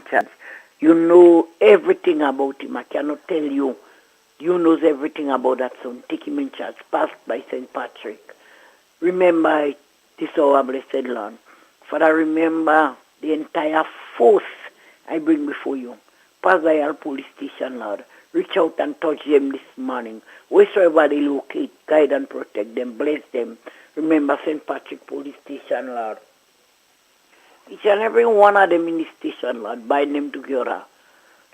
charge. You know everything about him. I cannot tell you. You knows everything about that son. Take him in charge. Passed by St. Patrick. Remember this our blessed Lord. Father, remember the entire force I bring before you. Pass by our police station, Lord. Reach out and touch them this morning. Wheresoever they locate, guide and protect them. Bless them. Remember St. Patrick Police Station, Lord. Each and every one of them in the station, Lord, bind them together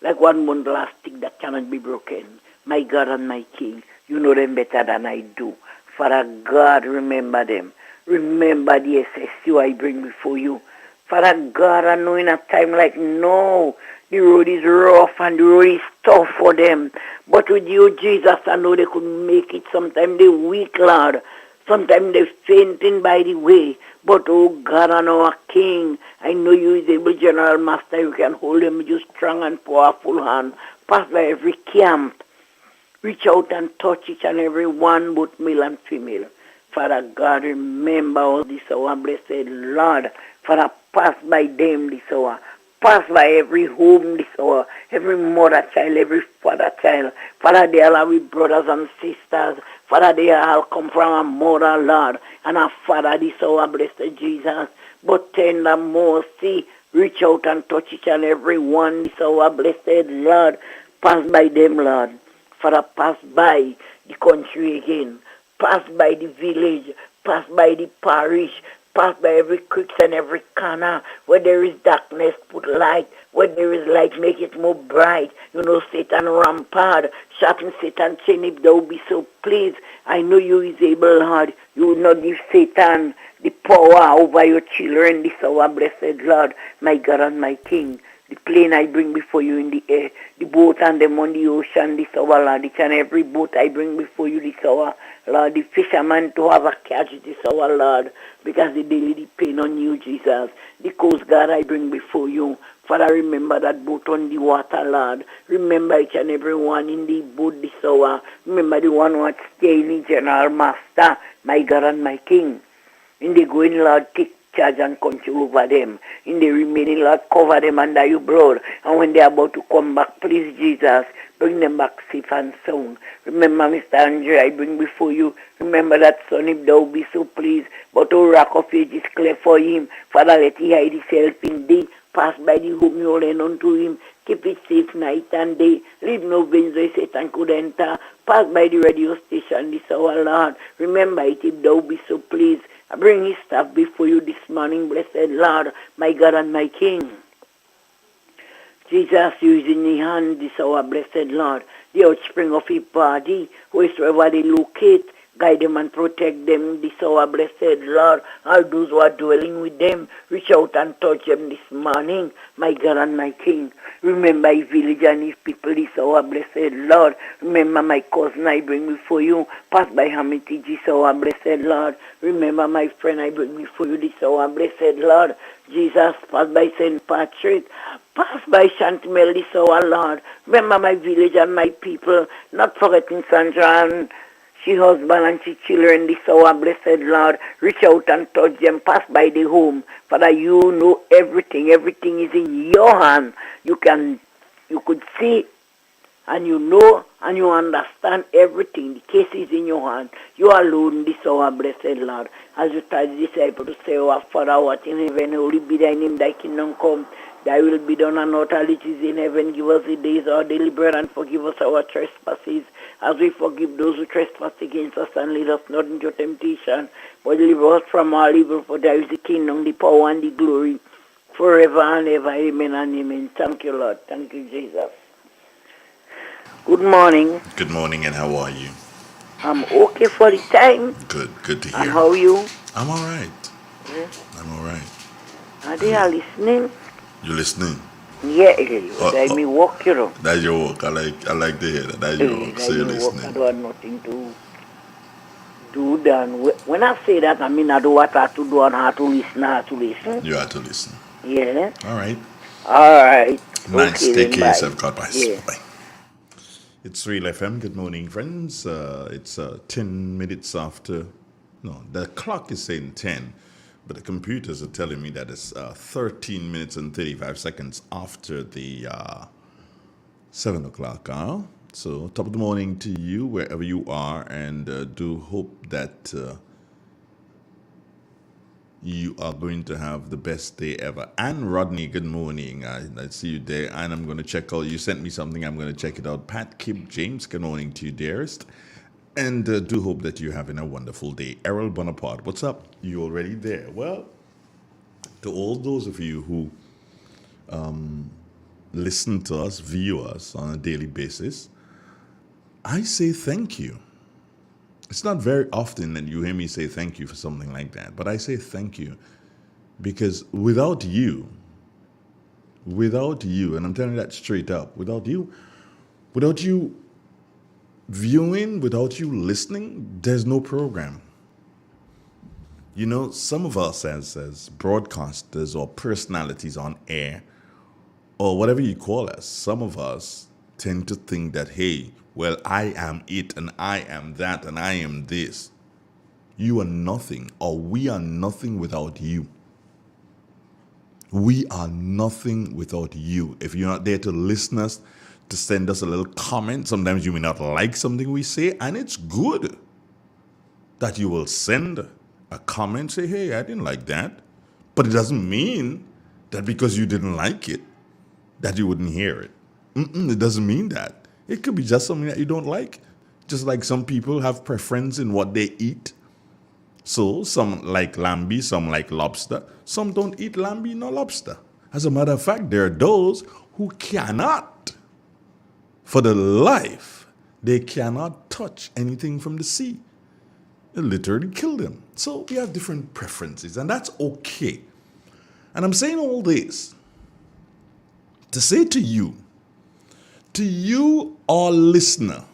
like one bundle of stick that cannot be broken. My God and my King, you know them better than I do. Father God, remember them. Remember the SSU I bring before you. Father God, I know in a time like no, the road is rough and the road is tough for them. But with you, Jesus, I know they could make it. Sometimes they weak, Lord. Sometimes they fainting by the way. But oh God and our King, I know you is able, General Master. You can hold them with your strong and powerful hand. Pass by every camp. Reach out and touch each and every one, both male and female. Father God, remember all this hour, blessed Lord. Father, pass by them this hour. Pass by every home this hour, every mother child, every father child. Father, they are our brothers and sisters. Father, they all come from a mother, Lord, and a father this hour, blessed Jesus. But tender mercy, reach out and touch each and every one this hour, blessed Lord. Pass by them, Lord. Father, pass by the country again. Pass by the village. Pass by the parish. Pass by every creek and every corner. Where there is darkness, put light. Where there is light, make it more bright. You know, Satan rampart. Sharpen Satan chain if thou be so pleased. I know you is able, Lord. You will not give Satan the power over your children this hour, blessed Lord, my God and my King. The plane I bring before you in the air, the boat and them on the ocean this hour, Lord. Each and every boat I bring before you this hour, Lord. The fisherman to have a catch this hour, Lord, because they daily depend on you, Jesus. The coast guard I bring before you. Father, remember that boat on the water, Lord. Remember each and every one in the boat this hour. Remember the one who staying in General Master, my God and my King. In the going, Lord, take charge and control over them. In the remaining, Lord, cover them under your blood. And when they are about to come back, please, Jesus, bring them back safe and sound. Remember, Mr. Andre, I bring before you. Remember that son, if thou be so pleased. But O rock of ages, clear for him. Father, let he hide himself in thee. Pass by the home you lend unto him. Keep it safe night and day. Leave no veins where Satan could enter. Pass by the radio station this hour, Lord. Remember it if thou be so pleased. I bring his staff before you this morning, blessed Lord, my God and my King. Jesus, you is in the hand this hour, blessed Lord, the offspring of his body, wheresoever they locate, guide them and protect them this hour, blessed Lord. All those who are dwelling with them, reach out and touch them this morning, my God and my King. Remember his village and his people this hour, blessed Lord. Remember my cousin I bring before you. Pass by Hamilton this hour, blessed Lord. Remember my friend I bring before you this hour, blessed Lord. Jesus, pass by St. Patrick. Pass by Chantimel this hour, Lord. Remember my village and my people. Not forgetting Sandra and she husband and she children this hour, blessed Lord. Reach out and touch them. Pass by the home. Father, you know everything. Everything is in your hand. You could see and you know and you understand everything. The case is in your hand. You alone this hour, blessed Lord. As you tell the disciples to say, our Father, what in heaven, holy be thy name, thy kingdom come. Thy will be done on earth as it is in heaven. Give us the days our daily bread and forgive us our trespasses as we forgive those who trespass against us, and lead us not into temptation, but deliver us from all evil. For there is the kingdom, the power, and the glory, forever and ever. Amen and amen. Thank you, Lord. Thank you, Jesus. Good morning. Good morning, and how are you? I'm okay for the time. Good to hear. And how are you? I'm all right. Yeah. I'm all right. Are they are listening? You listening? Yeah, they may walk, you know. That's your work. I like to hear that. That's your work. So They you're may walk. I listening. don't have nothing to do. Then when I say that, I mean I do what I have to do and how to listen. How to listen. You have to listen. Yeah. All right. All right. Nice. Okay Take then. care of Bye. yourself. God bless. Yeah. Bye. It's Real FM. Good morning, friends. It's 10 minutes after. No, the clock is saying 10. but the computers are telling me that it's 13 minutes and 35 seconds after the 7 o'clock hour. So, top of the morning to you, wherever you are, and do hope that you are going to have the best day ever. And Rodney, good morning. I see you there, and I'm going to check out. You sent me something. I'm going to check it out. Pat, Kib, James, good morning to you, dearest. And do hope that you're having a wonderful day. Errol Bonaparte, what's up? You already there? Well, to all those of you who listen to us, view us on a daily basis, I say thank you. It's not very often that you hear me say thank you for something like that, but I say thank you because without you, and I'm telling you that straight up, without you viewing, without you listening, there's no program. You know, some of us as broadcasters or personalities on air, or whatever you call us, some of us tend to think that, hey, well, I am it, and I am that, and I am this. You are nothing, or we are nothing without you. We are nothing without you. If you're not there to listen us, to send us a little comment, sometimes you may not like something we say, and it's good that you will send a comment, say, hey, I didn't like that. But it doesn't mean that because you didn't like it, that you wouldn't hear it. It doesn't mean that. It could be just something that you don't like. Just like some people have preference in what they eat. So some like lambi, some like lobster. Some don't eat lambi nor lobster. As a matter of fact, there are those who cannot, for the life, they cannot touch anything from the sea. It literally kill them. So we have different preferences, and that's okay. And I'm saying all this to say to you, our listener,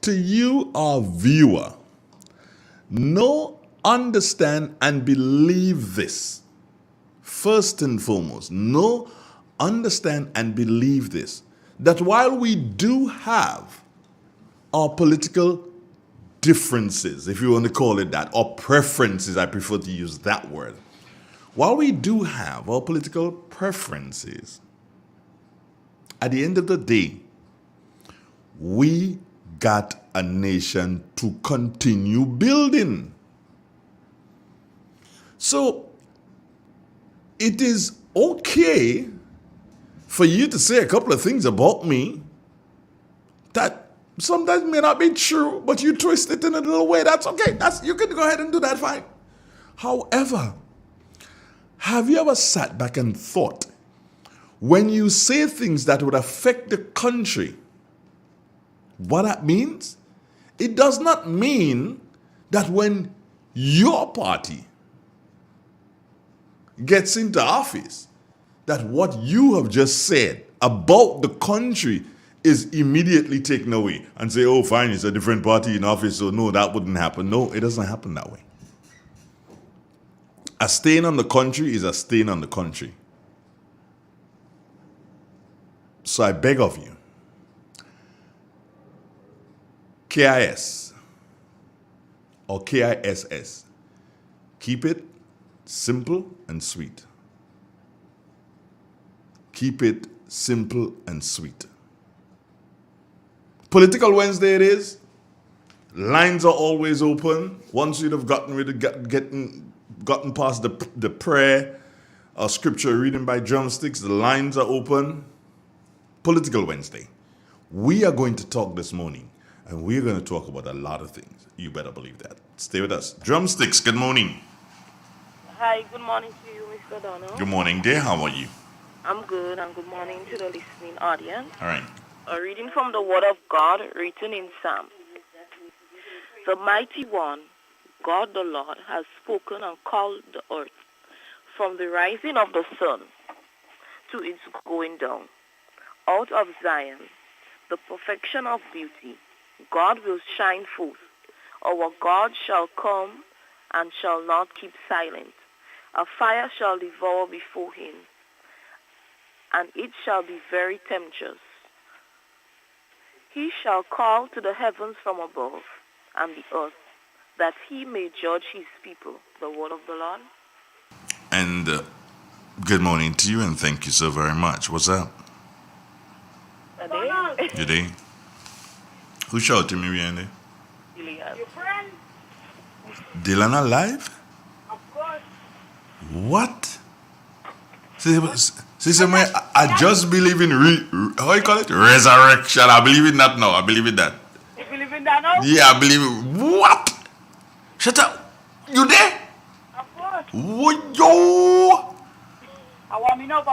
to you, our viewer, know, understand, and believe this. First and foremost, know, understand, and believe this. That while we do have our political differences, if you want to call it that, or preferences, I prefer to use that word. While we do have our political preferences, at the end of the day, we got a nation to continue building. So it is okay for you to say a couple of things about me that sometimes may not be true, but you twist it in a little way. That's okay. You can go ahead and do that, fine. However, have you ever sat back and thought, when you say things that would affect the country, what that means? It does not mean that when your party gets into office, that what you have just said about the country is immediately taken away and say, oh, fine, it's a different party in office, so no, that wouldn't happen. No, it doesn't happen that way. A stain on the country is a stain on the country. So I beg of you, KIS or KISS, keep it simple and sweet. Keep it simple and sweet. Political Wednesday it is. Lines are always open. Once you'd have gotten past the prayer or scripture reading by drumsticks, the lines are open. Political Wednesday. We are going to talk this morning, and we're going to talk about a lot of things. You better believe that. Stay with us. Drumsticks, good morning. Hi, good morning to you, Mr. Donald. Good morning, dear. How are you? I'm good, and good morning to the listening audience. All right. A reading from the Word of God written in Psalm. The Mighty One, God the Lord, has spoken and called the earth from the rising of the sun to its going down. Out of Zion, the perfection of beauty, God will shine forth. Our God shall come and shall not keep silent. A fire shall devour before him, and it shall be very tempestuous. He shall call to the heavens from above, and the earth, that he may judge his people. The word of the Lord. And good morning to you, and thank you so very much. What's up? Good day. Who shouted me behind there? Your friend? Dylan alive? Of course. What? See, I just believe in how you call it? Resurrection. I believe in that now. I believe in that. You believe in that now? Yeah, I believe it. What? Shut up. You there? Of course. What, yo? I warming up.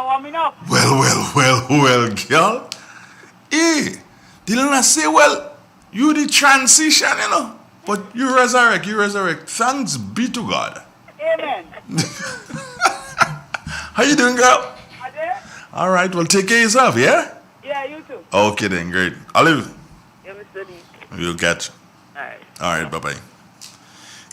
Well, girl. Hey, didn't I say, well, you the transition, you know? But you resurrect. Thanks be to God. Amen. How you doing, girl? Are there? All right, well, take care of yourself, yeah? Yeah, you too. Okay, then, great. Olive, Yeah, Mr. D. you'll catch. All right. Bye-bye.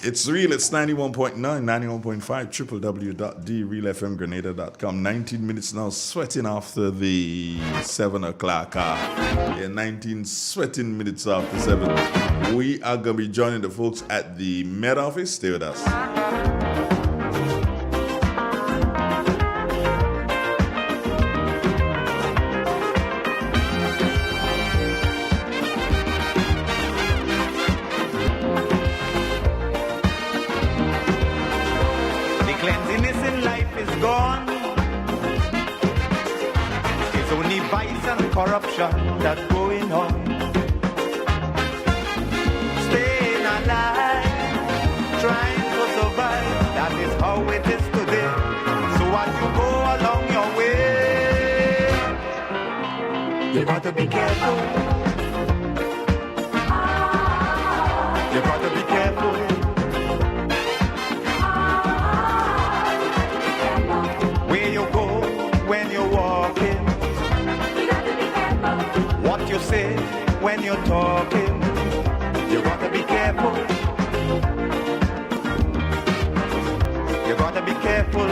It's real. It's 91.9, 91.5, www.drealfmgrenada.com. 19 minutes now, sweating after the 7 o'clock. 19 sweating minutes after 7. We are going to be joining the folks at the Met Office. Stay with us. Corruption that's going on. Staying alive, trying to survive. That is how it is today. So as you go along your way, you got to be careful. You got to be careful. Where you go when you're walking. What you say when you're talking, you gotta be careful. You gotta be careful.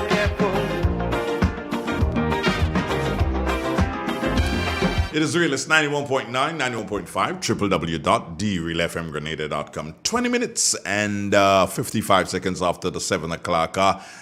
It is real. It's 91.9, 91.5, www.drealfmgrenada.com. 20 minutes and 55 seconds after the 7 o'clock.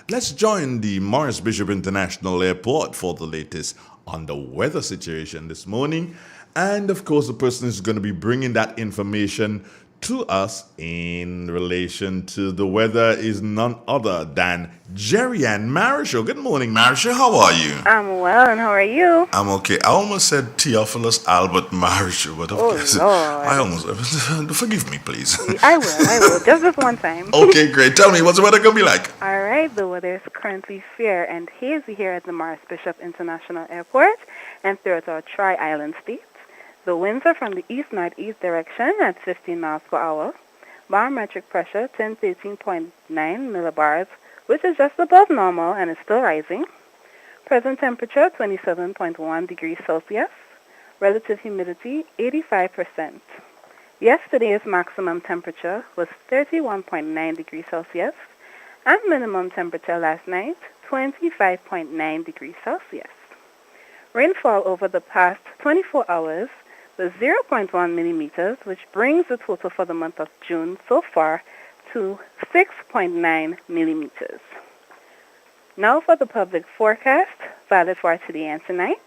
Let's join the Morris Bishop International Airport for the latest on the weather situation this morning. And of course, the person who's going to be bringing that information to us in relation to the weather is none other than Jerry Ann Marisha. Good morning, Marisha. How are you? I'm well, and how are you? I'm okay. I almost said Theophilus Albert Marisha, but of course, Lord. I almost forgive me, please. I will. Just this one time. Okay, great. Tell me, what's the weather going to be like? All right, the weather is currently fair and hazy here at the Morris Bishop International Airport and throughout our Tri-Island states. The winds are from the east-northeast direction at 15 miles per hour. Barometric pressure 1013.9 millibars, which is just above normal and is still rising. Present temperature 27.1 degrees Celsius. Relative humidity 85%. Yesterday's maximum temperature was 31.9 degrees Celsius, and minimum temperature last night 25.9 degrees Celsius. Rainfall over the past 24 hours was 0.1 millimeters, which brings the total for the month of June so far to 6.9 millimeters. Now for the public forecast, valid for today and tonight.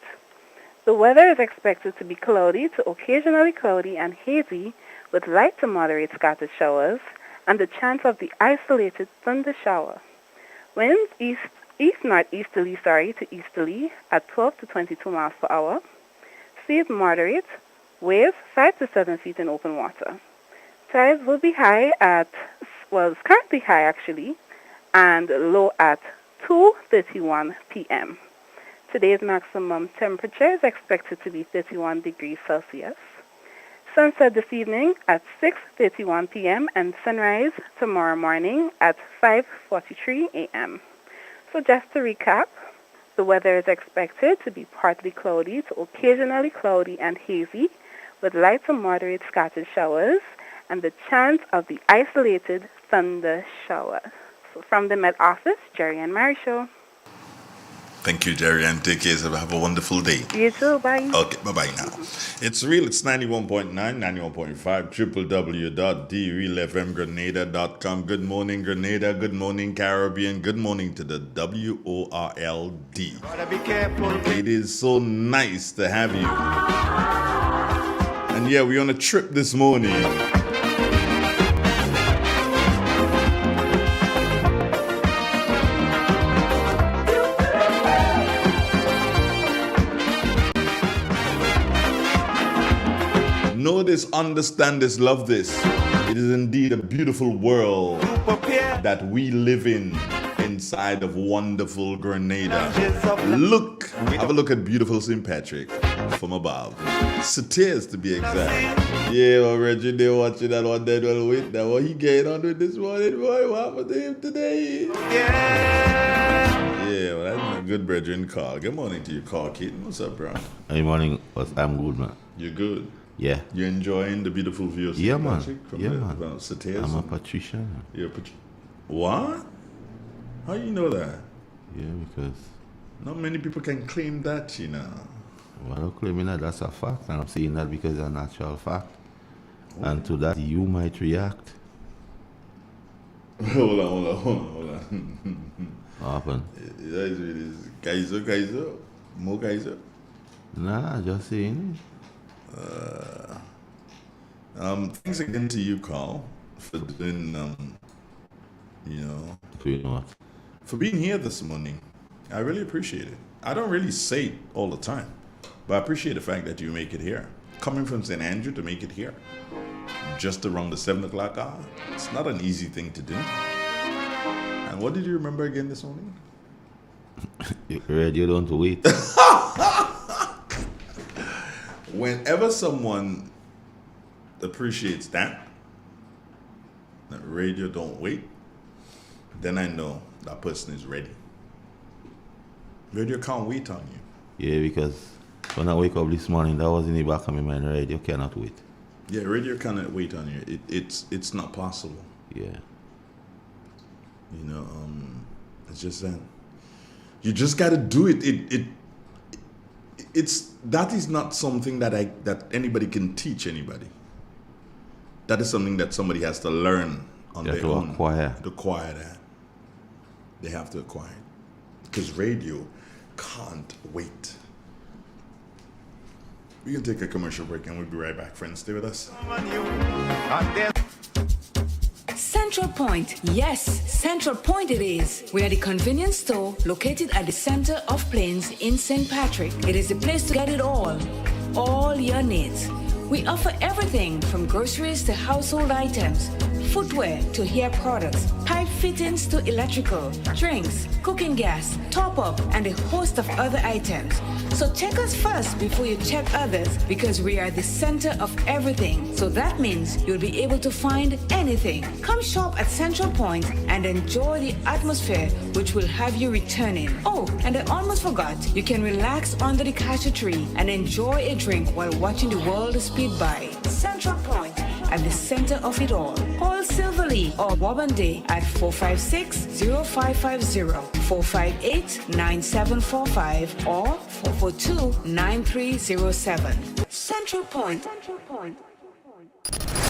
The weather is expected to be cloudy to occasionally cloudy and hazy with light to moderate scattered showers and the chance of the isolated thunder shower. Winds east-northeasterly to easterly at 12 to 22 miles per hour. Seas moderate. Waves 5 to 7 feet in open water. Tides will be high it's currently high actually, and low at 2:31 p.m. Today's maximum temperature is expected to be 31 degrees Celsius. Sunset this evening at 6:31 p.m. and sunrise tomorrow morning at 5:43 a.m. So just to recap, the weather is expected to be partly cloudy to occasionally cloudy and hazy, with light to moderate scattered showers and the chance of the isolated thunder shower. So from the Met Office, Jerry and Mary Show. Thank you, Jerry, and take care. Have a wonderful day. You too. Bye. Okay, bye-bye now. It's real. It's 91.9, 91.5, www.derelfmgrenada.com. Good morning, Grenada. Good morning, Caribbean. Good morning to the WORLD. Gotta be careful. It is so nice to have you. And yeah, we're on a trip this morning. Know this, understand this, love this. It is indeed a beautiful world that we live in inside of wonderful Grenada. Look, have a look at beautiful St. Patrick from above. Satyrs to be exact. Yeah, well, Reggie, they watching that one day. Well, wait, now what he getting on with this morning, boy? What happened to him today? Yeah, well, that's a good brethren, Carl. Good morning to you, Carl Keaton. What's up, bro? Good morning. I'm good, man. You're good. Yeah. You enjoying the beautiful view of Yeah, St. man. Patrick from Yeah, the man. Satyrs? I'm a patrician. You're a what? How you know that? Yeah, because Not many people can claim that, you know. well, I'm claiming that that's a fact, and I'm saying that because it's a natural fact. And to that, you might react. Hold on. What happened? Kaiser. More Kaiser. Nah, just saying Thanks again to you, Carl, for doing, it. for being here this morning. I really appreciate it. I don't really say it all the time, but I appreciate the fact that you make it here. Coming from St. Andrew to make it here, just around the 7 o'clock hour, it's not an easy thing to do. And what did you remember again this morning? Radio don't wait. Whenever someone appreciates that radio don't wait, then I know that person is ready. Radio can't wait on you. Yeah, because when I wake up this morning, that was in the back of my mind. Radio cannot wait. Yeah, radio cannot wait on you. It's not possible. Yeah. It's just that you just got to do it. That is not something that anybody can teach anybody. That is something that somebody has to learn on their own. To acquire that. They have to acquire it. Because radio can't wait. We can take a commercial break and we'll be right back. Friends, stay with us. Central Point. Yes, Central Point it is. We are the convenience store located at the center of Plains in St. Patrick. It is the place to get it all your needs. We offer everything from groceries to household items, footwear to hair products, pipe fittings to electrical, drinks, cooking gas, top-up, and a host of other items. So check us first before you check others, because we are the center of everything. So that means you'll be able to find anything. Come shop at Central Point and enjoy the atmosphere, which will have you returning. Oh, and I almost forgot, you can relax under the cashew tree and enjoy a drink while watching the world speed by. Central Point, at the center of it all. Call Silverly or Wabande at 456-0550, 458-9745, or 442-9307. Central Point.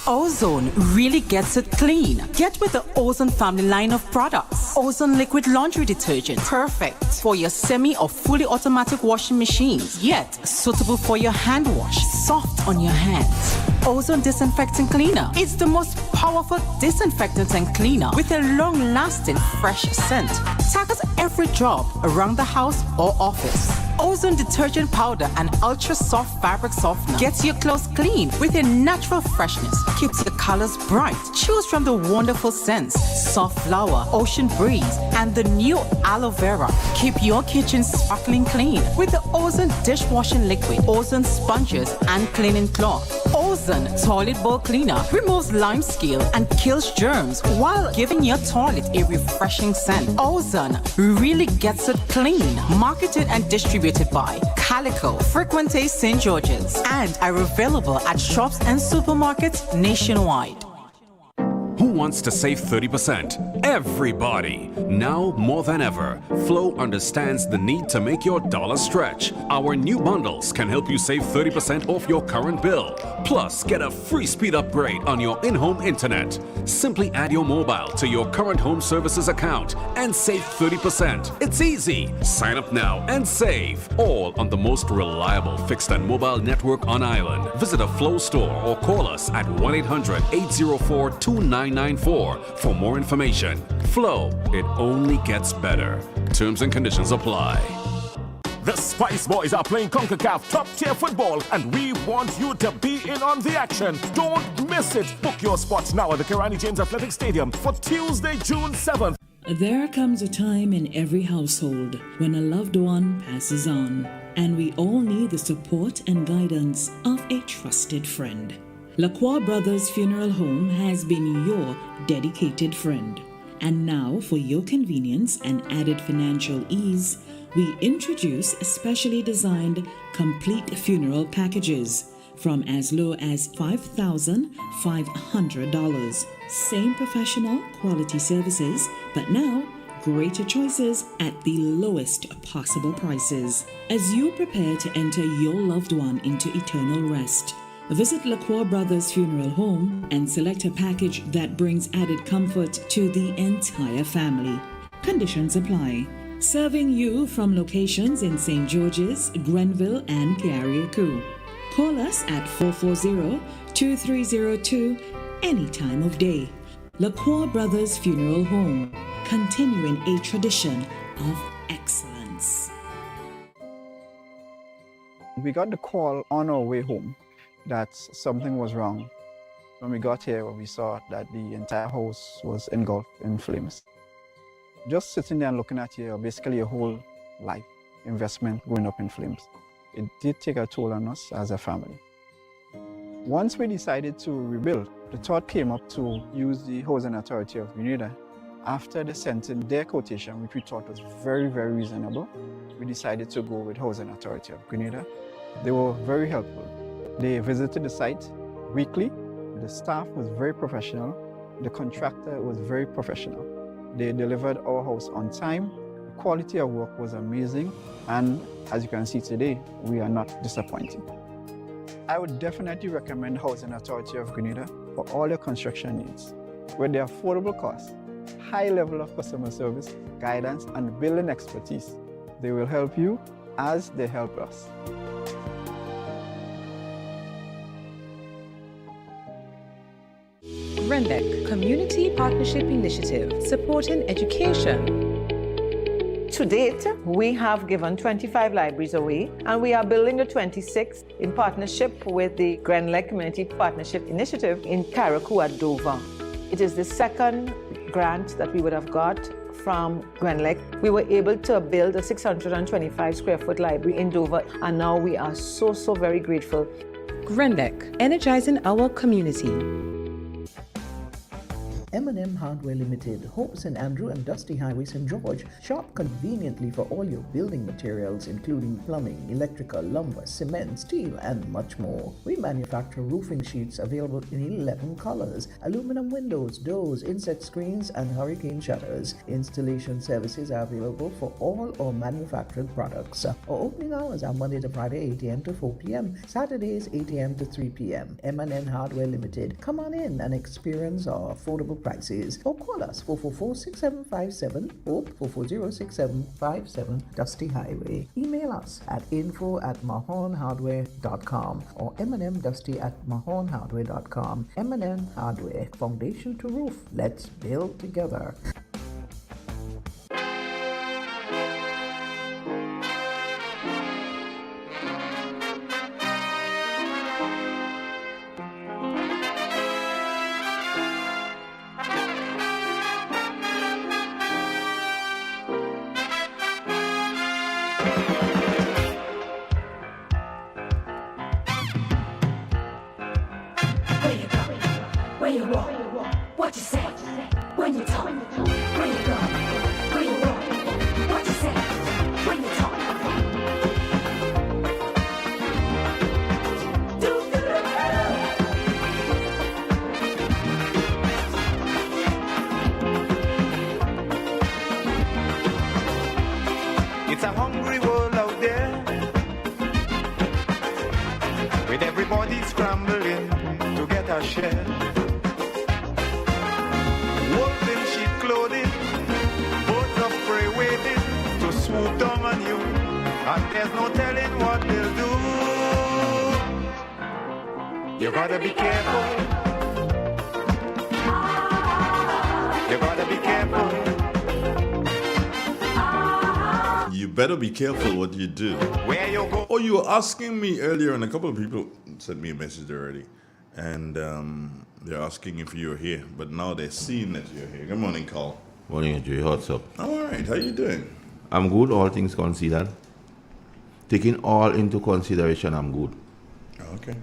Ozone really gets it clean. Get with the Ozone family line of products. Ozone liquid laundry detergent, perfect for your semi or fully automatic washing machines, yet suitable for your hand wash, soft on your hands. Ozone disinfecting cleaner. It's the most powerful disinfectant and cleaner with a long-lasting fresh scent. Tackles every job around the house or office. Ozone detergent powder and ultra soft fabric softener gets your clothes clean with a natural freshness, keeps the colors bright. Choose from the wonderful scents, soft flower, ocean breeze, and the new aloe vera. Keep your kitchen sparkling clean with the Ozone dishwashing liquid, Ozone sponges, and cleaning cloth. Ozone toilet bowl cleaner removes lime scale and kills germs while giving your toilet a refreshing scent. Ozone really gets it clean. Marketed and distributed by Calico, Frequente St. George's, and are available at shops and supermarkets nationwide. Who wants to save 30%? Everybody. Now more than ever, Flow understands the need to make your dollar stretch. Our new bundles can help you save 30% off your current bill. Plus, get a free speed upgrade on your in-home internet. Simply add your mobile to your current home services account and save 30%. It's easy. Sign up now and save. All on the most reliable fixed and mobile network on island. Visit a Flow store or call us at 1-800-804-2994 for more information. Flow, it only gets better. Terms and conditions apply. The Spice Boys are playing CONCACAF top-tier football, and we want you to be in on the action. Don't miss it. Book your spots now at the Kirani James Athletic Stadium for Tuesday, June 7th. There comes a time in every household when a loved one passes on, and we all need the support and guidance of a trusted friend. Lacroix Brothers Funeral Home has been your dedicated friend. And now, for your convenience and added financial ease, we introduce specially designed complete funeral packages from as low as $5,500. Same professional quality services, but now greater choices at the lowest possible prices. As you prepare to enter your loved one into eternal rest, visit Lacroix Brothers Funeral Home and select a package that brings added comfort to the entire family. Conditions apply. Serving you from locations in St. George's, Grenville, and Carriacou. Call us at 440-2302 any time of day. Lacroix Brothers Funeral Home, continuing a tradition of excellence. We got the call on our way home that something was wrong. When we got here, we saw that the entire house was engulfed in flames. Just sitting there and looking at basically your whole life investment going up in flames. It did take a toll on us as a family. Once we decided to rebuild, the thought came up to use the Housing Authority of Grenada. After they sent in their quotation, which we thought was very, very reasonable, we decided to go with Housing Authority of Grenada. They were very helpful. They visited the site weekly. The staff was very professional. The contractor was very professional. They delivered our house on time. The quality of work was amazing. And as you can see today, we are not disappointed. I would definitely recommend Housing Authority of Grenada for all your construction needs. With their affordable costs, high level of customer service, guidance, and building expertise, they will help you as they help us. RENDEC, Community Partnership Initiative, supporting education. To date, we have given 25 libraries away, and we are building the 26th in partnership with the Grenlec Community Partnership Initiative in Carriacou at Dover. It is the second grant that we would have got from Grenlec. We were able to build a 625 square foot library in Dover, and now we are so very grateful. RENDEC, energizing our community. M&M Hardware Limited, Hope St. Andrew and Dusty Highway, St. George. Shop conveniently for all your building materials, including plumbing, electrical, lumber, cement, steel, and much more. We manufacture roofing sheets available in 11 colors, aluminum windows, doors, insect screens, and hurricane shutters. Installation services are available for all our manufactured products. Our opening hours are Monday to Friday, 8 a.m. to 4 p.m., Saturdays, 8 a.m. to 3 p.m. M&M Hardware Limited. Come on in and experience our affordable prices, or call us 444-6757 or 440-6757 Dusty Highway. Email us at info@mahonhardware.com or mnmdusty@mahonhardware.com. M&M Hardware, foundation to roof. Let's build together. Where you walk, what you say, when you talk. with everybody scrambling to get a share. Wolves in sheep clothing, birds of prey waiting to swoop down on you, and there's no telling what they'll do. You gotta be careful. You gotta be careful. You better be careful what you do. Where you go? Oh, you were asking me earlier, and a couple of people sent me a message already, and they're asking if you're here, but now they're seeing that you're here. Good morning, Carl. Morning, Jay. What's up? I'm all right. How you doing? I'm good, all things considered. Taking all into consideration, I'm good. Okay.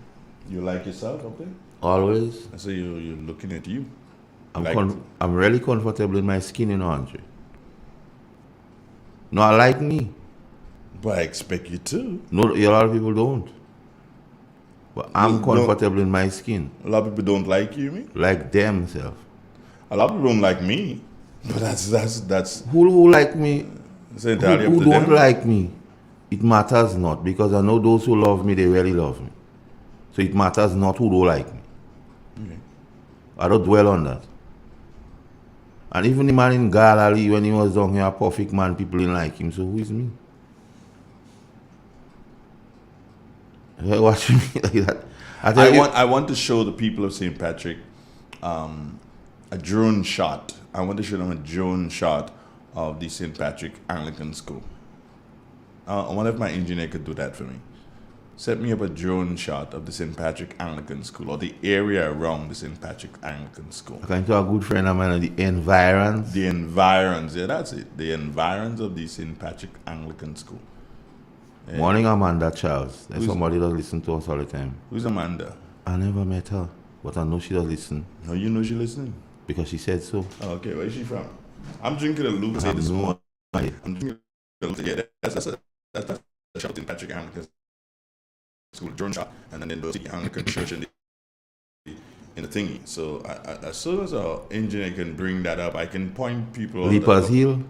You like yourself up there? Always. I say you're looking at you. I'm really comfortable in my skin, you know, Andre. No, I like me. But I expect you to. No, a lot of people don't. But I'm comfortable in my skin. A lot of people don't like you, me? Like themselves. A lot of people don't like me. But that's who like me? It's entirely who up to don't them. like me? It matters not, because I know those who love me, they really love me. So it matters not who don't like me. Okay. I don't dwell on that. And even the man in Galilee, when he was down here, a perfect man, people didn't like him. So who is me? You're watching me like that. I want to show the people of St. Patrick a drone shot. I want to show them a drone shot of the St. Patrick Anglican School. I wonder if my engineer could do that for me. Set me up a drone shot of the St. Patrick Anglican School, or the area around the St. Patrick Anglican School. According to a good friend of mine, the environs. The environs, yeah, that's it. The environs of the St. Patrick Anglican School. Yeah. Morning, Amanda Charles. There's somebody that listens to us all the time. Who's Amanda? I never met her, but I know she does listen. How you know she listening? Because she said so. Oh, okay, where is she from? I'm drinking a Luke this morning. I'm drinking a Luke. Yeah, that's a shot in Patrick Anglican School, drone shot, and then the Anglican Church in the thingy. So as soon as our engineer can bring that up, I can point people. Leapers Hill.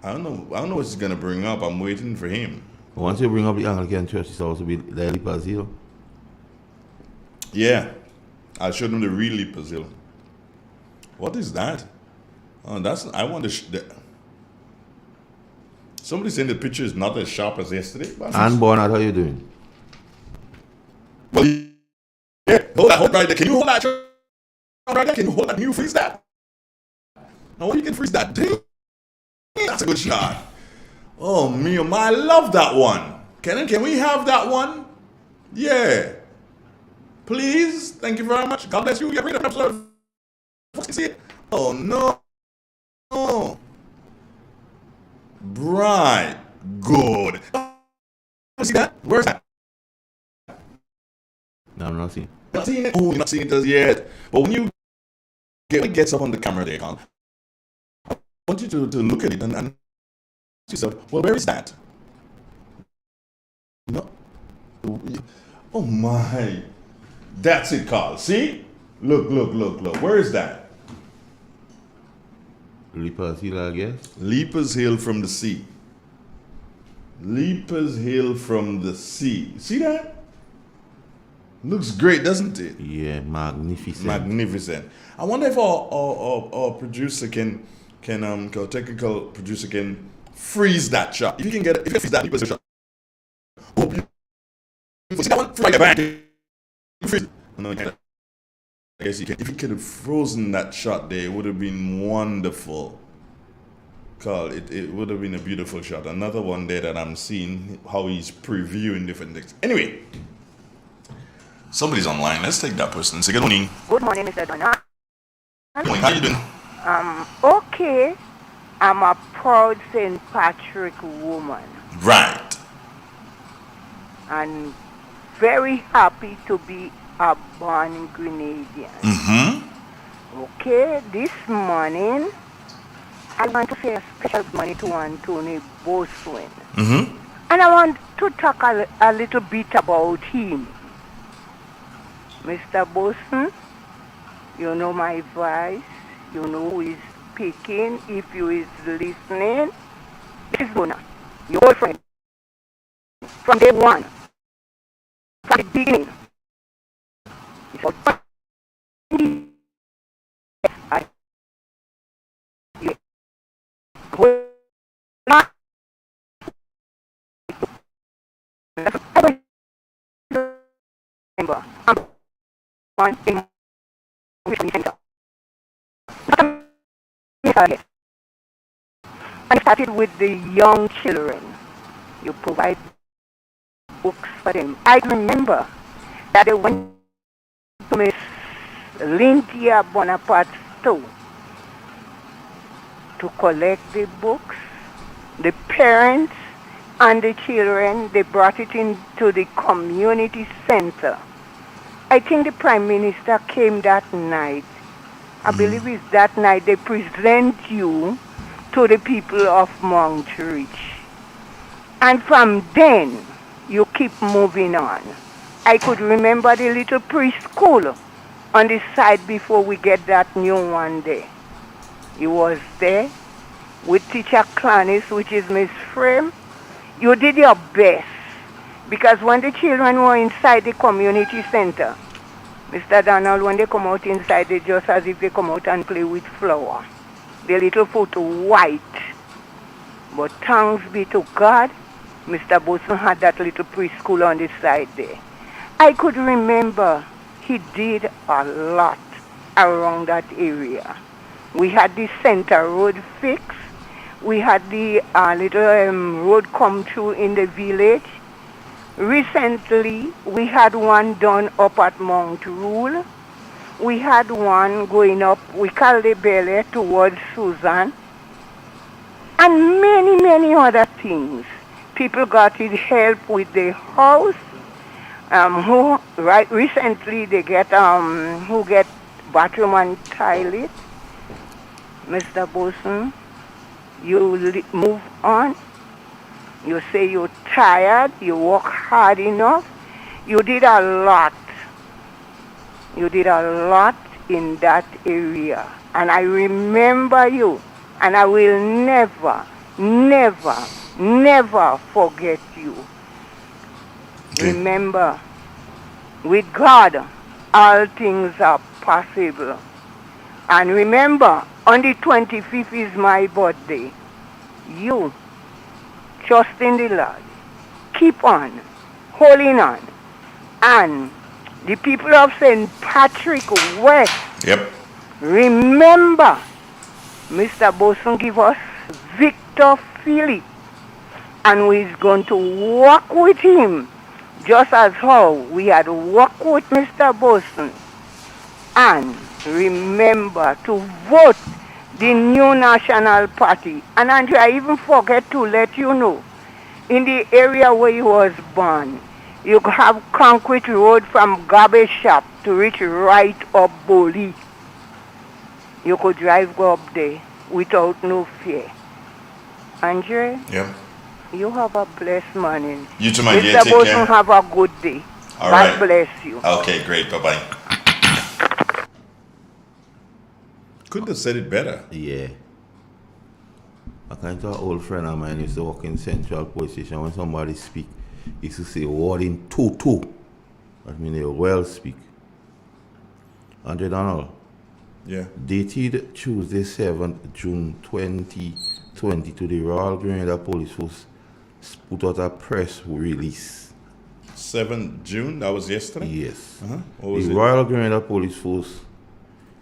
I don't know what he's gonna bring up. I'm waiting for him. Once you bring up the Anglican Church, it's also be the Leapers Hill. Yeah, I'll show them the real Leapers Hill. What is that? Oh, I want to. Somebody saying the picture is not as sharp as yesterday. And Bernard, how you doing? Well, yeah, hold right there. Can you hold that right there? Can you hold that? Can you freeze that? No, you can freeze that. Dang, that's a good shot. Oh, me, I love that one. Can we have that one? Yeah. Please. Thank you very much. God bless you. Get rid of episode. See it? Oh, no. Oh. Right. Good. See that? Where's that? No, I'm not seeing. Not seeing it. Oh, you're not seeing it as yet. But when you gets up on the camera there, Carl, I want you to look at it and ask yourself, well, where is that? No. Oh my. That's it, Carl. See? Look. Where is that? Leapers Hill, I guess. Leapers Hill from the sea. Leapers Hill from the sea. See that? Looks great, doesn't it? Yeah, magnificent. Magnificent. I wonder if our producer can our technical producer can freeze that shot. If you can freeze that Leapers Hill shot. Oh, you see that one? Freeze back. Freeze it. No, you can't. I guess you can. If you could have frozen that shot there, it would have been wonderful. Carl, it would have been a beautiful shot. Another one there that I'm seeing how he's previewing different things. Anyway, somebody's online. Let's take that person. Say good morning. Good morning, Mr. Donald. Good morning. How you doing? Okay. I'm a proud St. Patrick woman. Right. And very happy to be a born Grenadian. Mm-hmm. Okay, this morning I want to say a special good morning to Anthony Boswin. Mm-hmm. And I want to talk a little bit about him. Mr. Boston, you know my voice. You know who is speaking. If you is listening, this is Bona, your old friend. From day one. From the beginning. And started with the young children. You provide books for them. I remember that they went to Miss Cynthia Bonaparte's store to collect the books. The parents and the children, they brought it into the community center. I think the Prime Minister came that night. I believe it's that night they present you to the people of Mount Reach. And from then, you keep moving on. I could remember the little preschool on the side before we get that new one there. You was there with Teacher Clanis, which is Miss Frame. You did your best, because when the children were inside the community center, Mr. Donald, when they come out inside, they just as if they come out and play with flour. The little foot white. But thanks be to God, Mr. Boson had that little preschool on the side there. I could remember he did a lot around that area. We had the center road fixed. We had the little road come through in the village. Recently, we had one done up at Mount Rule. We had one going up, we call the Belle towards Susan. And many, many other things. People got his help with the house. Recently they get who get bathroom and toilet. Mr. Boson, you move on. You say you're tired, you work hard enough. You did a lot. You did a lot in that area. And I remember you. And I will never, never, never forget you. Okay. Remember, with God, all things are possible. And remember, on the 25th is my birthday. You trust in the Lord. Keep on, holding on. And the people of St. Patrick West, remember, Mr. Boson give us Victor Philip. And we're going to work with him just as how we had worked with Mr. Boson. And remember to vote the new National Party. And Andrew, I even forget to let you know, in the area where he was born, you have concrete road from Garbage Shop to reach right up Boli. You could drive go up there without no fear. Andre? Yeah. You have a blessed morning. You too, my dear. Mr. Take Boson, care. have a good day. All God right. bless you. Okay, great. Bye-bye. Couldn't have said it better. Yeah. I kind of an old friend of mine used to work in Central Police Station. When somebody speak, he used to say word in two. That means they well speak. Andre Donald. Yeah. Dated Tuesday 7th June 2022, the Royal Grenada Police Force put out a press release. 7th June, that was yesterday? Yes. What was the it? Royal Grenada Police Force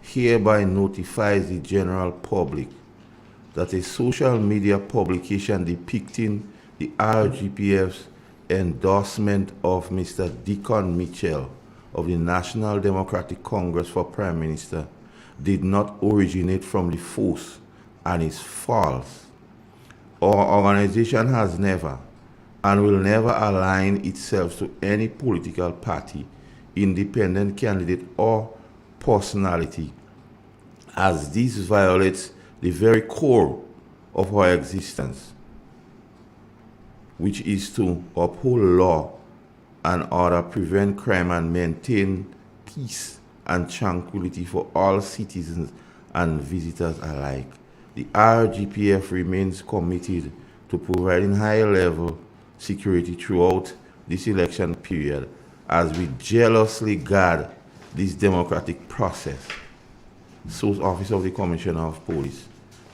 hereby notifies the general public that a social media publication depicting the RGPF's endorsement of Mr. Deacon Mitchell of the National Democratic Congress for Prime Minister did not originate from the force and is false. Our organization has never and will never align itself to any political party, independent candidate or personality, as this violates the very core of our existence, which is to uphold law and order, prevent crime, and maintain peace and tranquility for all citizens and visitors alike. The RGPF remains committed to providing high-level security throughout this election period as we jealously guard this democratic process. Source Office of the Commissioner of Police,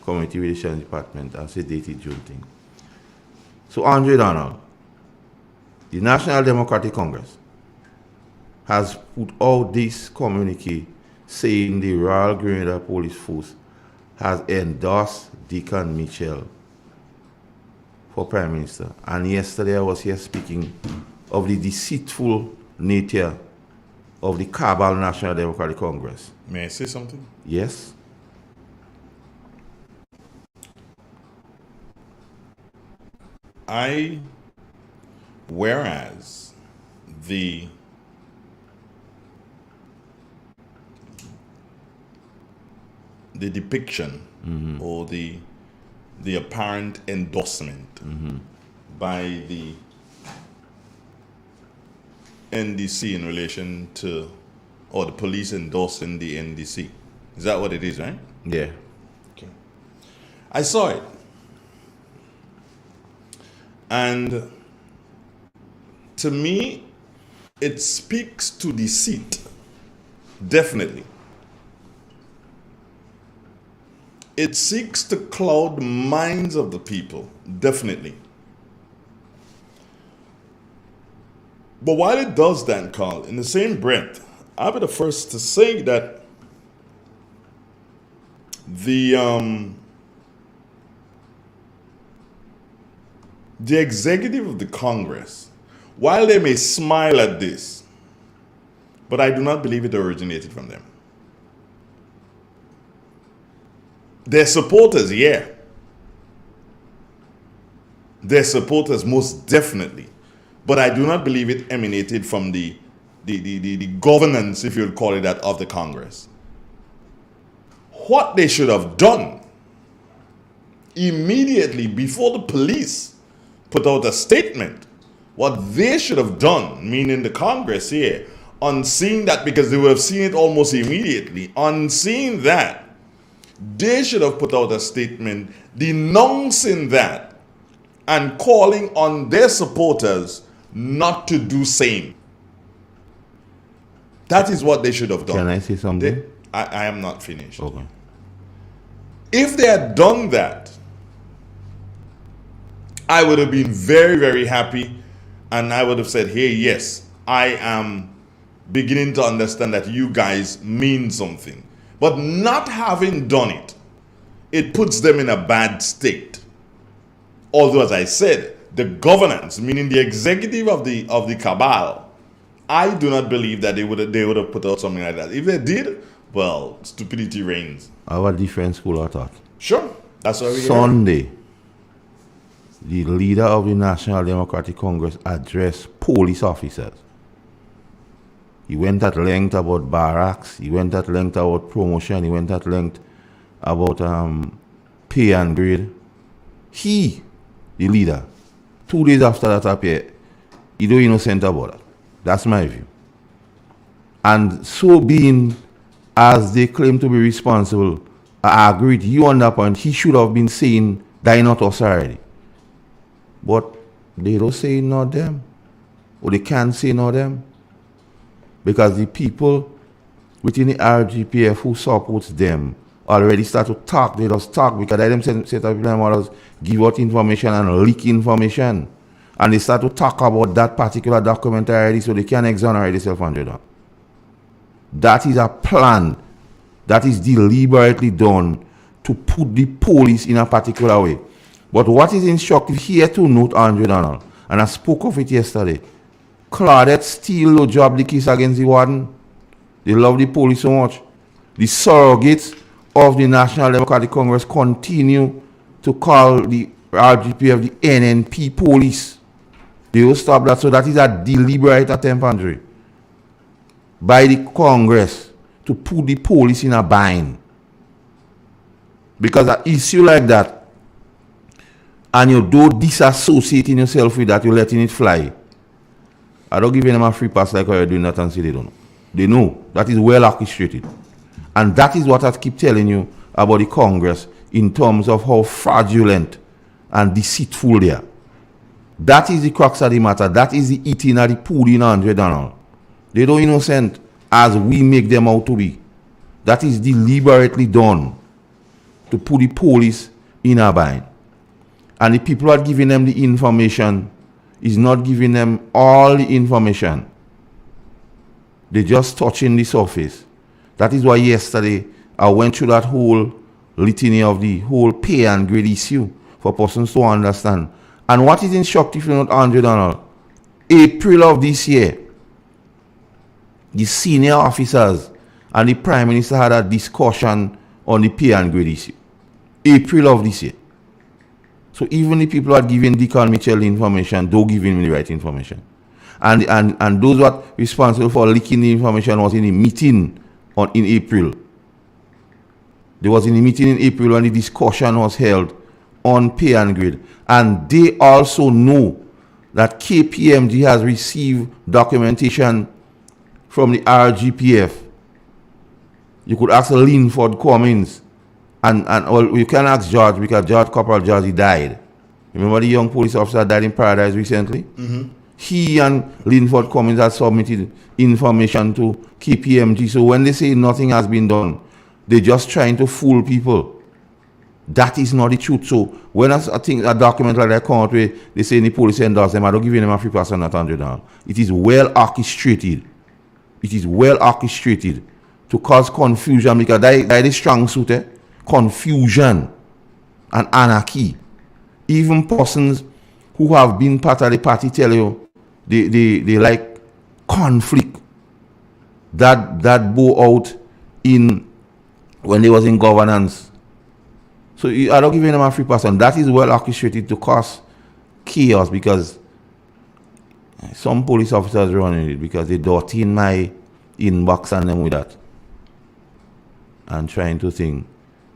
Community Relations Department, and sedated June thing. So Andre Donald, the National Democratic Congress, has put out this communique saying the Royal Grenada Police Force has endorsed Deacon Mitchell for Prime Minister. And yesterday I was here speaking of the deceitful nature of the cabal National Democratic Congress. May I say something? Yes. Whereas the depiction or the apparent endorsement by the NDC in relation to, or the police endorsing the NDC. Is that what it is, right? Yeah. Okay. I saw it. And to me, it speaks to deceit. Definitely. It seeks to cloud the minds of the people. Definitely. But while it does that, Carl, in the same breath, I'll be the first to say that the executive of the Congress, while they may smile at this, but I do not believe it originated from them. Their supporters, yeah. Their supporters, most definitely. But I do not believe it emanated from the governance, if you'll call it that, of the Congress. What they should have done immediately before the police put out a statement, what they should have done, meaning the Congress here, on seeing that, because they would have seen it almost immediately, on seeing that, they should have put out a statement denouncing that and calling on their supporters not to do same. That is what they should have done. Can I say something? I am not finished. Okay. If they had done that, I would have been very, very happy, and I would have said, hey, yes, I am beginning to understand that you guys mean something. But not having done it, it puts them in a bad state. Although, as I said, the governance, meaning the executive of the cabal, I do not believe that they would have put out something like that. If they did, well, stupidity reigns. Our different school of thought. Sure, that's what we Sunday, the leader of the National Democratic Congress addressed police officers. He went at length about barracks. He went at length about promotion. He went at length about pay and grade. He, the leader, 2 days after that appeared, he don't innocent about that. That's my view. And so being, as they claim to be responsible, I agree with you on that point. He should have been saying, "Die not us already." But they don't say not them, or they can't say not them. Because the people within the RGPF who supports them already start to talk. They just talk because they themselves set up models, give out information and leak information. And they start to talk about that particular document already, so they can exonerate themselves under that. That is a plan that is deliberately done to put the police in a particular way. But what is instructive here to note, Andre Donald, and I spoke of it yesterday, Claudette steal the job the case against the warden. They love the police so much. The surrogates of the National Democratic Congress continue to call the RGPF the NNP police. They will stop that. So that is a deliberate attempt, Andre, by the Congress to put the police in a bind. Because an issue like that, and you don't disassociating yourself with that, you're letting it fly. I don't give them a free pass like how you're doing that and say they don't know. They know. That is well orchestrated. And that is what I keep telling you about the Congress in terms of how fraudulent and deceitful they are. That is the crux of the matter. That is the eating of the pudding, Andre Donald. They don't innocent. as we make them out to be. That is deliberately done to put the police in a bind. And the people who are giving them the information is not giving them all the information. They're just touching the surface. That is why yesterday I went through that whole litany of the whole pay and grade issue for persons to understand. And what is instructive, you know, Andrew Donald, April of this year, the senior officers and the Prime Minister had a discussion on the pay and grade issue. April of this year. So even the people who are giving Deacon Mitchell the information, don't give him the right information. And those who are responsible for leaking the information was in a meeting in April. There was in a meeting in April when the discussion was held on pay and grade. And they also know that KPMG has received documentation from the RGPF. You could ask Linford Cummings, and well, you can ask George, because Corporal George, he died. Remember the young police officer died in Paradise recently? Mm-hmm. He and Linford Cummings had submitted information to KPMG. So when they say nothing has been done, they're just trying to fool people. That is not the truth. So when a document like that come out where they say the police endorse them, I don't give them a free pass on that $100. It is well orchestrated. It is well orchestrated to cause confusion, because that is strong suit, confusion and anarchy. Even persons who have been part of the party tell you they like conflict that bore out in when they was in governance. So I don't give them a free person. That is well orchestrated to cause chaos, because some police officers running it because they dirty in my inbox and them with that and trying to think.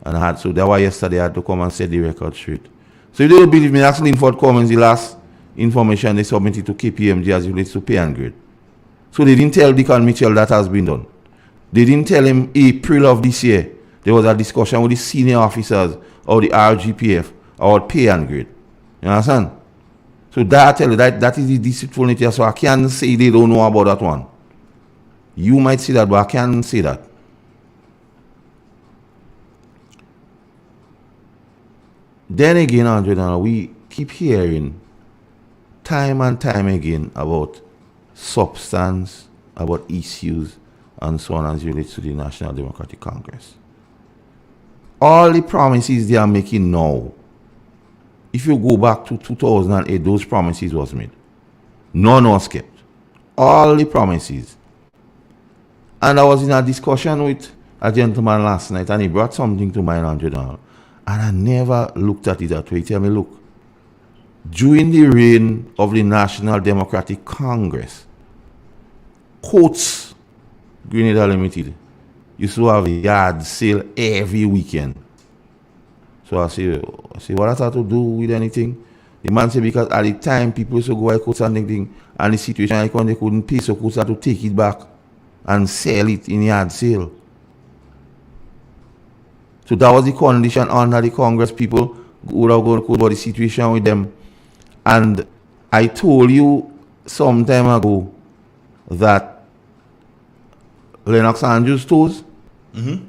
And so that why yesterday I had to come and set the record straight. So if they don't believe me, ask Linford Cummings the last information they submitted to KPMG as it relates to pay and grade. So they didn't tell Deacon Mitchell that has been done. They didn't tell him April of this year there was a discussion with the senior officers of the RGPF about pay and grade. You understand? So that I tell you, that is the deceitful nature. So I can't say they don't know about that one. You might say that, but I can't say that. Then again, Andrew, we keep hearing time and time again about substance, about issues, and so on as it relates to the National Democratic Congress. All the promises they are making now, if you go back to 2008, those promises was made. None was kept. All the promises. And I was in a discussion with a gentleman last night, and he brought something to mind, Andrew, and I never looked at it that way. He tell me, look, during the reign of the National Democratic Congress, Coates Grenada Limited used to have a yard sale every weekend. So I say, what has that to do with anything? The man said, because at the time, people used to go by Coates and anything, and the situation like when they couldn't pay, so Coates had to take it back and sell it in yard sale. So that was the condition under the Congress. People would have gone about the situation with them. And I told you some time ago that Lennox Andrews stores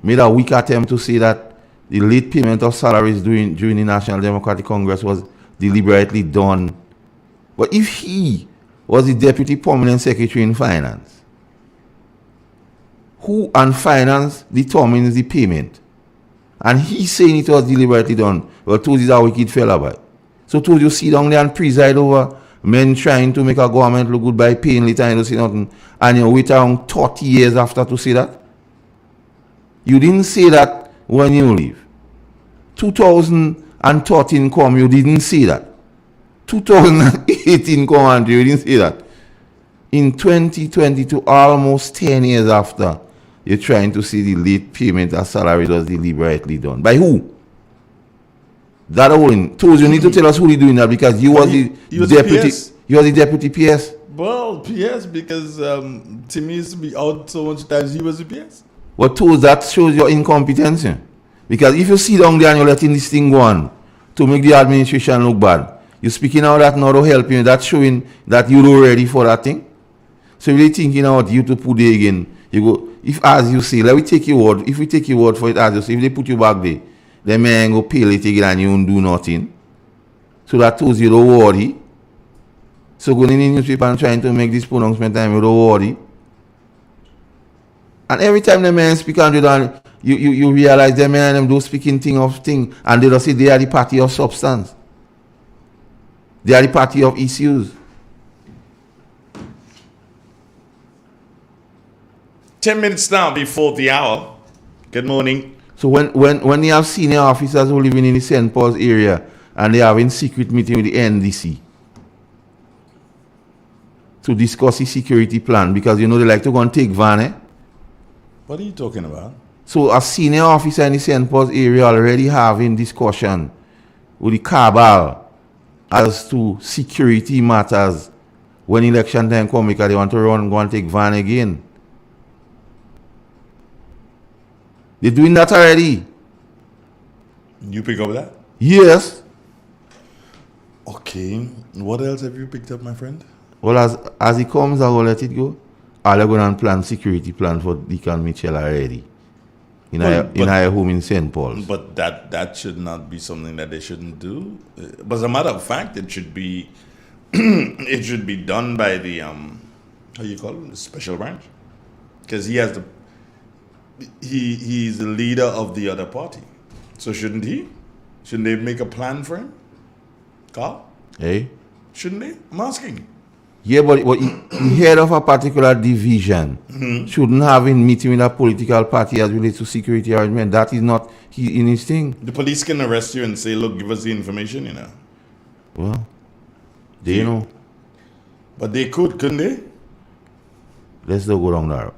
made a weak attempt to say that the late payment of salaries during the National Democratic Congress was deliberately done. But if he was the Deputy Permanent Secretary in Finance, who and Finance determines the payment, and he's saying it was deliberately done, well, Toes is a wicked fella, boy. So Toes, you sit down there and preside over men trying to make a government look good by paying later and you don't say nothing, and you wait around 30 years after to say that? You didn't say that when you leave. 2013 come, you didn't say that. 2018 come, and you didn't say that. In 2022, almost 10 years after, you're trying to say the late payment of salary was deliberately done. By who? That whole Toes, you need to tell us who is doing that, because you was the deputy. You was the deputy PS. Well, PS, because Timmy used to be out so much times he was the PS. But Toes, that shows your incompetence. Because if you sit down there and you're letting this thing go on to make the administration look bad, you're speaking out that now to help you, that's showing that you're not ready for that thing. So if you're thinking out you to put it again, You go, if as you see, let me take your word, if we take your word for it as you see, if they put you back there, the man go pay it again and you won't do nothing. So that tells you don't worry. So going in the newspaper and trying to make this pronouncement time, you don't worry. And every time the man speak and you realize the man and them do speaking thing and they don't say they are the party of substance. They are the party of issues. 10 minutes now before the hour. Good morning. So when you have senior officers who living in the St. Paul's area and they have in secret meeting with the NDC to discuss the security plan, because you know they like to go and take van, eh? What are you talking about? So a senior officer in the St. Paul's area already having discussion with the cabal as to security matters when election time come, because they want to go and take van again. They're doing that already. You pick up that? Yes. Okay. What else have you picked up, my friend? Well, as it comes, I will let it go. I'll go and plan security plan for Deacon Mitchell already. In our home in St. Paul's. But that should not be something that they shouldn't do. But as a matter of fact, it should be it should be done by the how you call it, the special branch, because he has he's the leader of the other party. So shouldn't he? Shouldn't they make a plan for him? Carl? Hey? Shouldn't they? I'm asking. Yeah, but the head of a particular division shouldn't have in meeting with a political party as relates to security arrangement. That is not in his thing. The police can arrest you and say, look, give us the information, you know. Well, they know. But they couldn't they? Let's not go down there.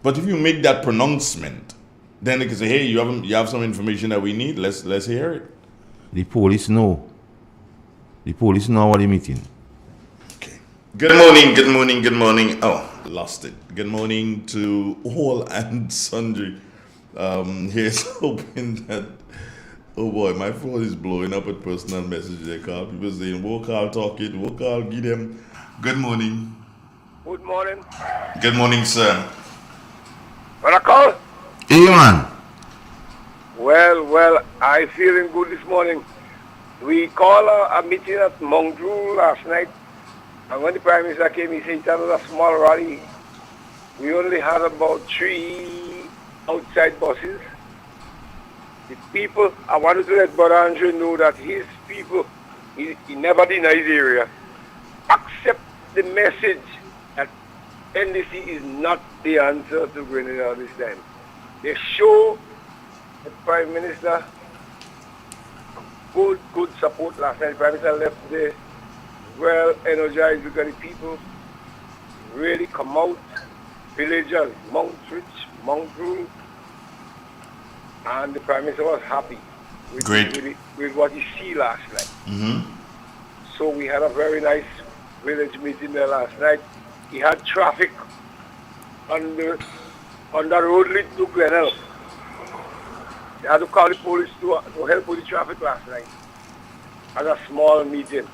But if you make that pronouncement, then they can say, hey, you have some information that we need, let's hear it. The police know. The police know what they're meeting. Good morning. Oh, lost it. Good morning to all and sundry. Here's hoping that, oh boy, my phone is blowing up with personal messages. They call people saying, work hard, talk it, work hard, give them. Good morning. Good morning. Good morning, sir. What I call? Hey, man. Well, I feeling good this morning. We called a meeting at Mongdru last night. And when the Prime Minister came, he said it was a small rally. We only had about 3 outside buses. The people, I wanted to let Brother Andrew know that his people, he never denies area. Accept the message that NDC is not the answer to Grenada this time. They show the Prime Minister good support last night. The Prime Minister left there well energized because the people really come out, villagers, Mount Rich, Mount Drew, and the Prime Minister was happy with what he see last night. Mm-hmm. So we had a very nice village meeting there last night. He had traffic on the road lead to Glenelg. They had to call the police to help with the traffic last night as a small meeting.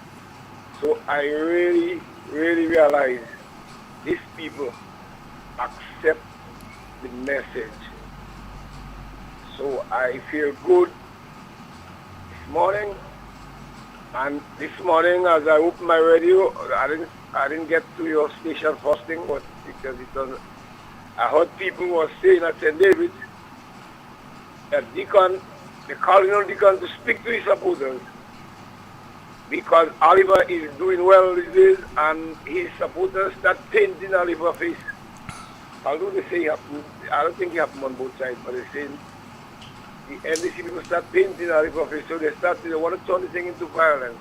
So I really realize these people accept the message. So I feel good this morning. And this morning, as I opened my radio, I didn't get to your station first thing, but because I heard people were saying at St. David's that the Cardinal Deacon to speak to his supporters, because Oliver is doing well these days and his supporters start painting Oliver's face. Although they say I don't think it happened on both sides, but they're saying the NDC people start painting Oliver's face, so they want to turn the thing into violence.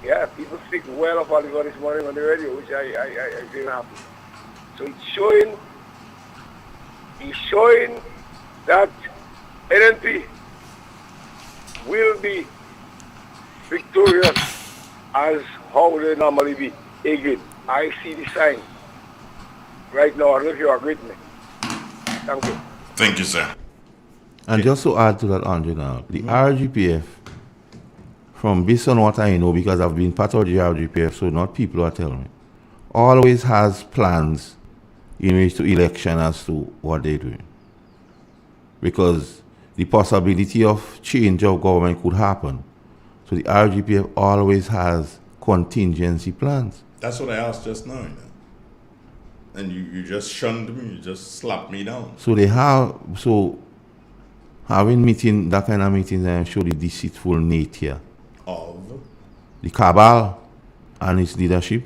Yeah, people speak well of Oliver this morning on the radio, which I feel happy. So it's showing that NNP will be victorious as how they normally be. Again, I see the sign right now. I don't know if you agree with me. Thank you. Thank you, sir. And just to add to that, Andrew, now, the RGPF, based on what I know, because I've been part of the RGPF, so not people are telling me, always has plans, in relation to election as to what they're doing. Because the possibility of change of government could happen. So the RGPF always has contingency plans. That's what I asked just now. And you just shunned me, you just slapped me down. So having that kind of meetings show the deceitful nature of the cabal and its leadership.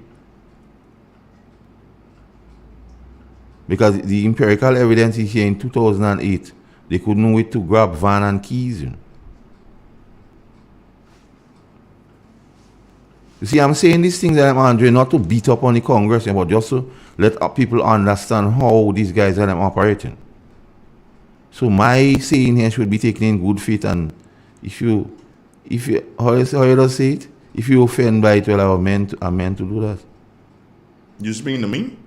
Because the empirical evidence is here in 2008, they couldn't wait to grab van and keys. You see, I'm saying these things, Andre, not to beat up on the Congress, but just to let people understand how these guys are operating. So my saying here should be taken in good faith, and if you how you just say it, if you offend by it, well, I'm meant to do that. You speaking to me?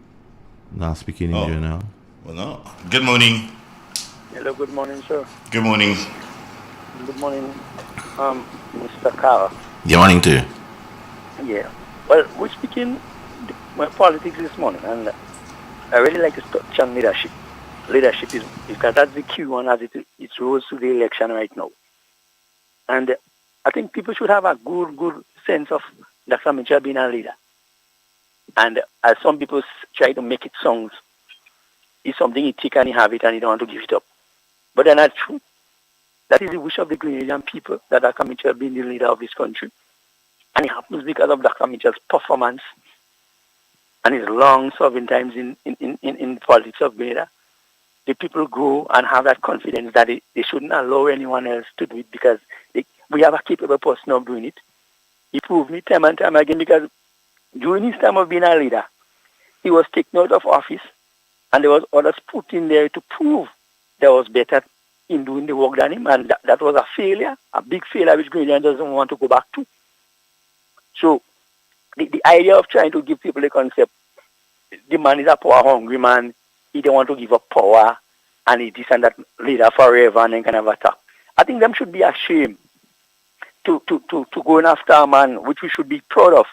Not speaking in general. Well, no. Good morning. Hello, good morning, sir. Good morning. Good morning, Mr. Carr. Good morning to you. Yeah. Well, we're speaking politics this morning, and I really like to touch on leadership. Leadership is because that's the key one as it rose to the election right now. And I think people should have a good sense of Dr. Mitchell being a leader. And as some people try to make it sound, it's something he take and he have it and he don't want to give it up. But they're not true. That is the wish of the Grenadian people, that Dr. Mitchell being the leader of this country. And it happens because of Dr. Mitchell's performance and his long serving times in politics of Grenada. The people grow and have that confidence that they shouldn't allow anyone else to do it because we have a capable person of doing it. He proved it time and time again because during his time of being a leader, he was taken out of office and there was others put in there to prove there was better in doing the work than him, and that was a failure, a big failure which Grenadian doesn't want to go back to. So the idea of trying to give people the concept, the man is a power-hungry man, he don't want to give up power, and he this and that leader forever and then kind of attack. I think them should be ashamed to go in after a man which we should be proud of.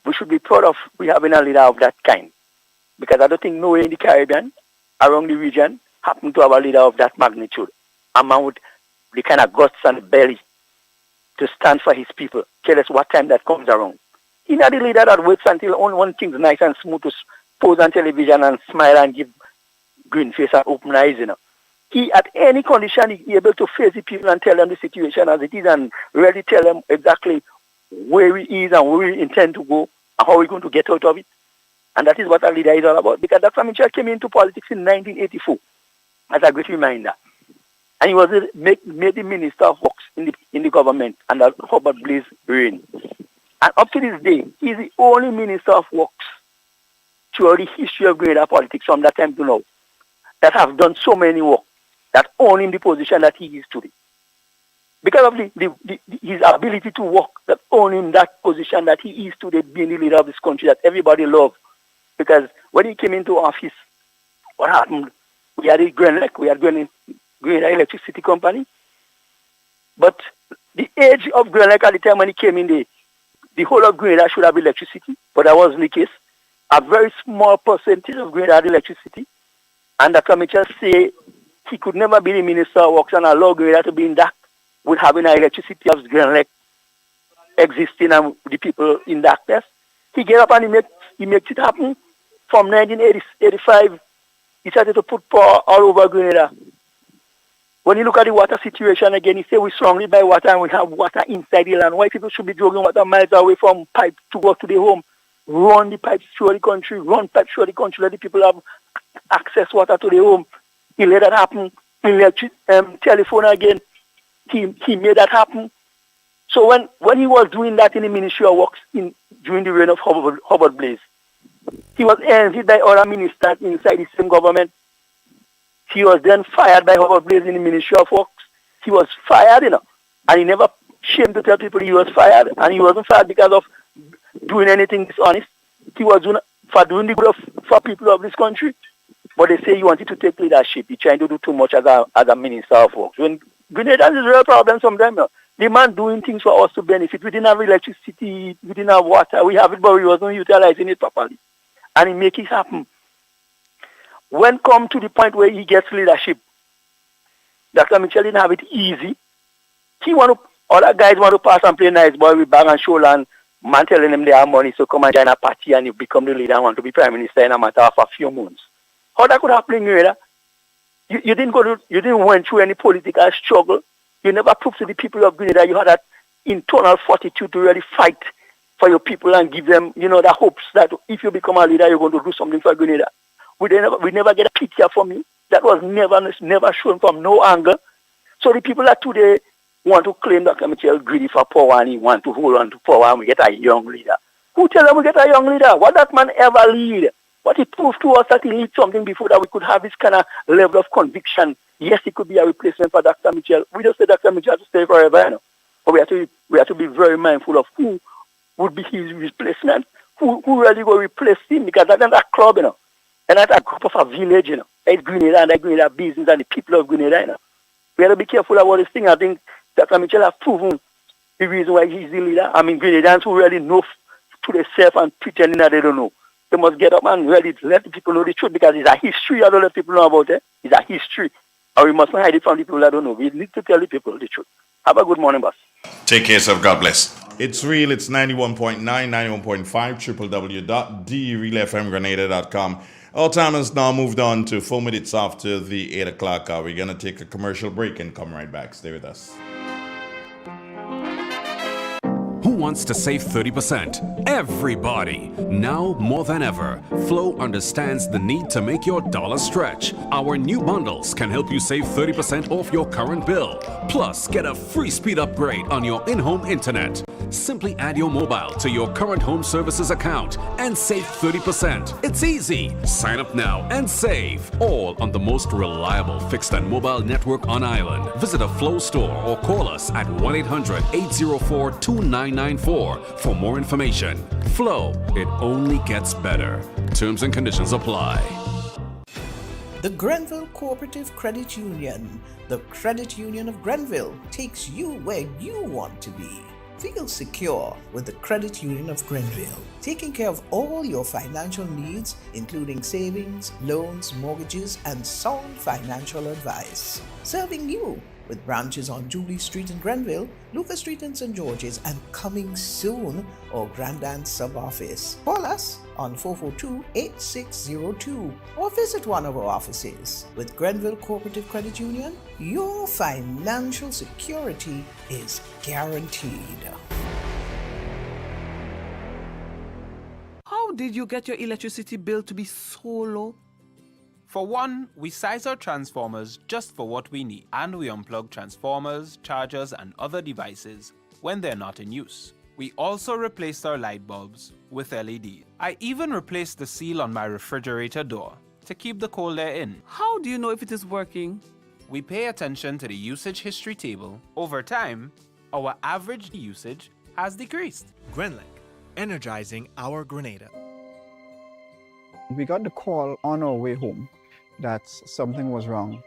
We should be proud of we having a leader of that kind. Because I don't think nowhere in the Caribbean, around the region, happen to have a leader of that magnitude. A man with the kind of guts and belly to stand for his people, tell us what time that comes around. He's not the leader that waits until only one thing's nice and smooth to pose on television and smile and give green face and open eyes, He, at any condition, is able to face the people and tell them the situation as it is and really tell them exactly where he is and where we intend to go and how we're going to get out of it. And that is what a leader is all about. Because Dr. Mitchell came into politics in 1984. That's a great reminder. And he was made the Minister of Works in the government under Hubert Blaze reign. And up to this day, he's the only Minister of Works throughout the history of Grenada politics from that time to now that have done so many work that own him the position that he is today. Because of his ability to work that own him that position that he is today, being the leader of this country that everybody loves. Because when he came into office, what happened? We had Grenada Electricity Company. But the age of Grenada at the time when he came in, the whole of Grenada should have electricity, but that wasn't the case. A very small percentage of Grenada had electricity. And Dr. Mitchell said he could never be the Minister of Works and allow Grenada to be in dark with having an electricity of Grenada existing and the people in darkness. He get up and he makes it happen. From 1985, he started to put power all over Grenada. When you look at the water situation again, he said we surrounded by water and we have water inside the land. Why people should be drawing water miles away from pipes to go to their home? Run the pipes through the country, let the people have access water to their home. He let that happen. Telephone again, he made that happen. So when he was doing that in the Ministry of Works during the reign of Hubert Blaze, he was envied by other ministers inside the same government. He was then fired by Hubert Blaze in the Ministry of Works. He was fired, and he never shamed to tell people he was fired, and he wasn't fired because of doing anything dishonest. He was doing the good for people of this country. But they say he wanted to take leadership. He trying to do too much as a Minister of Works. When Grenada is a real problem sometimes. The man doing things for us to benefit. We didn't have electricity, we didn't have water. We have it, but we wasn't utilizing it properly. And he make it happen. when come to the point where he gets leadership, Dr. Mitchell didn't have it easy. Other guys want to pass and play nice boy with bag and shoulder and man telling them they have money, so come and join a party and you become the leader and want to be prime minister in a matter of a few months. How that could happen in Grenada? You didn't went through any political struggle. You never proved to the people of Grenada you had that internal fortitude to really fight for your people and give them, the hopes that if you become a leader, you're going to do something for Grenada. We never get a picture from you. That was never shown from no angle. So the people that today want to claim Dr. Mitchell greedy for power and he want to hold on to power and we get a young leader. Who tell them we get a young leader? What that man ever lead? What he proved to us that he lead something before that we could have this kind of level of conviction. Yes, he could be a replacement for Dr. Mitchell. We don't say Dr. Mitchell has to stay forever, But we have to be very mindful of who would be his replacement, who really will replace him, because that's not a club, and not a group of a village, It's Grenada and the Grenada business and the people of Grenada, We have to be careful about this thing. I think Dr. Mitchell has proven the reason why he's the leader. I mean, Grenadians who really know to themselves and pretending that they don't know. They must get up and really let the people know the truth, because it's a history I don't let people know about it. It's a history. And we must not hide it from the people that don't know. We need to tell the people the truth. Have a good morning, boss. Take care, yourself. God bless. It's real. It's 91.9, 91.5, www.therealfmgrenada.com. Our time has now moved on to 4 minutes after the 8 o'clock hour. We're going to take a commercial break and come right back. Stay with us. Who wants to save 30%? Everybody. Now more than ever, Flow understands the need to make your dollar stretch. Our new bundles can help you save 30% off your current bill. Plus, get a free speed upgrade on your in-home internet. Simply add your mobile to your current home services account and save 30%. It's easy. Sign up now and save. All on the most reliable fixed and mobile network on island. Visit a Flow store or call us at 1-800-804-2994 for more information. Flow, it only gets better. Terms and conditions apply. The Grenville Cooperative Credit Union, the credit union of Grenville, takes you where you want to be. Feel secure with the Credit Union of Grenville, taking care of all your financial needs, including savings, loans, mortgages, and sound financial advice. Serving you with branches on Jubilee Street in Grenville, Lucas Street in St. George's, and coming soon, our Grandstand sub-office. Call us on 442-8602 or visit one of our offices. With Grenville Cooperative Credit Union, your financial security is guaranteed. How did you get your electricity bill to be so low? For one, we size our transformers just for what we need, and we unplug transformers, chargers, and other devices when they're not in use. We also replaced our light bulbs with LED. I even replaced the seal on my refrigerator door to keep the cold air in. How do you know if it is working? We pay attention to the usage history table. Over time, our average usage has decreased. Grenlink, energizing our Grenada. We got the call on our way home that something was wrong.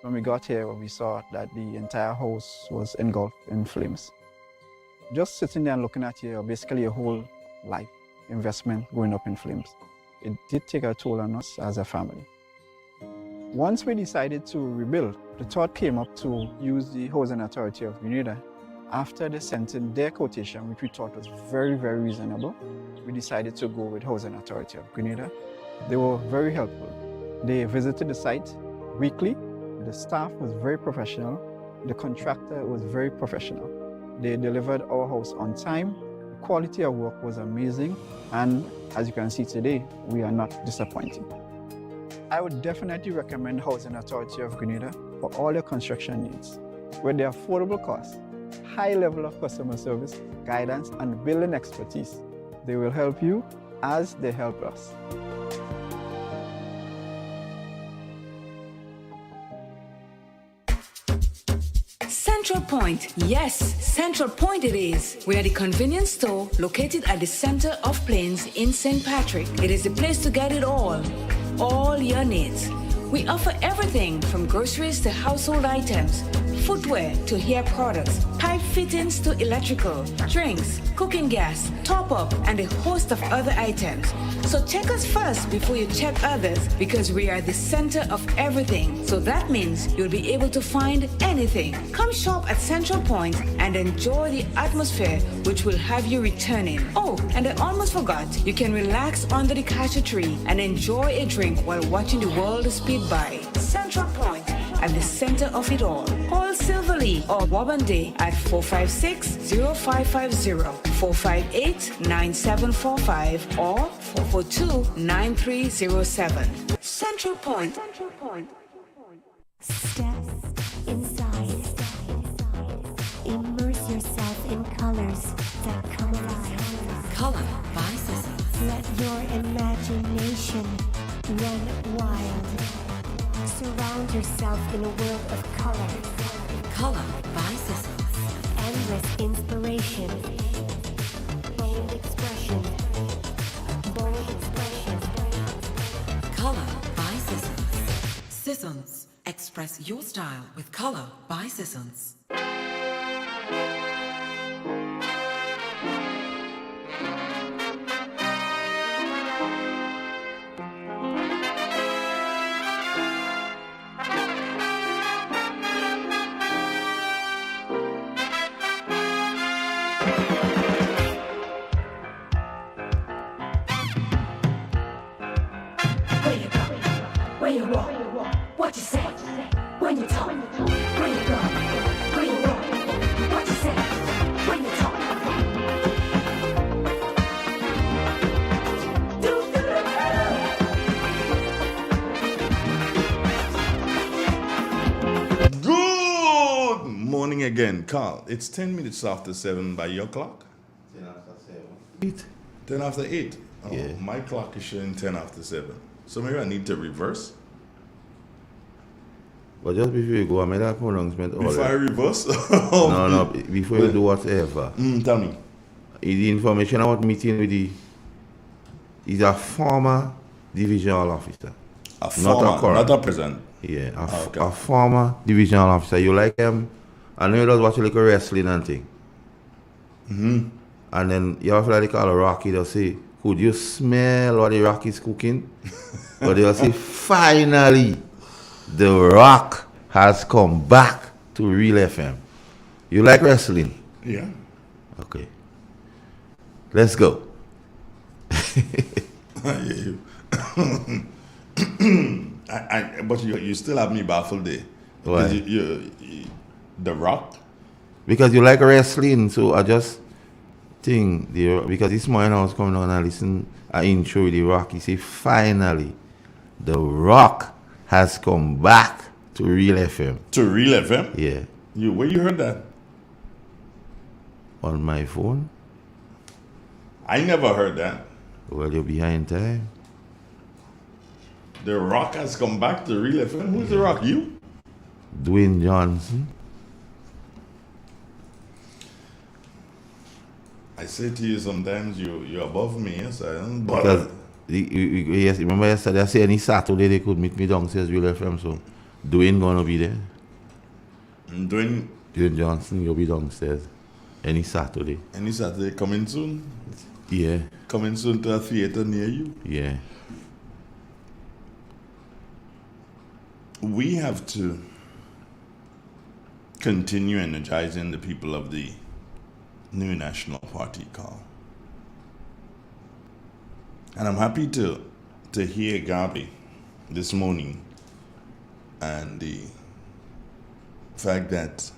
When we got here, we saw that the entire house was engulfed in flames. Just sitting there and looking at you, basically your whole life investment going up in flames. It did take a toll on us as a family. Once we decided to rebuild, the thought came up to use the Housing Authority of Grenada. After they sent in their quotation, which we thought was very, very reasonable, we decided to go with Housing Authority of Grenada. They were very helpful. They visited the site weekly. The staff was very professional. The contractor was very professional. They delivered our house on time. The quality of work was amazing. And as you can see today, we are not disappointed. I would definitely recommend Housing Authority of Grenada for all your construction needs. With their affordable costs, high level of customer service, guidance, and building expertise, they will help you as they help us. Central Point. Yes, Central Point it is. We are the convenience store located at the center of Plains in St. Patrick. It is the place to get it all your needs. We offer everything from groceries to household items, footwear to hair products, pipe fittings to electrical, drinks, cooking gas, top up, and a host of other items. So check us first before you check others, because we are the center of everything. So that means you'll be able to find anything. Come shop at Central Point and enjoy the atmosphere, which will have you returning. Oh, and I almost forgot, you can relax under the cashew tree and enjoy a drink while watching the world speed by. Central Point, at the center of it all. Call Silverly or Wabande at 456-0550, 458-9745, or 442-9307. Central Point. Step inside. Immerse yourself in colors that come alive. Color by Sissons. Let your imagination run wild. Surround yourself in a world of color. Color by Sissons. Endless inspiration. Bold expression. Bold expression. Color by Sissons. Sissons. Express your style with Color by Sissons. Where you walk, what you say, when you talk, where you go, where you walk, what you say, when you talk. Good morning again, Carl. It's 10 minutes after 7 by your clock? 10 after 7. 10 after 8? Oh, Yeah. My clock is showing 10 after 7. So maybe I need to reverse? But just before you go, I made that pronouncement. Before I reverse? No, before you do whatever. Tell me. The information about meeting with he's a former divisional officer. Not a present. Yeah, Okay. a former divisional officer. You like him? I know he does watch like wrestling and thing. Mm-hmm. And then you have like call a Rocky, they'll say, could you smell what the Rocky's cooking? But they'll say, finally, the Rock has come back to Real FM. You like wrestling? Yeah. Okay. Let's go. But you still have me baffled there. Why? You, the Rock? Because you like wrestling, so I just think, because this morning I was coming on and listen an intro with the Rock. He said, finally, the Rock has come back to Real FM. To Real FM? Yeah. Where you heard that? On my phone. I never heard that. Well, you're behind time. The Rock has come back to Real FM? Who's the Rock? You? Dwayne Johnson. I say to you sometimes you're above me, yes. Because yes, remember yesterday I said any Saturday they could meet me downstairs Real FM, so Dwayne gonna be there. Dwayne Johnson, you'll be downstairs. Any Saturday. Any Saturday coming soon? Yeah. Coming soon to a theater near you? Yeah. We have to continue energizing the people of the new National Party, Carl. And I'm happy to hear Gabi this morning and the fact that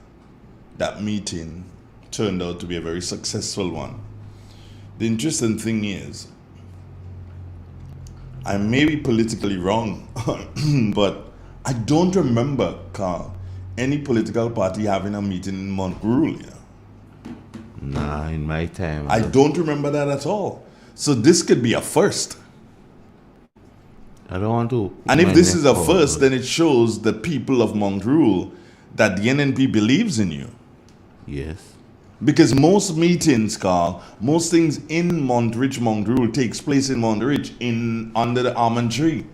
that meeting turned out to be a very successful one. The interesting thing is, I may be politically wrong, but I don't remember, Carl, any political party having a meeting in Montrule. You know? Nah, in my time. I don't remember that at all. So this could be a first. I don't want to. And if this is a first, then it shows the people of Montrule that the NNP believes in you. Yes. Because most meetings, Carl, most things in Montrule takes place in Montrich under the almond tree.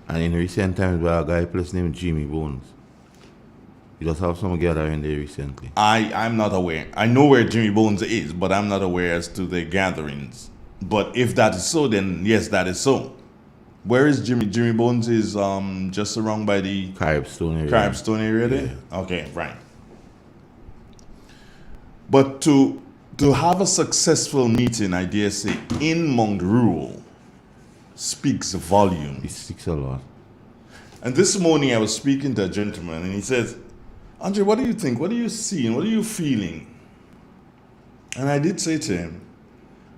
And in recent times, by a guy place named Jimmy Bones. You just have some gathering there recently. I'm not aware. I know where Jimmy Bones is, but I'm not aware as to the gatherings. But if that is so, then yes, that is so. Where is Jimmy? Jimmy Bones is just around by the Caribstone area there? Yeah. Okay, right. But to have a successful meeting, I dare say, in Mount Rural speaks volumes. It speaks a lot. And this morning I was speaking to a gentleman and he says, Andre, what do you think? What are you seeing? What are you feeling? And I did say to him,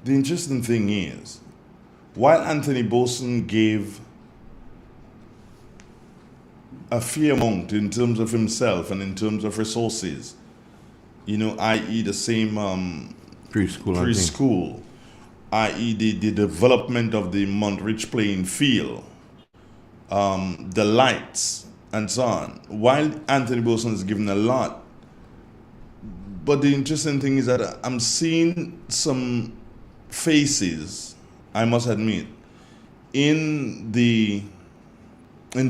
the interesting thing is, while Anthony Boson gave a fair amount in terms of himself and in terms of resources, i.e. the same preschool, i.e. the development of the Montreach playing field, the lights, and so on. While Anthony Boson is given a lot, but the interesting thing is that I'm seeing some faces, I must admit, in the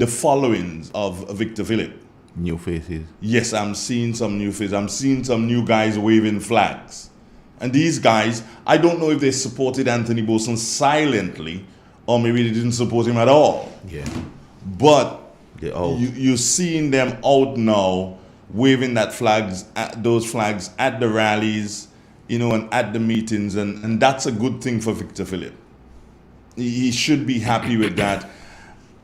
followings of Victor Philip. New faces. Yes, I'm seeing some new faces. I'm seeing some new guys waving flags. And these guys, I don't know if they supported Anthony Boson silently or maybe they didn't support him at all. Yeah. But you're seeing them out now waving those flags at the rallies, and at the meetings, and that's a good thing for Victor Philip. He should be happy with that.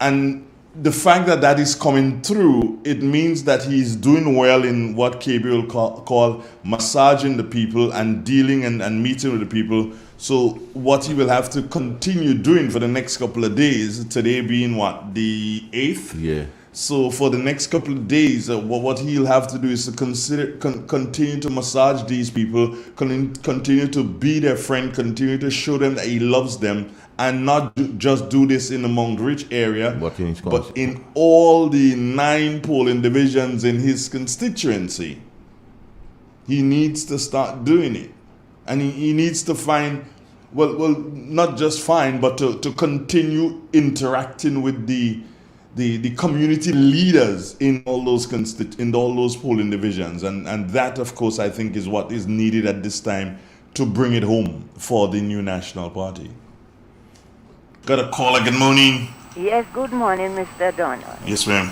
And the fact that that is coming through, it means that he's doing well in what KB will call massaging the people and dealing and meeting with the people. So what he will have to continue doing for the next couple of days, today being what, the 8th? Yeah. So for the next couple of days, what he'll have to do is to continue to massage these people, continue to be their friend, continue to show them that he loves them, and not just do this in the Montreach area, but in all the 9 polling divisions in his constituency. He needs to start doing it. And he needs to find, well, not just find, but to continue interacting with the community leaders in all those polling divisions. And that, of course, I think is what is needed at this time to bring it home for the new National Party. Got a caller. Good morning. Yes, good morning, Mr. Donald. Yes, ma'am.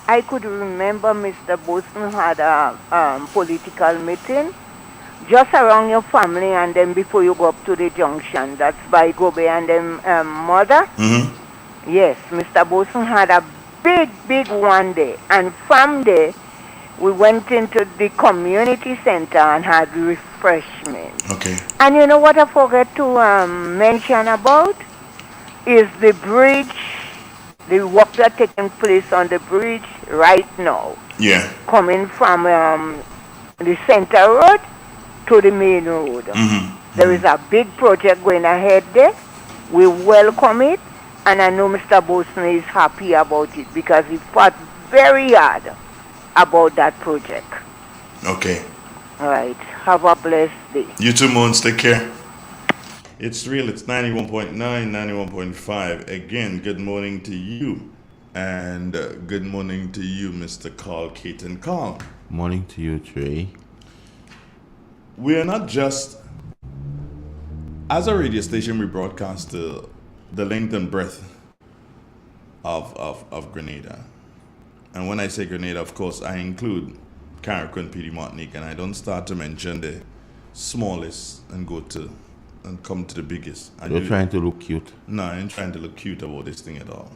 I could remember Mr. Boson had a political meeting just around your family and then before you go up to the junction. That's by Gobe and then mother. Mm-hmm. Yes, Mr. Boson had a big one day. And from there, we went into the community center and had refreshments. Okay. And you know what I forgot to mention about? Is the bridge, the work that taking place on the bridge right now. Yeah. Coming from the center road to the main road. Mm-hmm. There is a big project going ahead there. We welcome it. And I know Mr. Boson is happy about it because he fought very hard about that project. Okay. All right. Have a blessed day. You too, Moons. Take care. It's real. It's 91.9, 91.5. Again, good morning to you. And good morning to you, Mr. Carl Caton Carl. Morning to you, Trey. We are not just, as a radio station, we broadcast the length and breadth of Grenada. And when I say Grenada, of course, I include Carrick and Petite Martinique, and I don't start to mention the smallest and come to the biggest. You're trying to look cute. No, I ain't trying to look cute about this thing at all.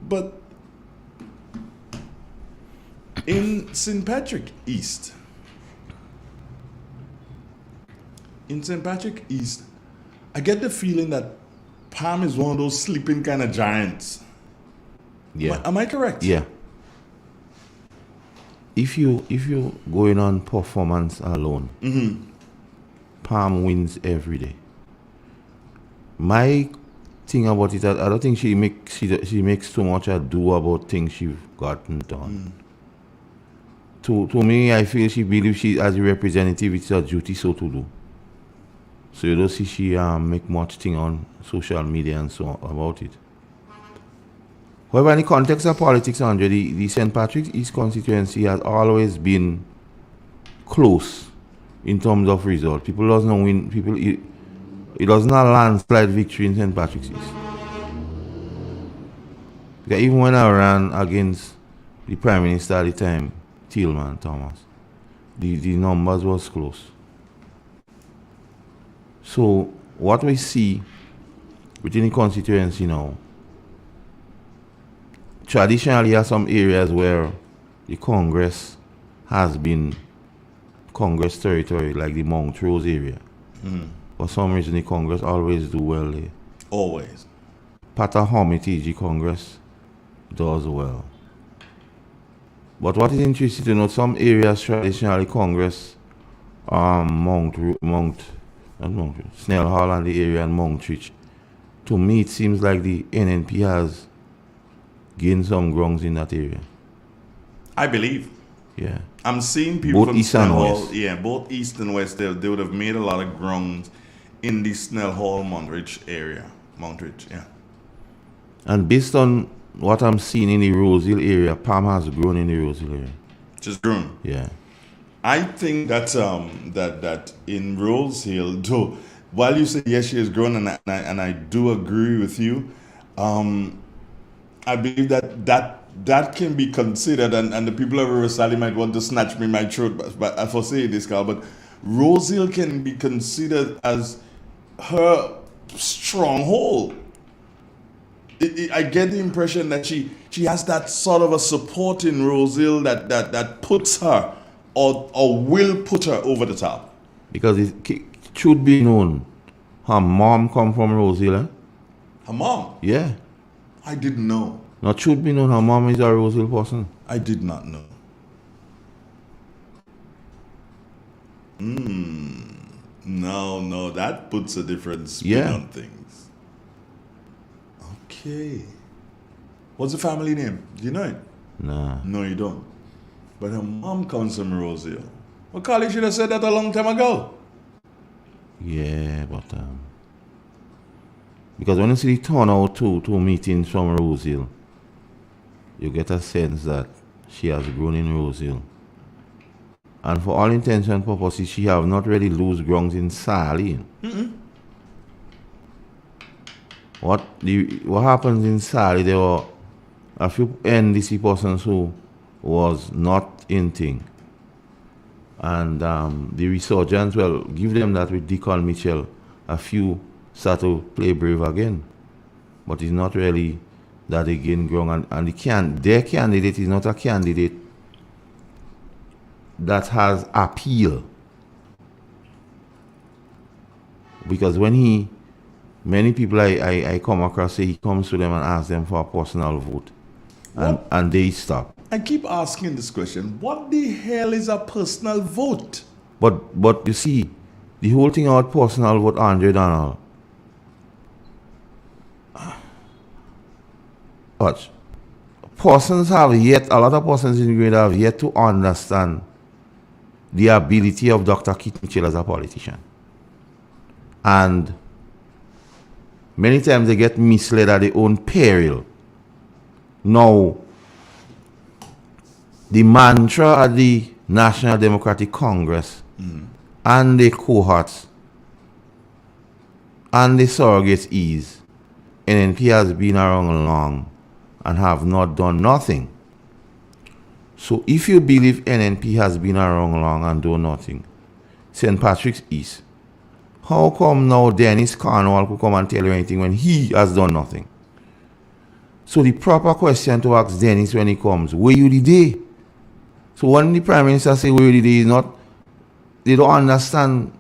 But in St. Patrick East, I get the feeling that Palm is one of those sleeping kind of giants. Yeah. Am I correct? Yeah. If you going on performance alone, mm-hmm. Palm wins every day. My thing about it, I don't think she makes too much ado about things she's gotten done. To me, I feel she believes she, as a representative, it's her duty so to do. So you don't see she make much thing on social media and so on about it. However, in the context of politics, Andre, the St. Patrick's East constituency has always been close in terms of result. People doesn't win. It does not landslide victory in St. Patrick's East. Because even when I ran against the Prime Minister at the time, Tillman Thomas, the numbers was close. So what we see within the constituency now, traditionally there are some areas where the Congress has been Congress territory, like the Montrose area. For some reason the Congress always do well there. Always. Patahomity, the Congress does well. But what is interesting to note, some areas traditionally Congress, Snell Hall and the area and Monkridge, to me it seems like the NNP has gained some grounds in that area. I believe. Yeah. I'm seeing people Both from east and Snell Hall, west. yeah, both east and west, they would have made a lot of grounds in the Snell Hall, Monkridge area. Monkridge, yeah. And based on what I'm seeing in the Rosehill area, Palm has grown in the Rosehill area. Just grown. Yeah. I think that that in Rosehill, though, while you say yes, she has grown, and I do agree with you, I believe that can be considered, and the people of Riverside might want to snatch me my throat, but I foresee this, Carl, but Rosehill can be considered as her stronghold. I get the impression that she has that sort of a support in Rosehill that puts her or will put her over the top. Because it should be known, her mom come from Rosehill. Eh? Her mom? Yeah. I didn't know. Now it should be known her mom is a Rosehill person. I did not know. No, that puts a different spin on things. Okay. What's the family name? Do you know it? Nah. No, you don't. But her mom comes from Rosehill. Well, Carly should have said that a long time ago. Yeah, but because when you see the turnout to meetings from Rosehill, you get a sense that she has grown in Rosehill. And for all intents and purposes, she have not really lose grounds in Sally. What happens in Sally, there were a few NDC persons who was not in thing. And the resurgence, well, give them that with Deacon Mitchell, a few start to play brave again. But it's not really that they gain ground. And their candidate is not a candidate that has appeal. Because when many people I come across say he comes to them and asks them for a personal vote. And they stop. I keep asking this question. What the hell is a personal vote? But you see, the whole thing about personal vote, Andre Donald. But a lot of persons in the grade have yet to understand the ability of Dr. Keith Mitchell as a politician. And many times they get misled at their own peril. Now, the mantra at the National Democratic Congress and the cohorts and the surrogates is NNP has been around long and have not done nothing. So if you believe NNP has been around long and do nothing, St. Patrick's East, how come now Dennis Cornwall could come and tell you anything when he has done nothing? So the proper question to ask Dennis when he comes, where you the day? So when the Prime Minister say where you the day is not, they don't understand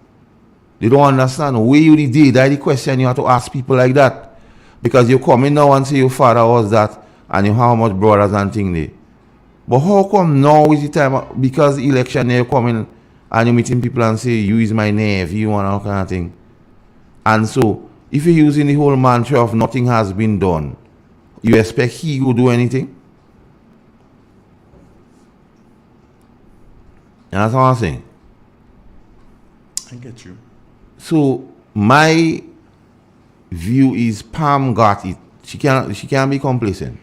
where you the day. That's the question you have to ask people like that. Because you come in now and say your father was that and you how much brothers and things there. But how come now is the time, because the election you come in and you're meeting people and say you is my nephew and all kind of thing. And so if you're using the whole mantra of nothing has been done, you expect he will do anything? And that's what I'm saying. I get you. So my view is Pam got it. She can't be complacent.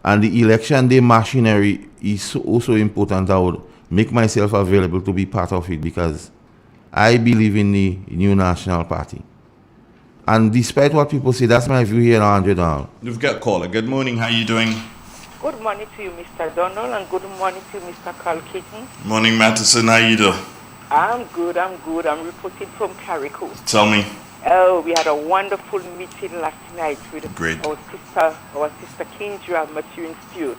And the election day machinery is also important. I would make myself available to be part of it because I believe in the new National Party. And despite what people say, that's my view here in $100. You've got a caller. Good morning. How you doing? Good morning to you, Mr. Donald, and good morning to Mr. Carl Keaton. Morning, Matheson. How you do? I'm good. I'm reporting from Carrico. Tell me. Oh, we had a wonderful meeting last night with Great. our sister Kendra Maturing Stewart,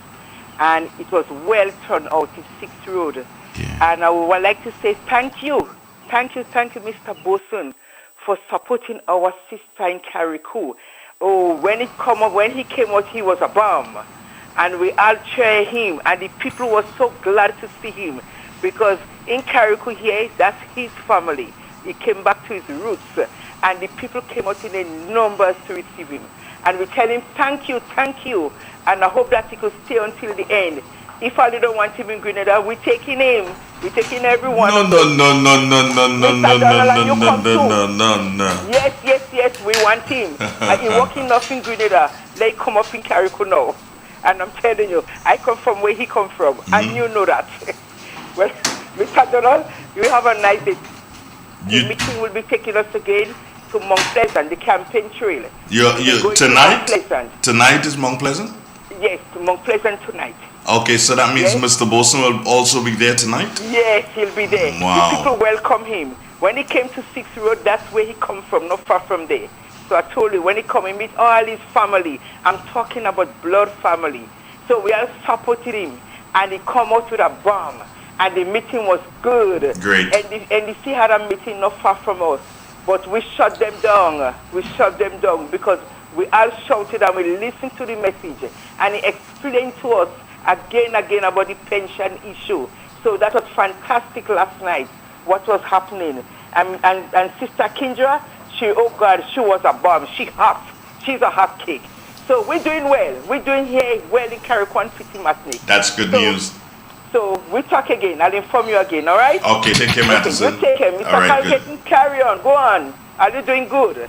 and it was well turned out in 6th Road. Yeah. And I would like to say thank you, Mr. Boson, for supporting our sister in Carrico. Oh, when he came out, he was a bomb, and we all cheered him, and the people were so glad to see him because in Carrico here, that's his family. He came back to his roots, and the people came out in their numbers to receive him. And we tell him, thank you, and I hope that he could stay until the end. If I don't want him in Grenada, we're taking him. We're taking everyone. No. Yes, we want him. And he's working enough in Grenada. They come up in Carrico now. And I'm telling you, I come from where he come from, and you know that. Well, Mr. Donald, you have a nice day. The meeting will be taking us again to Mount Pleasant, the campaign trail. You tonight? Tonight is Mount Pleasant? Yes, to Mount Pleasant tonight. Okay, so that means Mr. Boson will also be there tonight? Yes, he'll be there. Wow. The people welcome him. When he came to 6th Road, that's where he come from, not far from there. So I told you, when he come, he meet all his family. I'm talking about blood family. So we all supported him, and he come out with a bomb. And the meeting was good. Great. And the sea had a meeting not far from us. But we shut them down. Because we all shouted and we listened to the message. And he explained to us again about the pension issue. So that was fantastic last night, what was happening. And Sister Kendra, she was a bomb. She's a hot cake. So we're doing well. We're doing here well in Carrico and City Matnik. That's good news. So we'll talk again. I'll inform you again, all right? Okay, take care, Matheson. You take care. Mr. Carl, carry on. Go on. Are you doing good?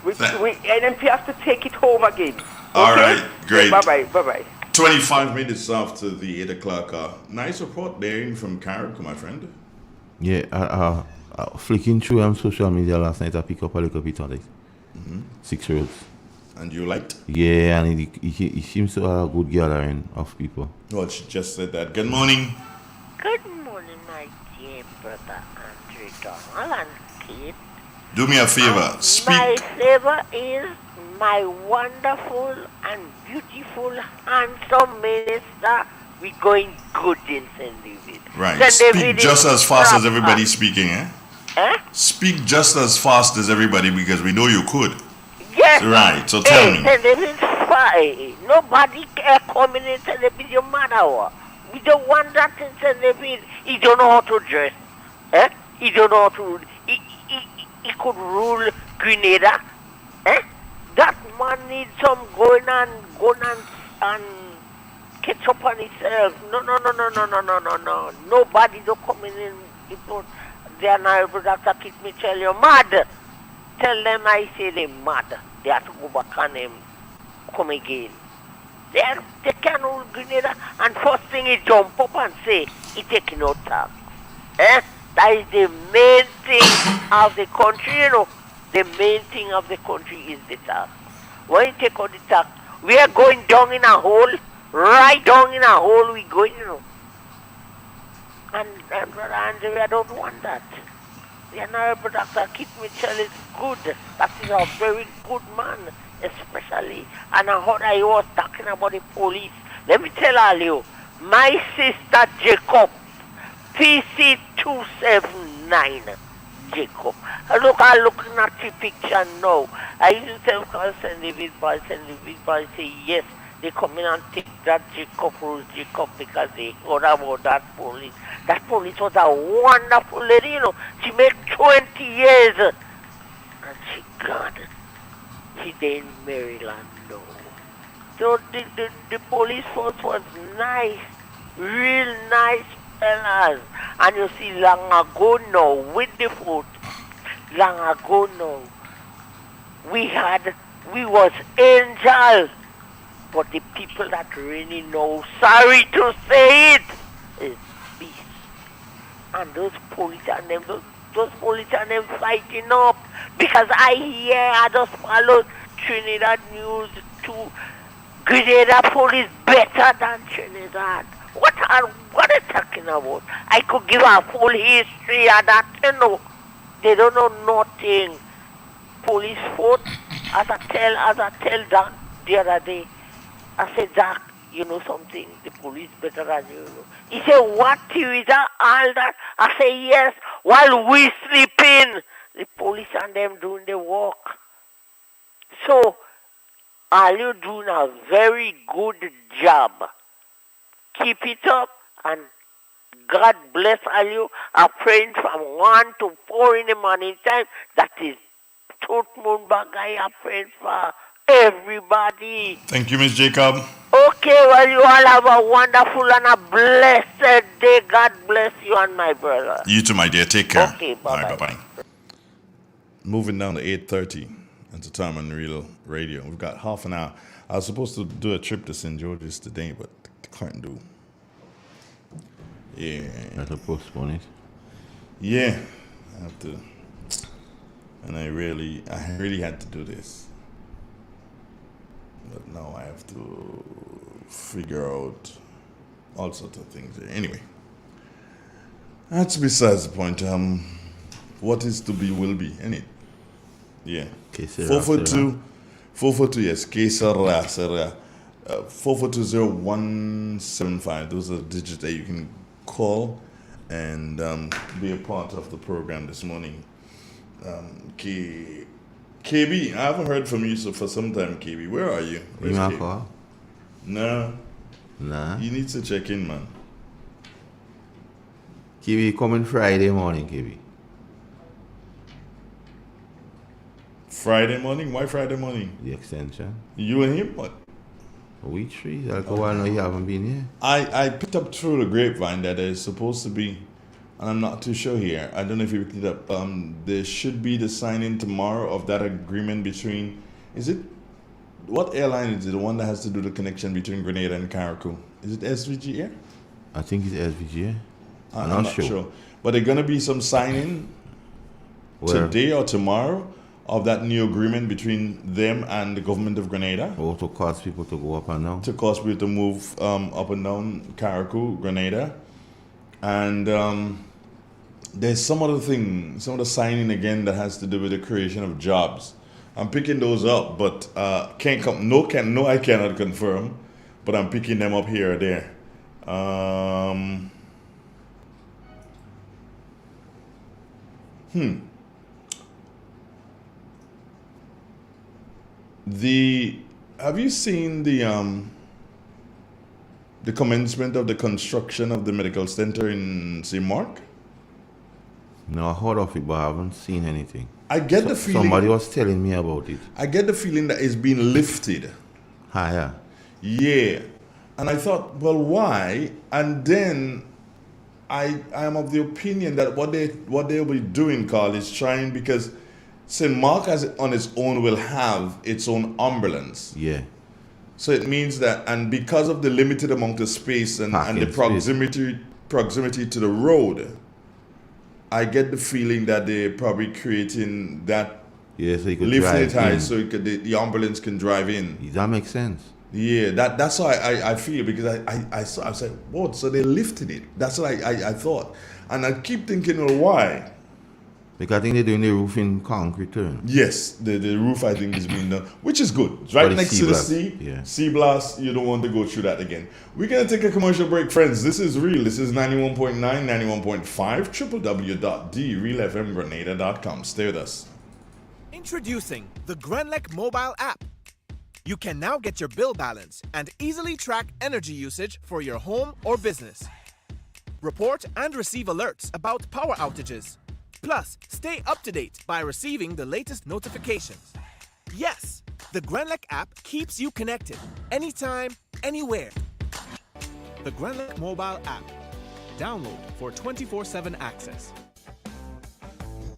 NMP has to take it home again. Okay? All right, great. Bye-bye. 25 minutes after the 8 o'clock. Nice report there from Carrico, my friend. Yeah, flicking through social media last night, I picked up a little bit on it. 6 Roads. And you liked? Yeah, and he seems to have a good gathering of people. Well, she just said that. Good morning. Good morning, my dear brother Andrew Donald and Kate. Do me a favor. Speak. My favor is my wonderful and beautiful, handsome minister. We're going good in St. David. Right. Speak just as fast as everybody speaking, eh? Speak just as fast as everybody because we know you could. Yes. Right, so tell me. St. David's fine. Nobody coming in St. David, no matter what. We don't want that in St. David. He don't know how to dress. He don't know how to rule. He could rule Grenada. That man needs some going and catch up on himself. No. Nobody don't come in. They are not able to keep me tell you mad. Tell them I say they're mad. They have to go back and come again. They can't rule Grenada. And first thing he jump up and say, he taking no tax. That is the main thing of the country, you know. The main thing of the country is the tax. When you take out the tax, we are going down in a hole. Right down in a hole we going, you know. And Brother Andrew, I don't want that. The Honorable Dr. Kit Mitchell is good. That is a very good man, especially. And I heard I was talking about the police. Let me tell all you, my sister Jacob, PC 279, Jacob. Look, I'm looking at the picture now. I used to tell St. David Boy, say yes. They come in and take that Jacob Rose Jacob because they heard about that police. That police was a wonderful lady, you know. She made 20 years. And she gone. She there in Maryland now. So the police force was nice. Real nice fellas. And you see, long ago now, with the foot, long ago now, we was angels. But the people that really know, sorry to say it, is beast. And those police and them, those police and them fighting up. Because I just followed Trinidad news to Grenada police better than Trinidad. What are you talking about? I could give a full history of that, you know. They don't know nothing. Police fought, as I tell Doc the other day. I said, Doc, you know something, the police better than you know. He said, what is that, all that? I say, yes, while we sleeping, the police and them doing the work. So, are you doing a very good job? Keep it up, and God bless all you. I'm praying from 1 to 4 in the morning time. That is Tooth Moon Bagay. I'm praying for everybody. Thank you, Miss Jacob. Okay, well, you all have a wonderful and a blessed day. God bless you and my brother. You too, my dear. Take care. Okay, bye-bye. All right, bye-bye. Moving down to 8:30. That's the time on Real Radio. We've got half an hour. I was supposed to do a trip to St. George's today, but can't do. Yeah. I have to postpone it. Yeah, I have to. And I really had to do this. But now I have to figure out all sorts of things. Anyway, that's besides the point. What is to be will be, innit? Yeah. 442, yes. Kesara. 4420175. Those are the digits that you can call and be a part of the program this morning. KB, I haven't heard from you for some time, KB. Where are you? Where's KB? Call? No. Nah. You need to check in, man. KB coming Friday morning, KB. Friday morning? Why Friday morning? The extension. You and him? What? We three. Like a while now you haven't been here. I picked up through the grapevine that there's supposed to be, and I'm not too sure here. I don't know if you picked it up. There should be the signing tomorrow of that agreement between, what airline is it? The one that has to do the connection between Grenada and Carriacou? Is it SVG Air? I think it's SVG. I'm not sure. But there's going to be some signing today or tomorrow of that new agreement between them and the government of Grenada. Or to cause people to go up and down. To cause people to move up and down Carriacou, Grenada. And there's some other thing, some of the signing again that has to do with the creation of jobs. I'm picking those up, but I cannot confirm, but I'm picking them up here or there. Have you seen the commencement of the construction of the medical center in St. Mark? No, I heard of it, but I haven't seen anything. I get the feeling somebody was telling me about it. I get the feeling that it's been lifted. Higher. Yeah. And I thought, well, why? And then I am of the opinion that what they'll be doing, Carl, is trying, because St. Mark on its own will have its own ambulance. Yeah. So it means that, and because of the limited amount of space and the proximity to the road, I get the feeling that they're probably creating that, so you could lifting drive it high in. so the ambulance can drive in. That makes sense. Yeah, that's how I feel, because I said, what? So they lifted it. That's what I thought. And I keep thinking, well, why? Because I think they're doing the roof in concrete too. Yes, the roof I think is being done, which is good. It's right next to the sea. Yeah. Sea blast, you don't want to go through that again. We're going to take a commercial break, friends. This is Real. This is 91.9, 91.5, www.realfmgrenada.com. Stay with us. Introducing the Grenlec mobile app. You can now get your bill balance and easily track energy usage for your home or business. Report and receive alerts about power outages. Plus, stay up to date by receiving the latest notifications. Yes, the Grenlec app keeps you connected anytime, anywhere. The Grenlec mobile app. Download for 24/7 access.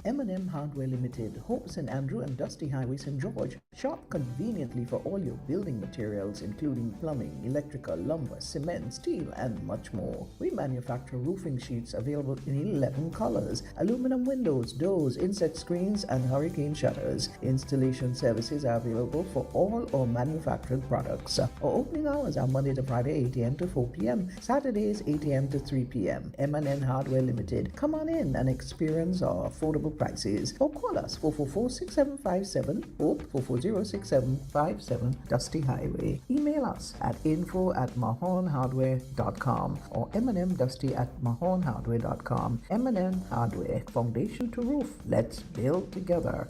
M&M Hardware Limited, Hope St. Andrew and Dusty Highway, St. George. Shop conveniently for all your building materials, including plumbing, electrical, lumber, cement, steel, and much more. We manufacture roofing sheets available in 11 colors, aluminum windows, doors, insect screens, and hurricane shutters. Installation services are available for all our manufactured products. Our opening hours are Monday to Friday, 8 a.m. to 4 p.m., Saturdays, 8 a.m. to 3 p.m. M&N Hardware Limited. Come on in and experience our affordable prices, or call us 444-6757 or 440-6757 Dusty Highway. Email us at info@mahonhardware.com or mnmdusty@mahonhardware.com. M&N Hardware, foundation to roof. Let's build together.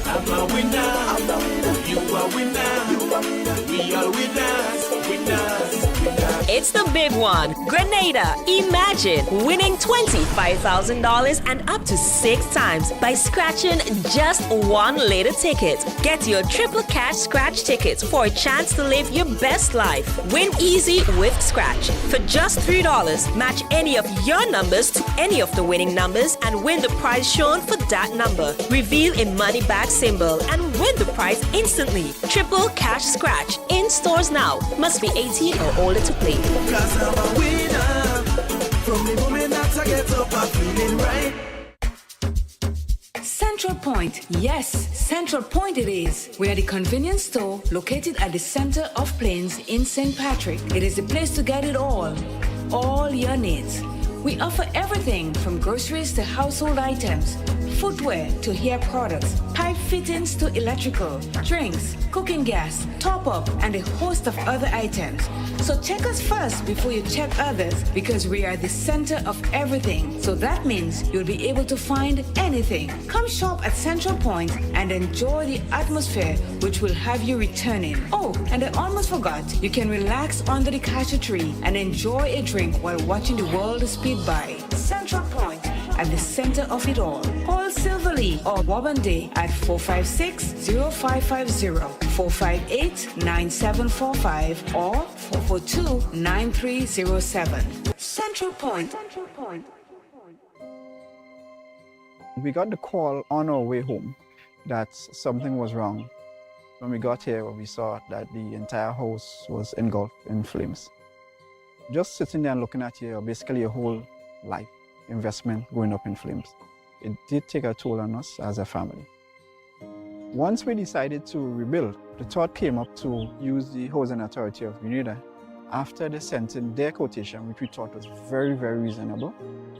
I'm a winner, you are winner, we are winners, winners. It's the big one. Grenada. Imagine winning $25,000 and up to 6 times by scratching just one lotto ticket. Get your triple cash scratch tickets for a chance to live your best life. Win easy with Scratch. For just $3, match any of your numbers to any of the winning numbers and win the prize shown for that number. Reveal a money back symbol and win the prize instantly. Triple cash scratch in stores now. Must be 18 or older to play. Cause I'm a winner. From the moment that I get up, I'm feeling right. Central Point. Yes, Central Point it is. We are the convenience store located at the center of Plains in St. Patrick. It is the place to get it all your needs. We offer everything from groceries to household items, footwear to hair products, pipe fittings to electrical, drinks, cooking gas, top-up, and a host of other items. So check us first before you check others, because we are the center of everything. So that means you'll be able to find anything. Come shop at Central Point and enjoy the atmosphere, which will have you returning. Oh, and I almost forgot, you can relax under the cashew tree and enjoy a drink while watching the world speed by. Central Point, at the center of it all. Call Silverly or Wabande at 456-0550, 458-9745, or 442-9307. Central Point. We got the call on our way home that something was wrong. When we got here, we saw that the entire house was engulfed in flames. Just sitting there and looking at basically your whole life investment going up in flames. It did take a toll on us as a family. Once we decided to rebuild, the thought came up to use the Housing Authority of Grenada. After they sent in their quotation, which we thought was very, very reasonable,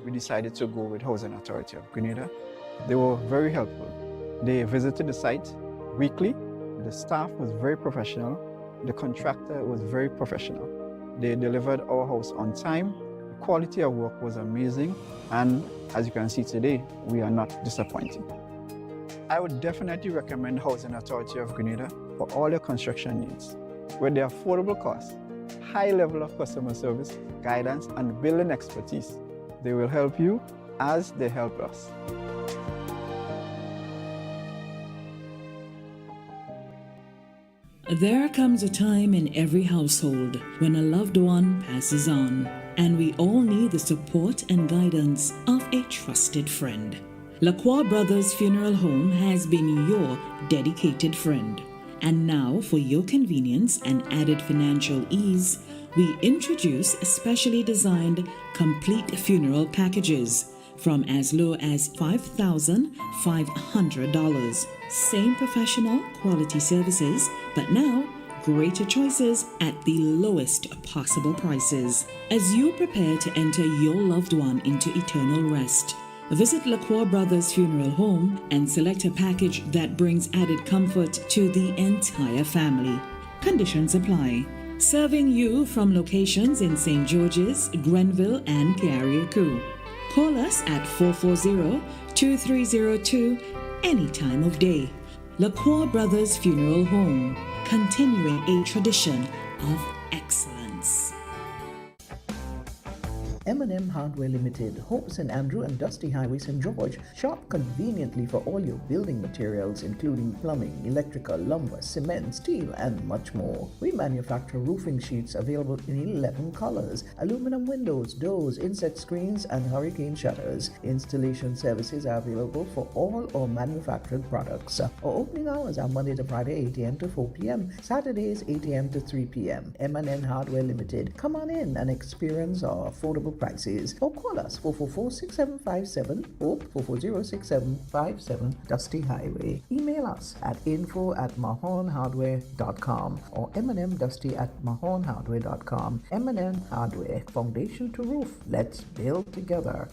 we decided to go with Housing Authority of Grenada. They were very helpful. They visited the site weekly. The staff was very professional. The contractor was very professional. They delivered our house on time. The quality of work was amazing. And as you can see today, we are not disappointed. I would definitely recommend Housing Authority of Grenada for all your construction needs. With their affordable costs, high level of customer service, guidance, and building expertise, they will help you as they help us. There comes a time in every household when a loved one passes on, and we all need the support and guidance of a trusted friend. Lacroix Brothers Funeral Home has been your dedicated friend. And now, for your convenience and added financial ease, we introduce specially designed complete funeral packages from as low as $5,500. Same professional quality services, but now greater choices at the lowest possible prices. As you prepare to enter your loved one into eternal rest, visit Lacroix Brothers Funeral Home and select a package that brings added comfort to the entire family. Conditions apply. Serving you from locations in St. George's, Grenville, and Carriacou. Call us at 440-2302 any time of day. Lacroix Brothers Funeral Home, continuing a tradition of excellence. M&M Hardware Limited, Hope St. Andrew and Dusty Highway, St. George. Shop conveniently for all your building materials, including plumbing, electrical, lumber, cement, steel, and much more. We manufacture roofing sheets available in 11 colors, aluminum windows, doors, insect screens, and hurricane shutters. Installation services are available for all our manufactured products. Our opening hours are Monday to Friday, 8 a.m. to 4 p.m., Saturdays, 8 a.m. to 3 p.m. M&N Hardware Limited. Come on in and experience our affordable prices, or call us 444-6757 or 440-6757 Dusty Highway. Email us at info@mahonhardware.com or mnmdusty@mahonhardware.com. M&M Hardware, foundation to roof. Let's build together.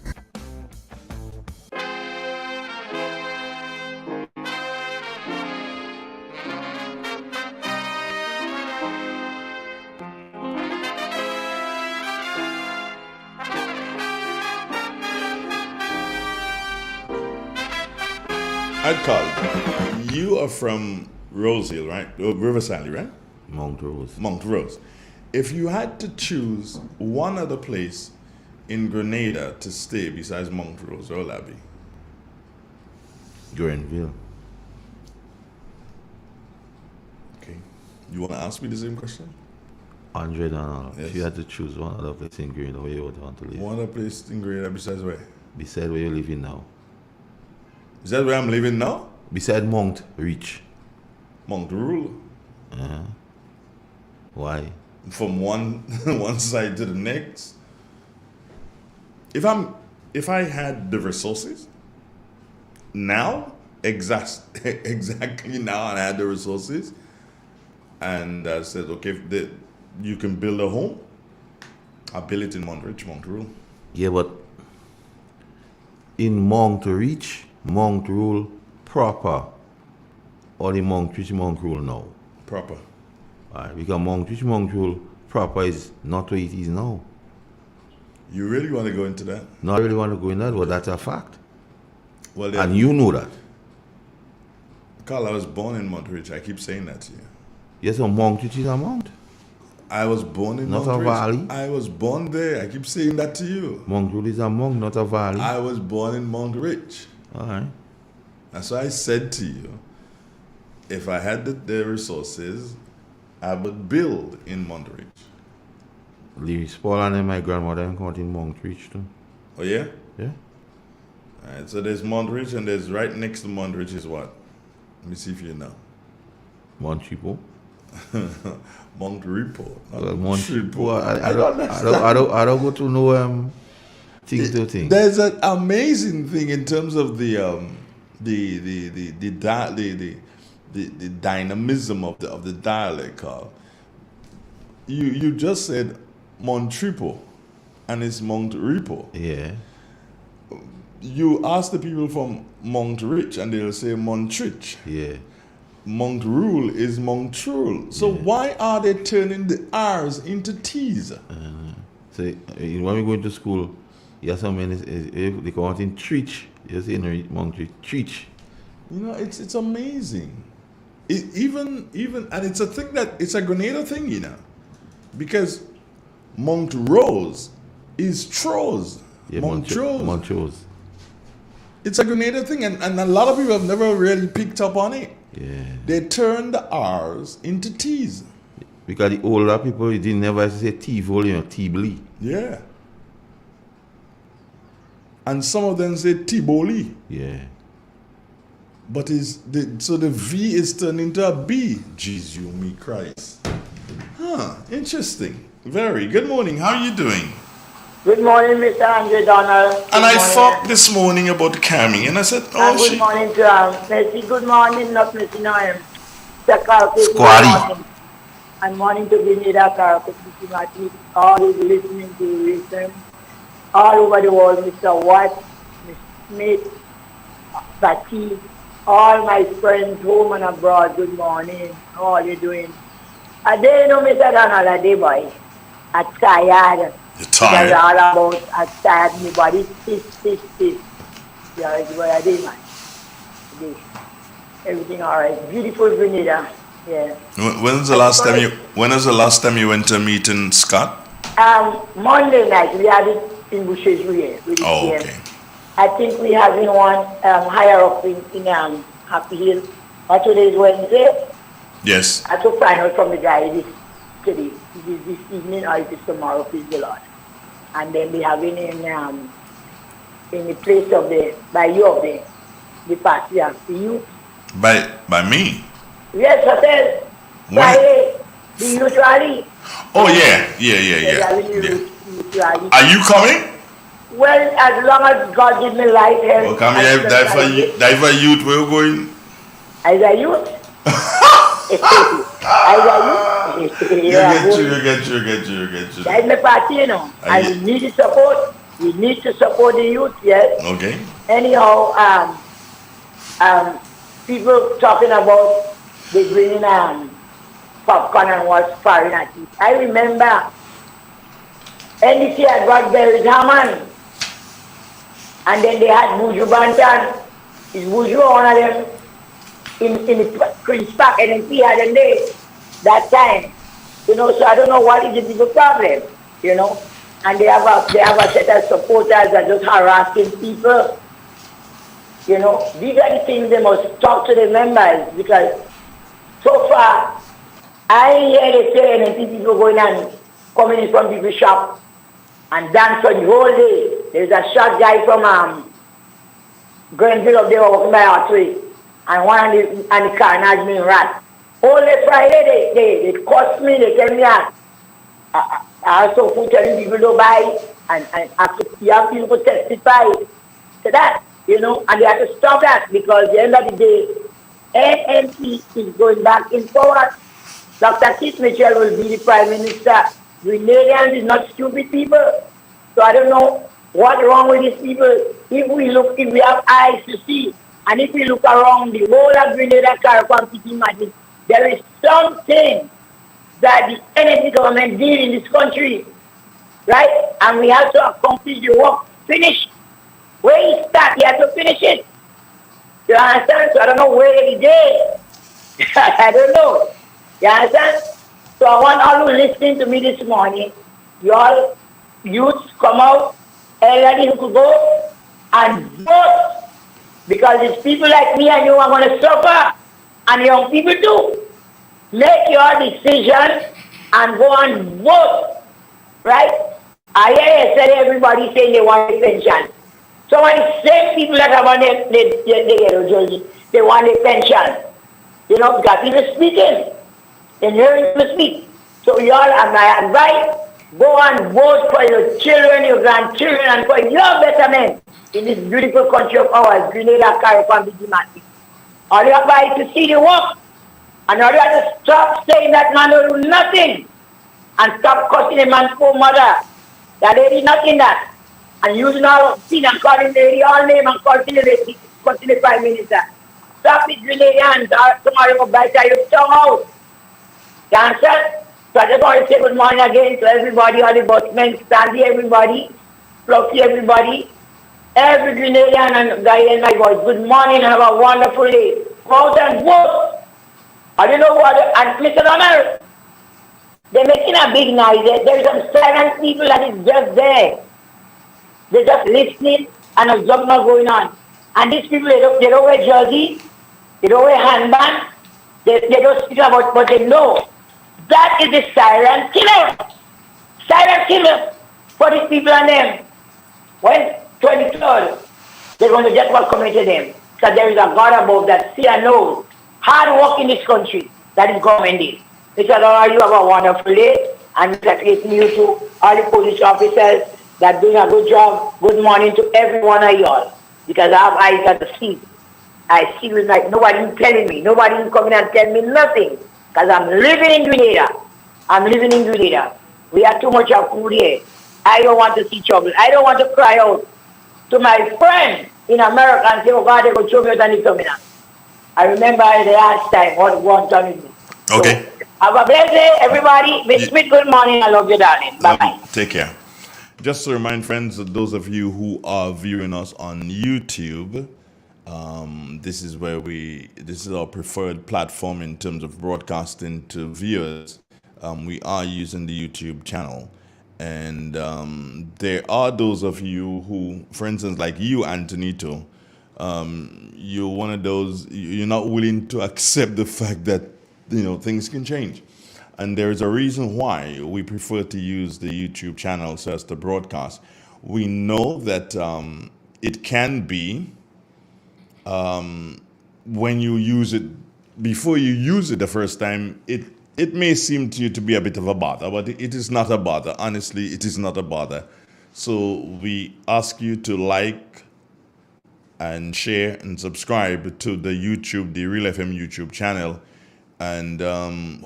I'd call it. You are from Rosehill, right? Riverside, right? Montrose. Montrose. If you had to choose one other place in Grenada to stay besides Montrose, where would that be? Grenville. Okay. You want to ask me the same question? $100. Yes. If you had to choose one other place in Grenada, where you would want to live? One other place in Grenada besides where? Beside where you're living now. Is that where I'm living now? Beside Mount Reach. Mount Rule. Uh-huh. Why? From one side to the next. If I had the resources now, exactly now, and I had the resources, and I said, okay, you can build a home, I'll build it in Mount Reach, Mount Rule. Yeah, but in Mount Reach, Mount Rule proper, or the Mount Reach, Mount Rule now? Proper. Alright, because Mount Reach, Mount Rule proper is not where it is now. You really want to go into that? Not really want to go in that, but that's a fact. Well, and you know that. Carl, I was born in Mount Reach. I keep saying that to you. Yes, so Mount Reach is a mount. I was born in not Mount a Reach. valley. I was born there. I keep saying that to you. Mount Rule is a mount, not a valley. I was born in Mount Reach. All right. That's why I said to you, if I had the resources, I would build in Mount Reach. Louis Paul and my grandmother encountered in Mount Reach too. Oh yeah? Yeah. All right, so there's Mount Reach, and there's right next to Mount Reach is what? Let me see if you know. Mount Chipo. Mount Repo. Mount Chipo. I don't go to no thing to thing. There's an amazing thing in terms of the dynamism of the dialect, Carl. You just said Mount Tripo, and it's Mount Repo. Yeah. You ask the people from Mount Rich, and they'll say Mount Rich. Yeah. Mount Rule is Mount Rule. So why are they turning the R's into T's? So when we go into school, you have some men they call it in Trich. You say Mount Trich. You know, it's amazing. Even and it's a thing that it's a Grenada thing, you know, because Mount Rose is Trose. Yeah, Montrose. Montrose. It's a Grenada thing, and a lot of people have never really picked up on it. Yeah. They turn the R's into T's. Because the older people, they never say Tivoli or Tibli. Yeah. And some of them say Tiboli. Yeah. But so the V is turned into a B. Jeez, you me Christ. Huh, interesting. Very. Good morning. How are you doing? Good morning, Mr. Andre Donald. And I thought this morning about Cammy, and I said, oh, good morning to Messi. Good morning, not Messi, no, Squatty. And morning to Grenada, Mr. all who's listening to listen. All over the world, Mr. Watt, Mr. Smith, Bati, all my friends home and abroad, good morning. How are you doing? A day, no, Mr. Donald, a day, boy. I'm tired. You're tired? That's all about, I'm tired, my body, this. Yeah, it's what I did, man. Everything all right. Beautiful Grenada. Yeah. When was the last time you went to a meeting, Scott? Monday night. We had it in Boucher's with the Oh, PM. okay. I think we having one higher up in Happy Hill. But today is Wednesday. Yes. I have to find out from the guy today. It is this evening or it is tomorrow, please the Lord. And then we having in the place of by you of the party of the youth. By me? Yes, I said Friday, the youth rally. Oh yeah. Are you coming? Well, as long as God gives me life, health. Oh, come here, die for youth, where you going? As a youth? You get you. That's my party, you know. And we need to support. We need to support the youth, yes. Okay. Anyhow, people talking about they bringing popcorn and what's firing at it. I remember NDC had got Berry's Hammond. And then they had Buju Bantan. Is Buju one of them in the Prince Park NNP had them there that time. You know, so I don't know what is the bigger problem, you know. And they have a set of supporters that just harassing people. You know, these are the things they must talk to the members because so far I hear they say NNP people going and coming in from people's shop and dance for the whole day. There's a short guy from Grenville up there walking by our tree, and one and the carnage being rat. Only Friday they cost me, they tell me I also put telling people to buy and you have people to testify to that, you know, and they have to stop that because at the end of the day, NNP is going back in power. Dr. Keith Mitchell will be the Prime Minister. Grenadians is not stupid people. So I don't know what's wrong with these people. If we have eyes to see, and if we look around the whole of Grenada, Caribbean, City, Magic, there is something that the NNP government did in this country, right? And we have to accomplish the work. Finish. Where it starts, you have to finish it. You understand? So I don't know where it is. I don't know. You understand? So I want all who listening to me this morning, you all youths come out, everybody who could go and vote. Because it's people like me and you are going to suffer, and young people too. Make your decision and go and vote. Right? I hear yesterday everybody saying they want a pension. Some of the same people that have on they want a pension. You know, because people speaking. And hearing people speak. So you all have my advice. Go and vote for your children, your grandchildren, and for your betterment in this beautiful country of ours, Grenada, Caribbean, Bigimati. All you have to see the work. And all you have to stop saying that man will do nothing. And stop cussing a man's poor mother. That they did nothing that. And using all sin and calling the all name and cussing the Prime Minister. Stop it, Grenadians. Tomorrow you'll bite your tongue out. You understand? So I just want to say good morning again to everybody, all the busmen, Sandy, everybody, Fluffy, everybody, every Grenadian and guy in my voice. Good morning and have a wonderful day. Go out and vote. I don't know what, and Mr. Donald, they're making a big noise. There's some silent people that is just there. They're just listening and observing what's going on. And these people, they don't wear jersey, they don't wear handband, they don't speak about what they know. That is the silent killer. Silent killer for these people and them. When 23rd, they're going to get what coming to them. Because there is a God above that see and knows hard work in this country that is commended. Mr. Lord, you have a wonderful day. And congratulating you to all the police officers that are doing a good job. Good morning to every one of you all. Because I have eyes that see. I see with like nobody telling me. Nobody coming and telling me nothing. Because I'm living in Grenada. I'm living in Grenada. We have too much of food here. I don't want to see trouble. I don't want to cry out to my friend in America and say, oh God, they go show me what I need to do. I remember the last time what one told me. Okay. So, have a blessed day, everybody. Miss Smith, good morning. I love you, darling. Bye-bye. Take care. Just to remind friends, that those of you who are viewing us on YouTube, this is our preferred platform in terms of broadcasting to viewers. We are using the YouTube channel, And there are those of you who, for instance, like you, Antonito, you're one of those, you're not willing to accept the fact that, things can change. And there is a reason why we prefer to use the YouTube channels as the broadcast. We know that it can be, when you use it, before you use it the first time, it may seem to you to be a bit of a bother, but it is not a bother. Honestly, it is not a bother. So we ask you to like and share and subscribe to the Real FM YouTube channel. And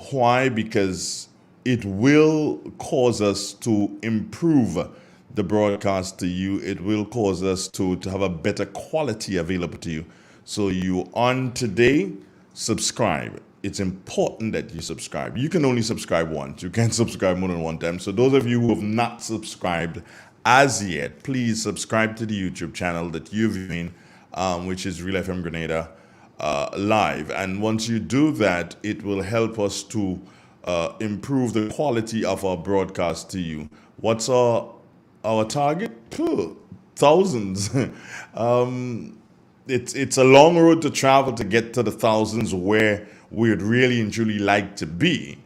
why? Because it will cause us to improve the broadcast to you. It will cause us to have a better quality available to you. So you on today, subscribe. It's important that you subscribe. You can only subscribe once. You can't subscribe more than one time. So those of you who have not subscribed as yet, please subscribe to the YouTube channel that you're viewing, which is Real FM Grenada Live. And once you do that, it will help us to improve the quality of our broadcast to you. What's our target? Thousands. It's a long road to travel to get to the thousands where we'd really and truly like to be.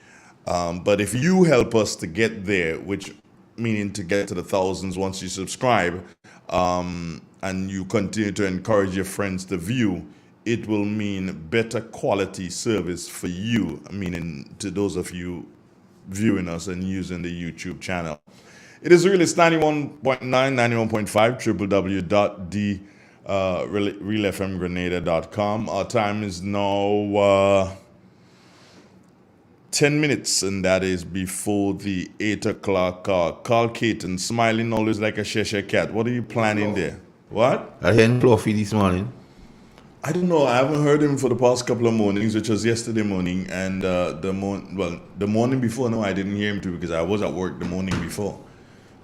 But if you help us to get there, which meaning to get to the thousands once you subscribe, and you continue to encourage your friends to view, it will mean better quality service for you, meaning to those of you viewing us and using the YouTube channel. It is Realist 91.9, 91.5, www.realfmgrenada.com. Our time is now 10 minutes, and that is before the 8 o'clock call. Carl Caton, smiling always like a Cheshire cat. What are you planning there? What? I heard Fluffy this morning. I don't know. I haven't heard him for the past couple of mornings, which was yesterday morning, and the morning before. No, I didn't hear him too because I was at work the morning before.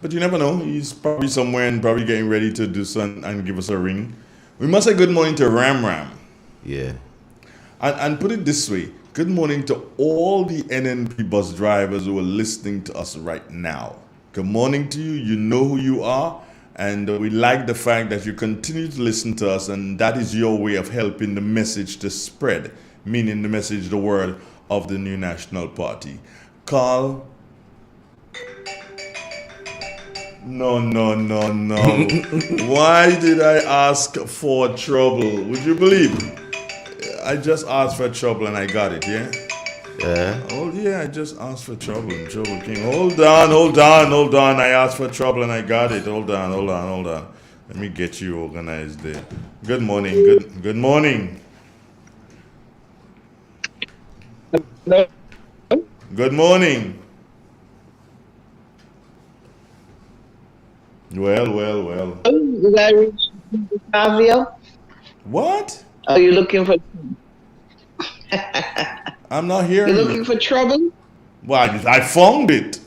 But you never know. He's probably somewhere and probably getting ready to do something and give us a ring. We must say good morning to Ram Ram. Yeah. And put it this way. Good morning to all the NNP bus drivers who are listening to us right now. Good morning to you. You know who you are. And we like the fact that you continue to listen to us. And that is your way of helping the message to spread. Meaning the message, the word of the new National Party. Carl. No. Why did I ask for trouble? Would you believe? I just asked for trouble and I got it, yeah? Yeah. Oh, yeah, I just asked for trouble and trouble came. Hold on. I asked for trouble and I got it. Hold on. Let me get you organized there. Good morning. Good morning. Good morning. Well. Did I reach Savio? What? Are you looking for? I'm not hearing. You're looking for trouble? Well, I found it.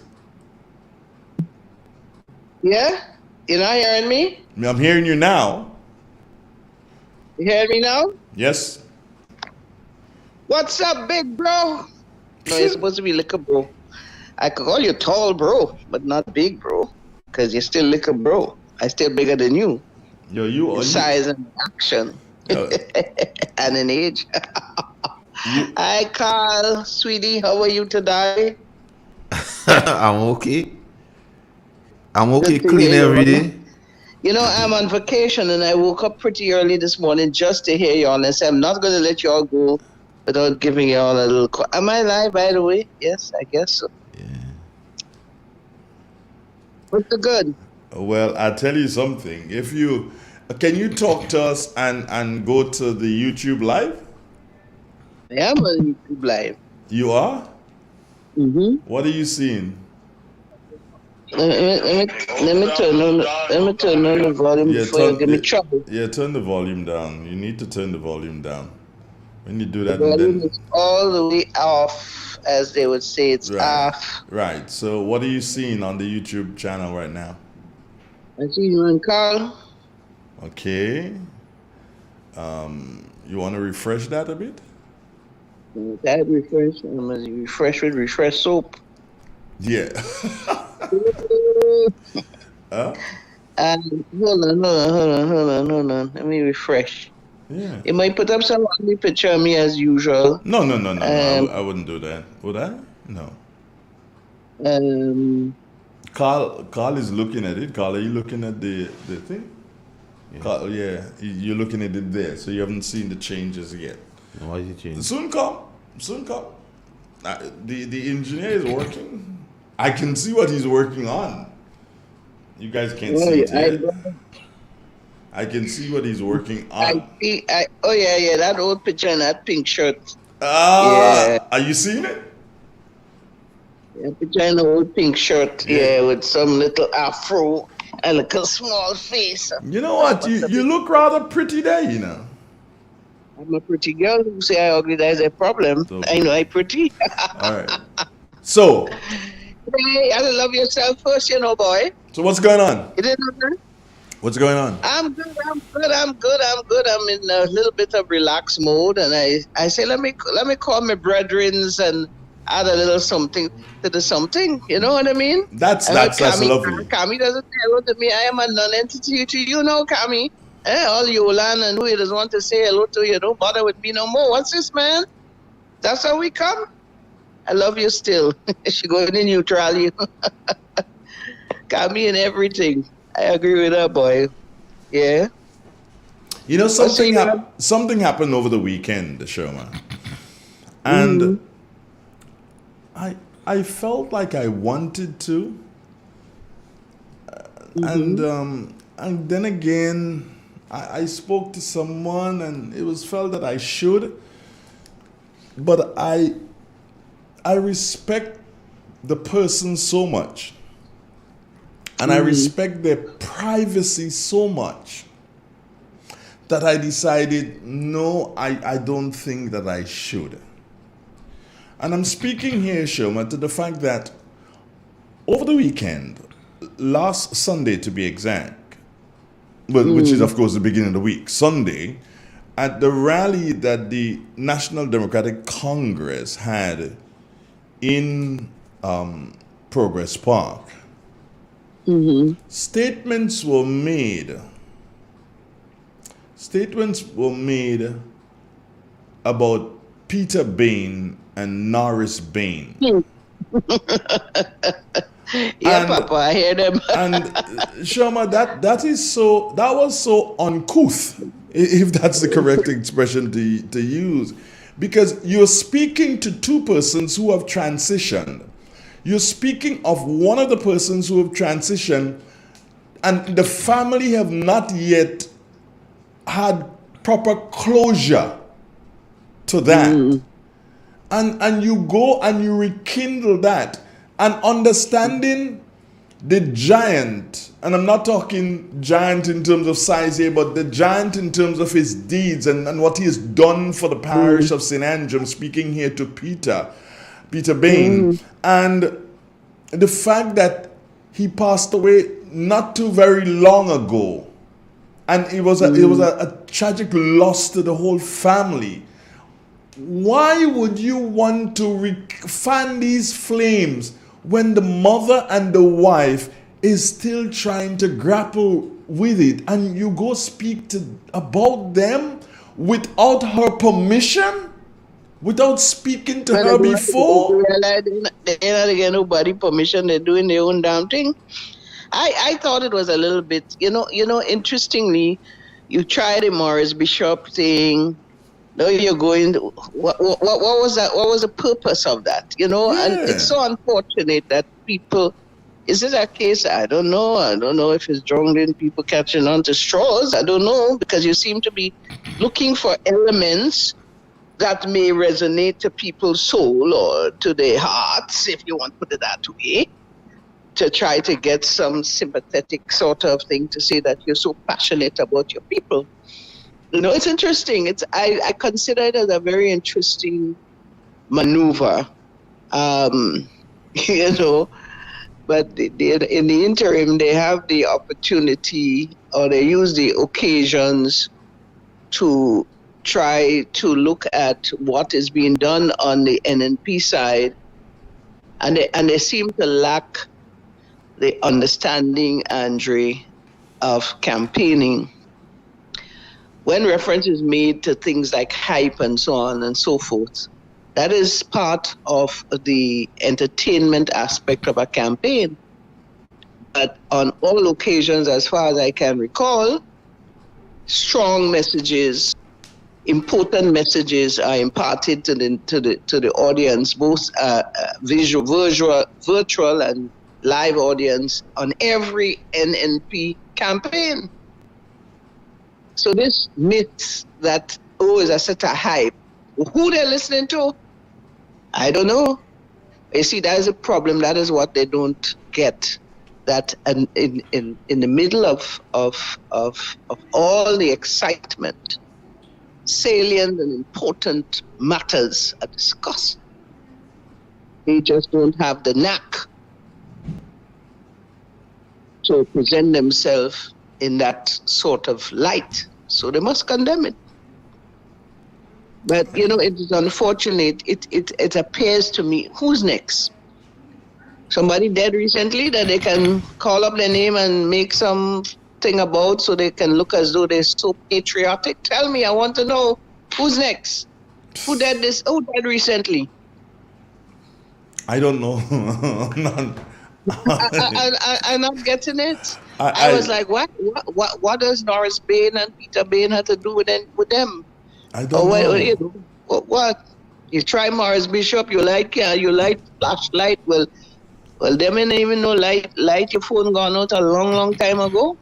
Yeah? You're not hearing me? I'm hearing you now. You hearing me now? Yes. What's up, big bro? No, you're supposed to be liquor bro. I could call you tall bro, but not big bro. Because you're still liquor bro. I still bigger than you. Yo, you are. Size and action. And in age. Hi, Carl. Sweetie, how are you today? I'm okay. Clean every day. You know, I'm on vacation and I woke up pretty early this morning just to hear y'all and say I'm not going to let y'all go without giving y'all a little call. Am I live, by the way? Yes, I guess so. Yeah. What's the good? Well, I'll tell you something. Can you talk to us and go to the YouTube live? I am on YouTube live. You are? Mm-hmm. What are you seeing? Let me turn on the volume before you give me trouble. Yeah, turn the volume down. You need to turn the volume down. When you do that, The volume is all the way off, as they would say. It's off. Right. So what are you seeing on the YouTube channel right now? I see you on Carl. Okay. You want to refresh that a bit? That refresh. I'm going to refresh with refresh soap. Yeah. Huh? Hold on. Let me refresh. Yeah. You might put up some ugly picture of me as usual. No. I wouldn't do that. Would I? No. Carl is looking at it. Carl, are you looking at the thing? Yeah. Carl, yeah, you're looking at it there, so you haven't seen the changes yet. Why is it changing? Soon come. The engineer is working. I can see what he's working on. You guys can't see it yet. I can see what he's working on. Yeah, that old picture in that pink shirt. Are you seeing it? Yeah, picture in the old pink shirt, with some little afro and like a small face. You know what? You look rather pretty there, you know. I'm a pretty girl. Who say I ugly, there's a problem. So, I know I'm pretty. All right. So. Hey, you gotta love yourself first, you know, boy. So what's going on? You didn't know that? What's going on? I'm good. I'm in a little bit of relaxed mode, and I say let me call my brethrens and add a little something to the something. You know what I mean? That's lovely. Kami doesn't say hello to me. I am a non-entity to you, know, Kami. All Yolan and who you just want to say hello to, you don't bother with me no more. What's this, man? That's how we come. I love you still. She going to neutral you. Kami and everything. I agree with that, boy. Yeah. You know, something happened over the weekend, Sherman. And I felt like I wanted to. And then again, I spoke to someone and it was felt that I should. But I respect the person so much. And I respect their privacy so much that I decided, no, I don't think that I should. And I'm speaking here, Shoma, to the fact that over the weekend, last Sunday to be exact, which is of course the beginning of the week, Sunday, at the rally that the National Democratic Congress had in Progress Park, statements were made about Peter Bain and Norris Bain. Papa, I hear them. And Shoma, that was so uncouth, if that's the correct expression to use, because you're speaking to two persons who have transitioned. You're speaking of one of the persons who have transitioned, and the family have not yet had proper closure to that. And you go and you rekindle that. And understanding the giant, and I'm not talking giant in terms of size here, but the giant in terms of his deeds and what he has done for the parish of St. Andrew. I'm speaking here to Peter Bain. And the fact that he passed away not too very long ago. And it was a tragic loss to the whole family. Why would you want to fan these flames when the mother and the wife is still trying to grapple with it, and you go speak about them without her permission, without speaking to her before? They're not getting nobody permission. They're doing their own damn thing. I thought it was a little bit, interestingly, you tried the Morris Bishop thing. No, you're going. What was that? What was the purpose of that? And it's so unfortunate that people. Is it a case? I don't know. I don't know if it's drunk in people catching on to straws. I don't know, because you seem to be looking for elements that may resonate to people's soul or to their hearts, if you want to put it that way, to try to get some sympathetic sort of thing to say that you're so passionate about your people. It's interesting. I consider it as a very interesting maneuver, but in the interim, they have the opportunity, or they use the occasions to try to look at what is being done on the NNP side, and they seem to lack the understanding, Andre, of campaigning, when reference is made to things like hype and so on and so forth, that is part of the entertainment aspect of a campaign. But on all occasions, as far as I can recall, strong messages, important messages are imparted to the audience, both virtual and live audience on every NNP campaign. So this myth that, is a set of hype, who they're listening to, I don't know. You see, that is a problem. That is what they don't get. That in the middle of all the excitement, salient and important matters are discussed. They just don't have the knack to present themselves in that sort of light. So they must condemn it. But, it is unfortunate. It appears to me, who's next? Somebody dead recently that they can call up their name and make something about so they can look as though they're so patriotic? Tell me, I want to know who's next? Who died recently? I don't know. I'm not getting it. I was like, what does Norris Bain and Peter Bain have to do with them? I don't know. What? You try Morris Bishop, you like flashlight. Well, them didn't even know light your phone gone out a long time ago.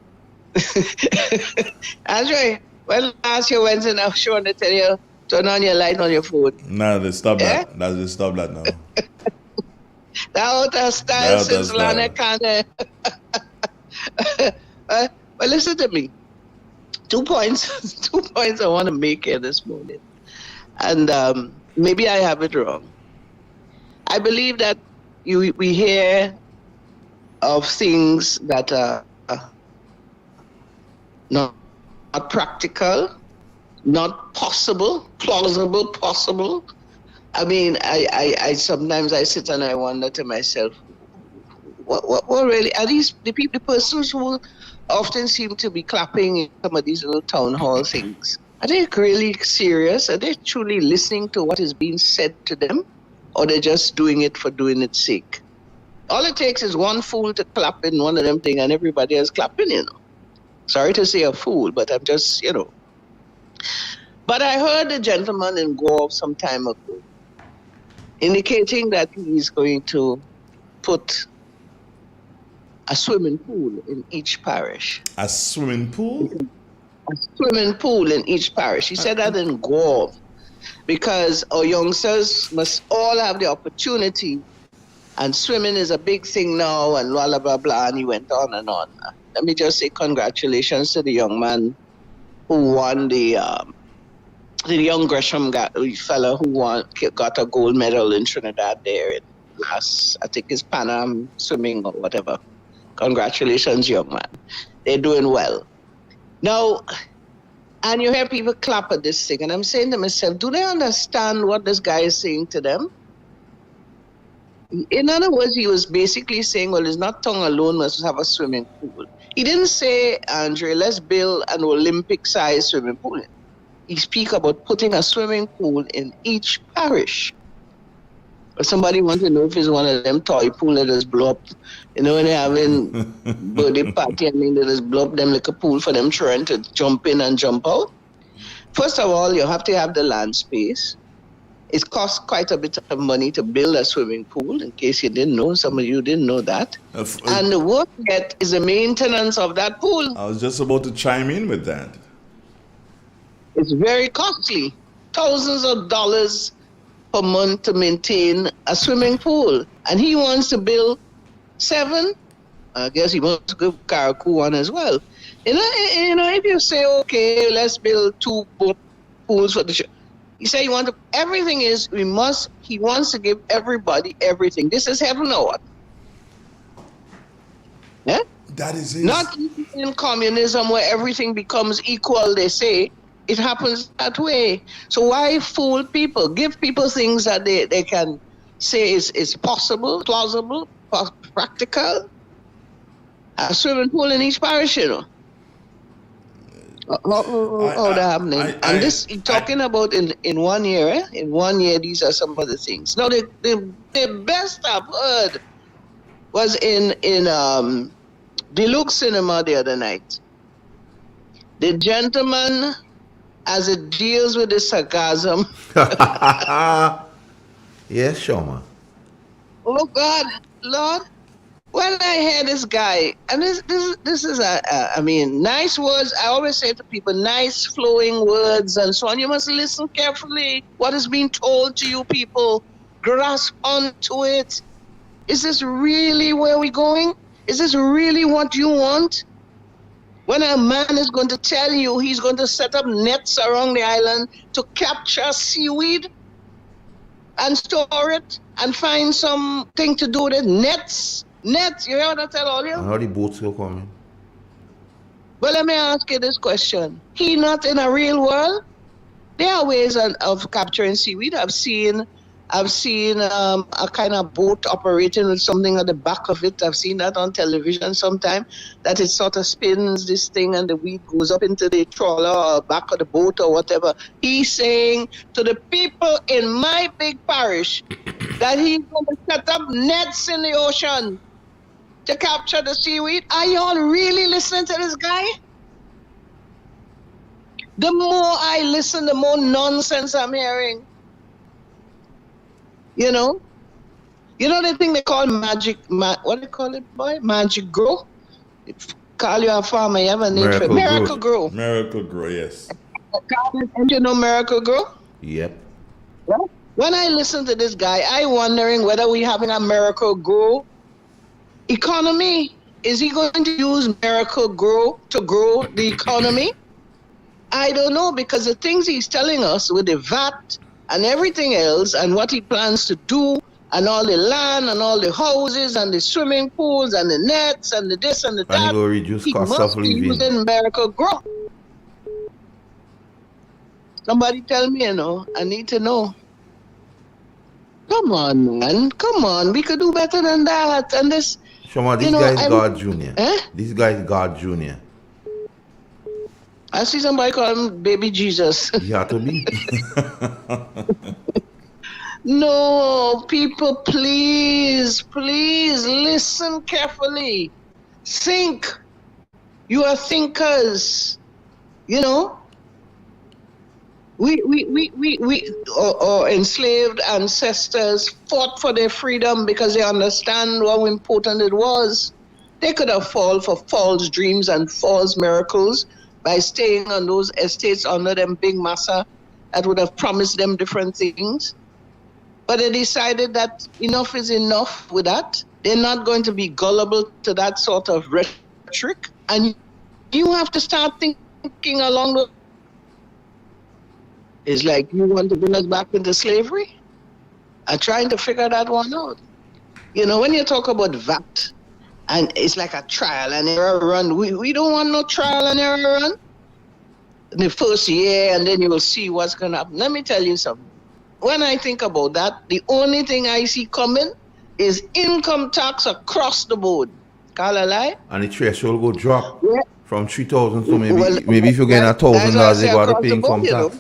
That's right. Well, last year Wednesday, I'm sure they tell you turn on your light on your phone. No, they stop that. They stop that now. That out of style since Lana Kane. But listen to me. 2 points I want to make here this morning. And maybe I have it wrong. I believe that we hear of things that are not practical, not possible, plausible, possible. I mean, I sometimes I sit and I wonder to myself, what really are these the persons who often seem to be clapping in some of these little town hall things? Are they really serious? Are they truly listening to what is being said to them? Or they're just doing it for doing its sake? All it takes is one fool to clap in one of them things and everybody else clapping, Sorry to say a fool, but I'm just, But I heard a gentleman in Gore some time ago indicating that he's going to put a swimming pool in each parish. A swimming pool? A swimming pool in each parish. He said that in Gore because our youngsters must all have the opportunity, and swimming is a big thing now, and blah, blah, blah, and he went on and on. Let me just say congratulations to the young man who won the young Gresham fellow who got a gold medal in Trinidad there in last, I think it's Pan Am swimming or whatever. Congratulations, young man. They're doing well. Now, and you hear people clap at this thing, and I'm saying to myself, do they understand what this guy is saying to them? In other words, he was basically saying, well, it's not tongue alone must have a swimming pool. He didn't say, Andre, let's build an Olympic-sized swimming pool. He speak about putting a swimming pool in each parish. But somebody wants to know if it's one of them toy pool that is blow up. When they're having birthday party, they just blow up them like a pool for them children to jump in and jump out. First of all, you have to have the land space. It costs quite a bit of money to build a swimming pool, in case you didn't know. Some of you didn't know that. And the work yet is the maintenance of that pool. I was just about to chime in with that. It's very costly. Thousands of dollars per month to maintain a swimming pool. And he wants to build 7. I guess he wants to give Karakou one as well. If you say, okay, let's build 2 pools for the show. He said he wants to, everything is, he wants to give everybody everything. This is heaven or what? Yeah? That is it. Not in communism where everything becomes equal, they say. It happens that way. So why fool people? Give people things that they can say is possible, plausible, practical. A swimming pool in each parish, you know. How that happening? And this talking about in 1 year, eh? In 1 year, these are some of the things. Now the best I've heard was in Deluxe Cinema the other night. The gentleman, as it deals with the sarcasm. Yes, Shoma. Oh God, Lord. When I hear this guy, and this is I mean, nice words. I always say to people, nice flowing words and so on. You must listen carefully. What is being told to you, people? Grasp onto it. Is this really where we're going? Is this really what you want? When a man is going to tell you he's going to set up nets around the island to capture seaweed and store it and find something to do with it, nets, you hear what I tell all you? And how the boats go coming? Well, let me ask you this question. He not in a real world? There are ways of capturing seaweed. I've seen a kind of boat operating with something at the back of it. I've seen that on television sometime, that it sort of spins this thing and the weed goes up into the trawler or back of the boat or whatever. He's saying to the people in my big parish that he's going to set up nets in the ocean to capture the seaweed. Are y'all really listening to this guy? The more I listen, the more nonsense I'm hearing. You know the thing they call magic, what do they call it, boy? Magic grow? Call you a farmer, you have a name for it. Miracle grow. Miracle grow, yes. And you know Miracle grow? Yep. Well, when I listen to this guy, I'm wondering whether we're having a Miracle grow economy. Is he going to use Miracle grow to grow the economy? I don't know, because the things he's telling us with the VAT and everything else, and what he plans to do, and all the land, and all the houses, and the swimming pools, and the nets, and the this and the that. And he will reduce cost of living. He must be using Miracle Grow. Somebody tell me, I need to know. Come on, man. Come on. We could do better than that. And this... Shoma, this guy is God Jr. This guy is God Jr. I see somebody call him Baby Jesus. He had to be. No, people, please listen carefully. Think. You are thinkers. Our enslaved ancestors fought for their freedom because they understand how important it was. They could have fallen for false dreams and false miracles by staying on those estates under them big massa that would have promised them different things. But they decided that enough is enough with that. They're not going to be gullible to that sort of rhetoric. And you have to start thinking along the... It's like, you want to bring us back into slavery? I'm trying to figure that one out. When you talk about VAT, and it's like a trial and error run. We don't want no trial and error run. In the first year, and then you will see what's going to happen. Let me tell you something. When I think about that, the only thing I see coming is income tax across the board. Call a lie? And the threshold will drop from 3,000 to maybe if you get $1,000, they got to pay income tax.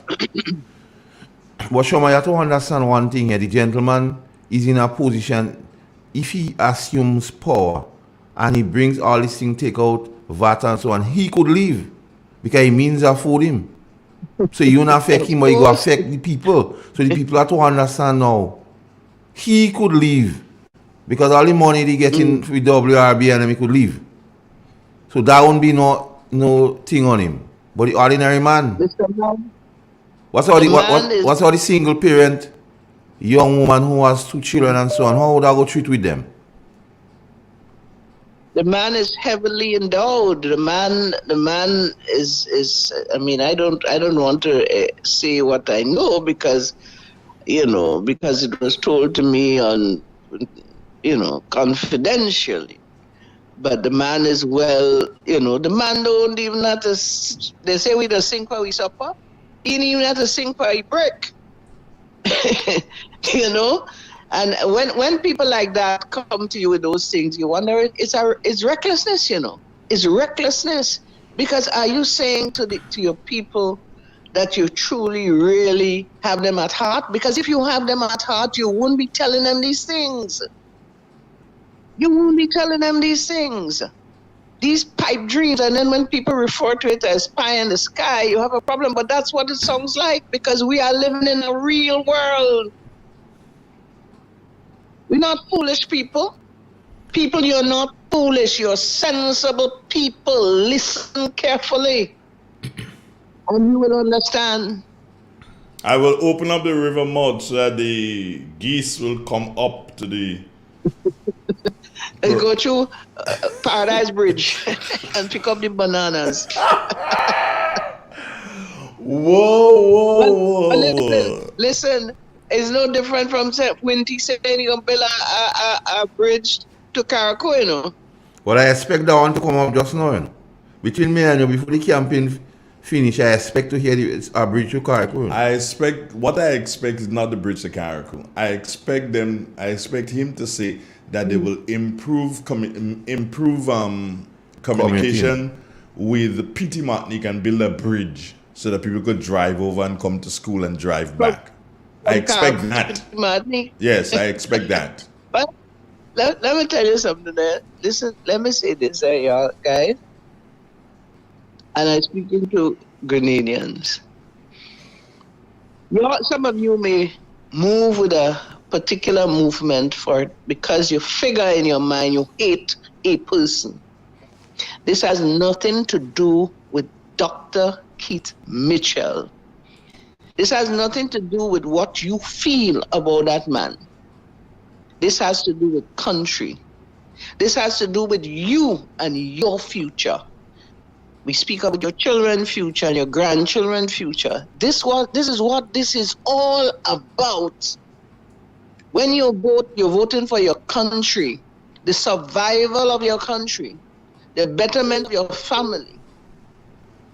But Shoma, you have to understand one thing here. The gentleman is in a position, if he assumes power, and he brings all these things, take out VAT and so on, he could leave because it means that for him. So you don't affect him, but you go affect the people. So the people have to understand now. He could leave because all the money they get in with WRB and he could leave. So that won't be no thing on him. But the ordinary man, what's all the single parent, young woman who has 2 children and so on, how would I go treat with them? The man is heavily endowed. The man is. I mean, I don't want to say what I know because it was told to me on, confidentially. But the man is well. The man don't even have to. They say we don't sing for we supper. He didn't even have to sing for a break. And when people like that come to you with those things, you wonder, it's recklessness, you know. It's recklessness. Because are you saying to your people that you truly, really have them at heart? Because if you have them at heart, you won't be telling them these things. You won't be telling them these things. These pipe dreams, and then when people refer to it as pie in the sky, you have a problem. But that's what it sounds like, because we are living in a real world. We're not foolish people. People, you're not foolish. You're sensible people. Listen carefully, and you will understand. I will open up the river mouth so that the geese will come up to the... And go through Paradise Bridge and pick up the bananas. Whoa. Listen, it's no different from Winty saying you're going to build a bridge to Carriacou, you know. Well, I expect that one to come up just now. You know. Between me and you, before the campaign finish, I expect to hear a bridge to Carriacou. What I expect is not the bridge to Carriacou. I expect him to say that they will improve communication with P.T. Martinique and build a bridge so that people could drive over and come to school and drive back. I expect that. Yes, I expect that. But let me tell you something there. Listen, let me say this, y'all, guys. And I'm speaking to Grenadians. Some of you may move with a particular movement for it because you figure in your mind you hate a person. This has nothing to do with Dr. Keith Mitchell. This has nothing to do with what you feel about that man. This has to do with country. This has to do with you and your future. We speak about your children's future and your grandchildren's future. This is what this is all about. When you vote, you're voting for your country, the survival of your country, the betterment of your family.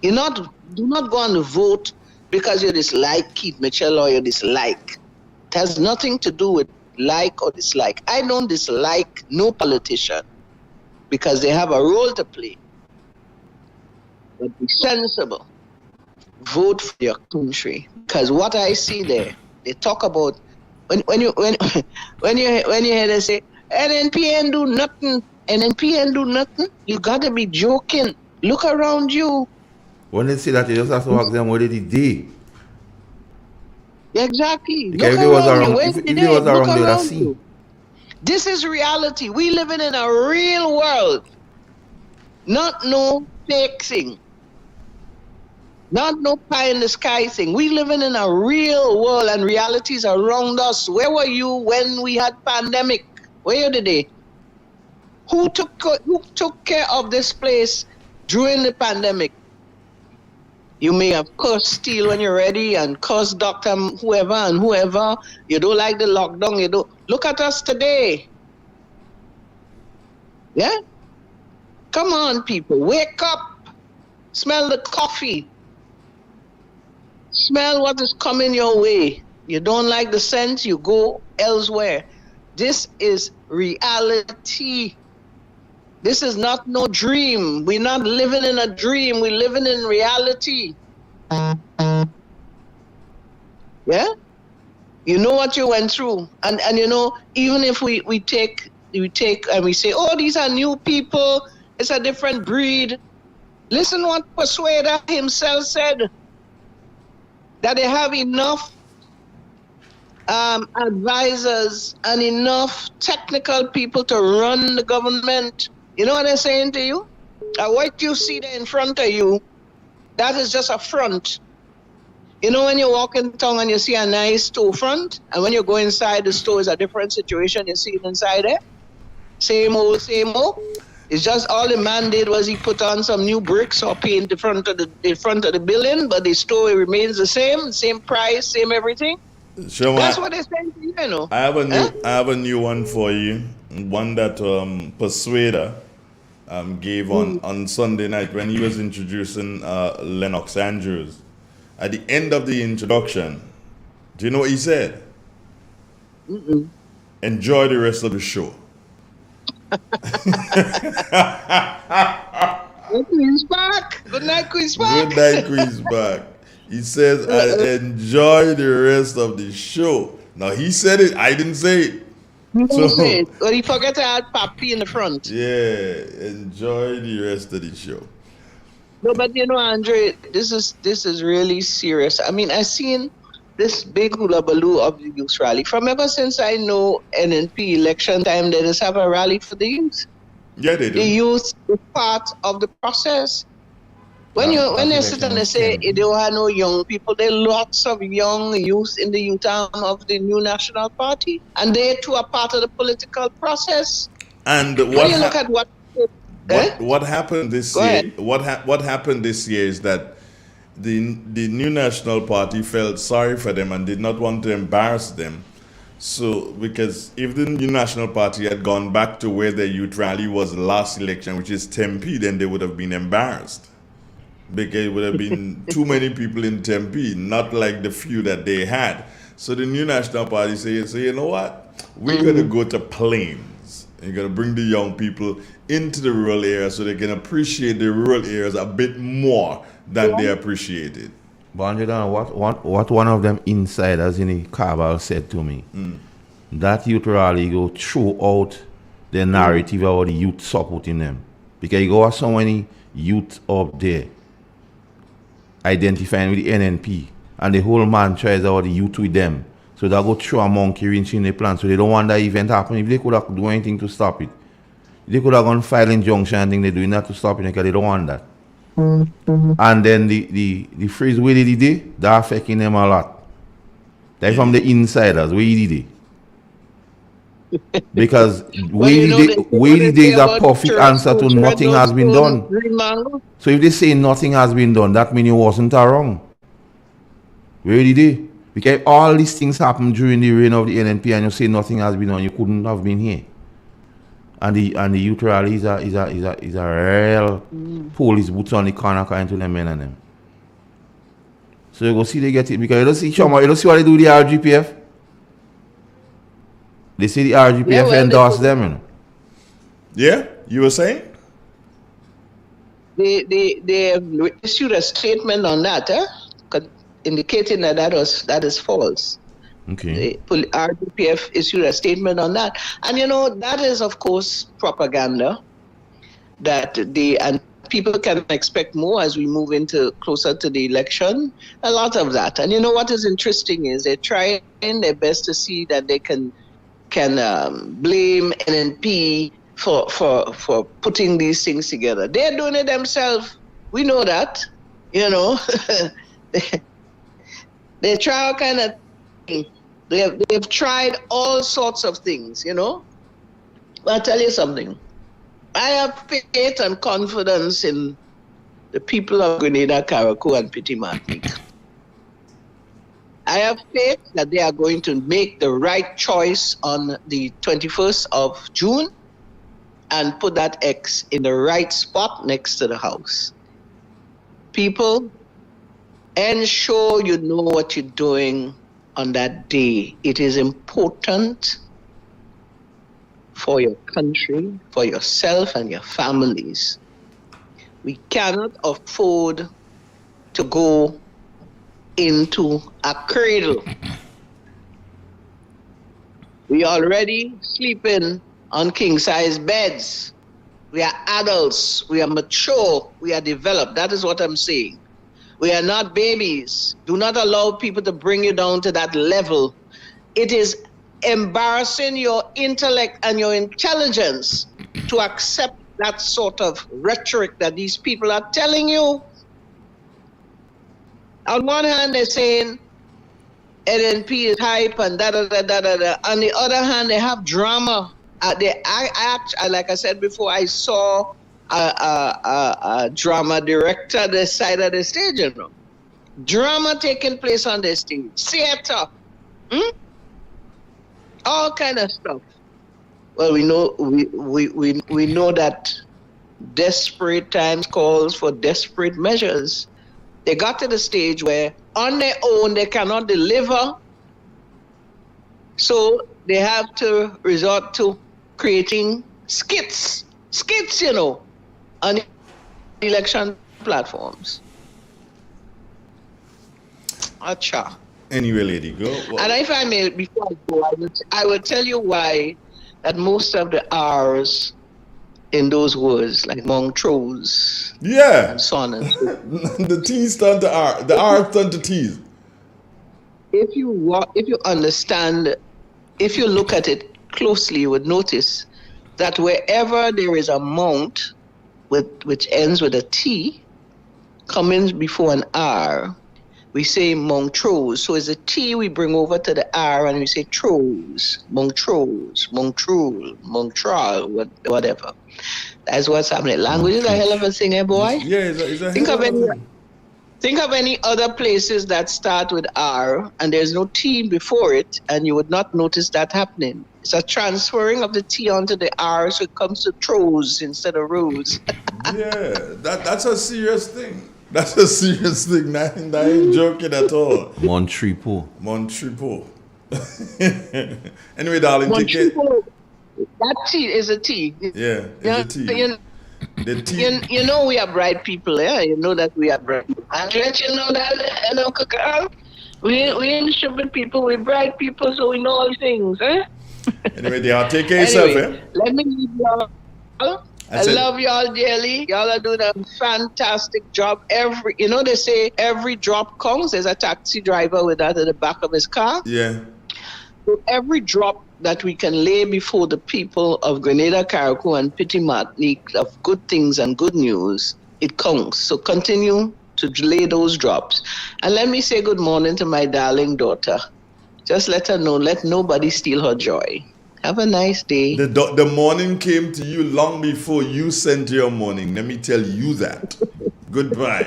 Do not go and vote because you dislike Keith Mitchell or you dislike. It has nothing to do with like or dislike. I don't dislike no politician because they have a role to play. But be sensible. Vote for your country. Because what I see there, they talk about when you hear them say NNP ain't do nothing, NNP ain't do nothing, you gotta be joking. Look around you. When they say that, you just have to ask them what did he do. Exactly. Because if they was around, they would have seen. This is reality. We living in a real world. Not no fake thing. Not no pie in the sky thing. We living in a real world and realities around us. Where were you when we had pandemic? Where you today? Who took care of this place during the pandemic? You may have cursed Steele when you're ready and cursed Dr. whoever and whoever. You don't like the lockdown. You don't. Look at us today. Yeah? Come on, people. Wake up. Smell the coffee. Smell what is coming your way. You don't like the scent, you go elsewhere. This is reality. This is not no dream. We're not living in a dream. We're living in reality. Yeah? You know what you went through. And you know, even if we take and we say, oh, these are new people, it's a different breed. Listen what Persuader himself said. That they have enough advisors and enough technical people to run the government. You know what they're saying to you? What you see there in front of you, that is just a front. You know when you walk in town and you see a nice storefront, and when you go inside the store, it's a different situation. You see it inside there. Same old, same old. It's just all the man did was he put on some new bricks or paint the front of the building, but the store remains the same price, same everything. Sure, that's what they're saying to you, you know. I have a new one for you. One that Persuader gave on Sunday night when he was introducing Lennox Andrews. At the end of the introduction, do you know what he said? Enjoy the rest of the show. Queen's back. Good night, Queen's back. Good night, Queen's back. He says, I enjoy the rest of the show. Now, he said it. I didn't say it. But he forgot to add Papi in the front. Yeah, enjoy the rest of the show. No, but Andre, this is really serious. I mean, I've seen this big hula baloo of the youth rally. From ever since I know NNP election time, they just have a rally for the youth. Yeah, they do. The youth is part of the process. When they sit and they say they don't have no young people, there are lots of young youth in the youth arm of the new national party, and they too are part of the political process. And when you look at what happened this year? What happened this year is that the new national party felt sorry for them and did not want to embarrass them. So, because if the new national party had gone back to where their youth rally was last election, which is Tempe, then they would have been embarrassed. Because it would have been too many people in Tempe, not like the few that they had. So the new national party said, so you know what? We're going to go to Plains. You're going to bring the young people into the rural areas so they can appreciate the rural areas a bit more than they appreciate it. But what one of them insiders in the cabal said to me, that youth rally go throw out the narrative about the youth supporting them. Because you go have so many youth up there identifying with the NNP, and the whole man tries about the youth with them. So they go throw a monkey wrench in the plan. So they don't want that event happen. If they could have do anything to stop it, they could have gone file injunction and think they're doing that to stop it because they don't want that. And then the phrase where did it, that affecting them a lot. They're from the insiders, where did it? Because where did is a perfect answer to nothing has been done. So if they say nothing has been done, that means it wasn't wrong. Where did they? Because all these things happened during the reign of the NNP and you say nothing has been done, you couldn't have been here. And the youth rally is a real police boots on the corner kind to them men and them. So you go see they get it because you don't see what they do with the RGPF. They say the RGPF endorse them, you know. Yeah, you were saying? They issued a statement on that, indicating that is false. Okay. The RGPF issued a statement on that. And that is of course propaganda that and people can expect more as we move closer to the election. A lot of that. And what is interesting is they're trying their best to see that they can blame NNP for putting these things together. They're doing it themselves. We know that. They try all kind of things. They've tried all sorts of things, But I'll tell you something. I have faith and confidence in the people of Grenada, Carriacou, and Petit Martinique. I have faith that they are going to make the right choice on the 21st of June and put that X in the right spot next to the house. People, ensure you know what you're doing on that day. It is important for your country, for yourself and your families. We cannot afford to go into a cradle. We already sleeping on king-size beds. We are adults, we are mature, we are developed. That is what I'm saying. We are not babies. Do not allow people to bring you down to that level. It is embarrassing your intellect and your intelligence to accept that sort of rhetoric that these people are telling you. On one hand, they're saying NNP is hype and da-da-da-da-da-da. On the other hand, they have drama. Like I said before, I saw a drama director at the side of the stage, Drama taking place on the stage. Theater. All kind of stuff. Well, we know that desperate times calls for desperate measures. They got to the stage where on their own they cannot deliver. So they have to resort to creating skits, on election platforms. Acha. Anyway, lady, go. And if I may, before I go, I will tell you why that most of the R's in those words, like Montrose, and so on and so forth. The T's turn to R. The R turn to T's. If you understand, if you look at it closely, you would notice that wherever there is a mount which ends with a T, coming before an R, we say Montrose. So it's a T we bring over to the R and we say Trose, Montrose, Montrule, Montral, whatever. That's what's happening. Language is a hell of a thing, eh, boy? Yeah, it's a hell of a thing. Think of any other places that start with R and there's no T before it, and you would not notice that happening. It's a transferring of the T onto the R, so it comes to Trose instead of Rose. Yeah, that's a serious thing. That's a serious thing. I ain't joking at all. Montrepo. Anyway, darling, take it. That T is a T. Yeah, it's a T. The T. You know we are bright people, yeah? You know that we are bright people. And let you know that, Uncle Carl, we ain't stupid people, we're bright people, so we know all things, eh? Anyway, take care of yourself, eh? Let me leave y'all. I love y'all dearly. Y'all are doing a fantastic job. They say every drop counts. There's a taxi driver with that at the back of his car. Yeah. So every drop that we can lay before the people of Grenada, Carriacou, and Petit Martinique of good things and good news, it counts. So continue to lay those drops. And let me say good morning to my darling daughter. Just let her know, let nobody steal her joy. Have a nice day. The morning came to you long before you sent your morning. Let me tell you that. Goodbye.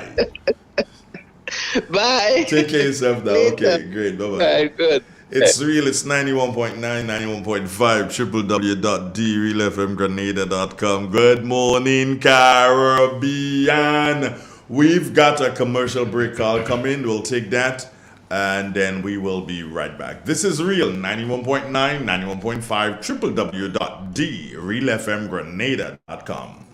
Bye. Take care of yourself now. Later. Okay, great. Bye-bye. Right, good. It's real. It's 91.9, 91.5, www.drealfmgrenada.com. Good morning, Caribbean. We've got a commercial break call coming. We'll take that. And then we will be right back. This is Real 91.9, 91.5, www.drealfmgrenada.com.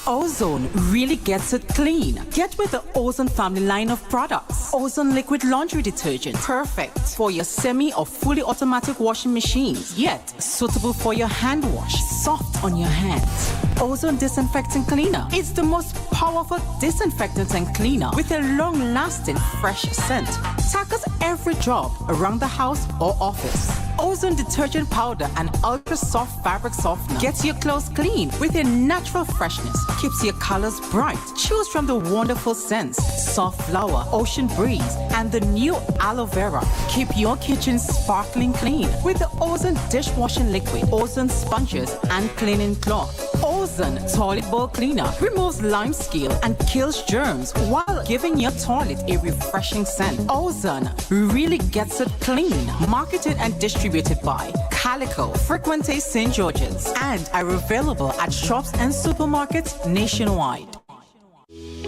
Ozone really gets it clean. Get with the Ozone family line of products. Ozone liquid laundry detergent. Perfect for your semi or fully automatic washing machines. Yet suitable for your hand wash. Soft on your hands. Ozone disinfectant cleaner. It's the most powerful disinfectant and cleaner with a long-lasting fresh scent. Tackles every job around the house or office. Ozone detergent powder and ultra soft fabric softener gets your clothes clean with a natural freshness. Keeps your colors bright. Choose from the wonderful scents: soft flower, ocean breeze, and the new aloe vera. Keep your kitchen sparkling clean with the Ozone dishwashing liquid, Ozone sponges, and cleaning cloth. Ozone toilet bowl cleaner removes lime scale and kills germs while giving your toilet a refreshing scent. Ozone really gets it clean. Marketed and distributed by Calico, Frequente St. George's, and are available at shops and supermarkets nationwide.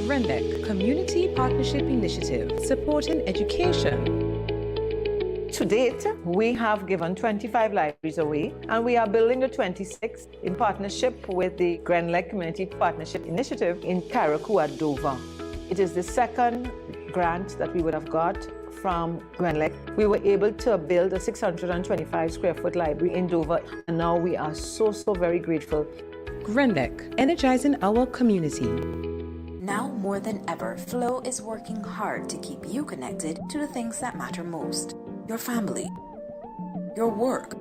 RENDEC, Community Partnership Initiative, supporting education. To date, we have given 25 libraries away, and we are building the 26th in partnership with the Grenlec Community Partnership Initiative in Carriacou at Dover. It is the second grant that we would have got from Grenlec. We were able to build a 625 square foot library in Dover, and now we are so very grateful. RENDEC, energizing our community. Now more than ever, Flow is working hard to keep you connected to the things that matter most. Your family, your work,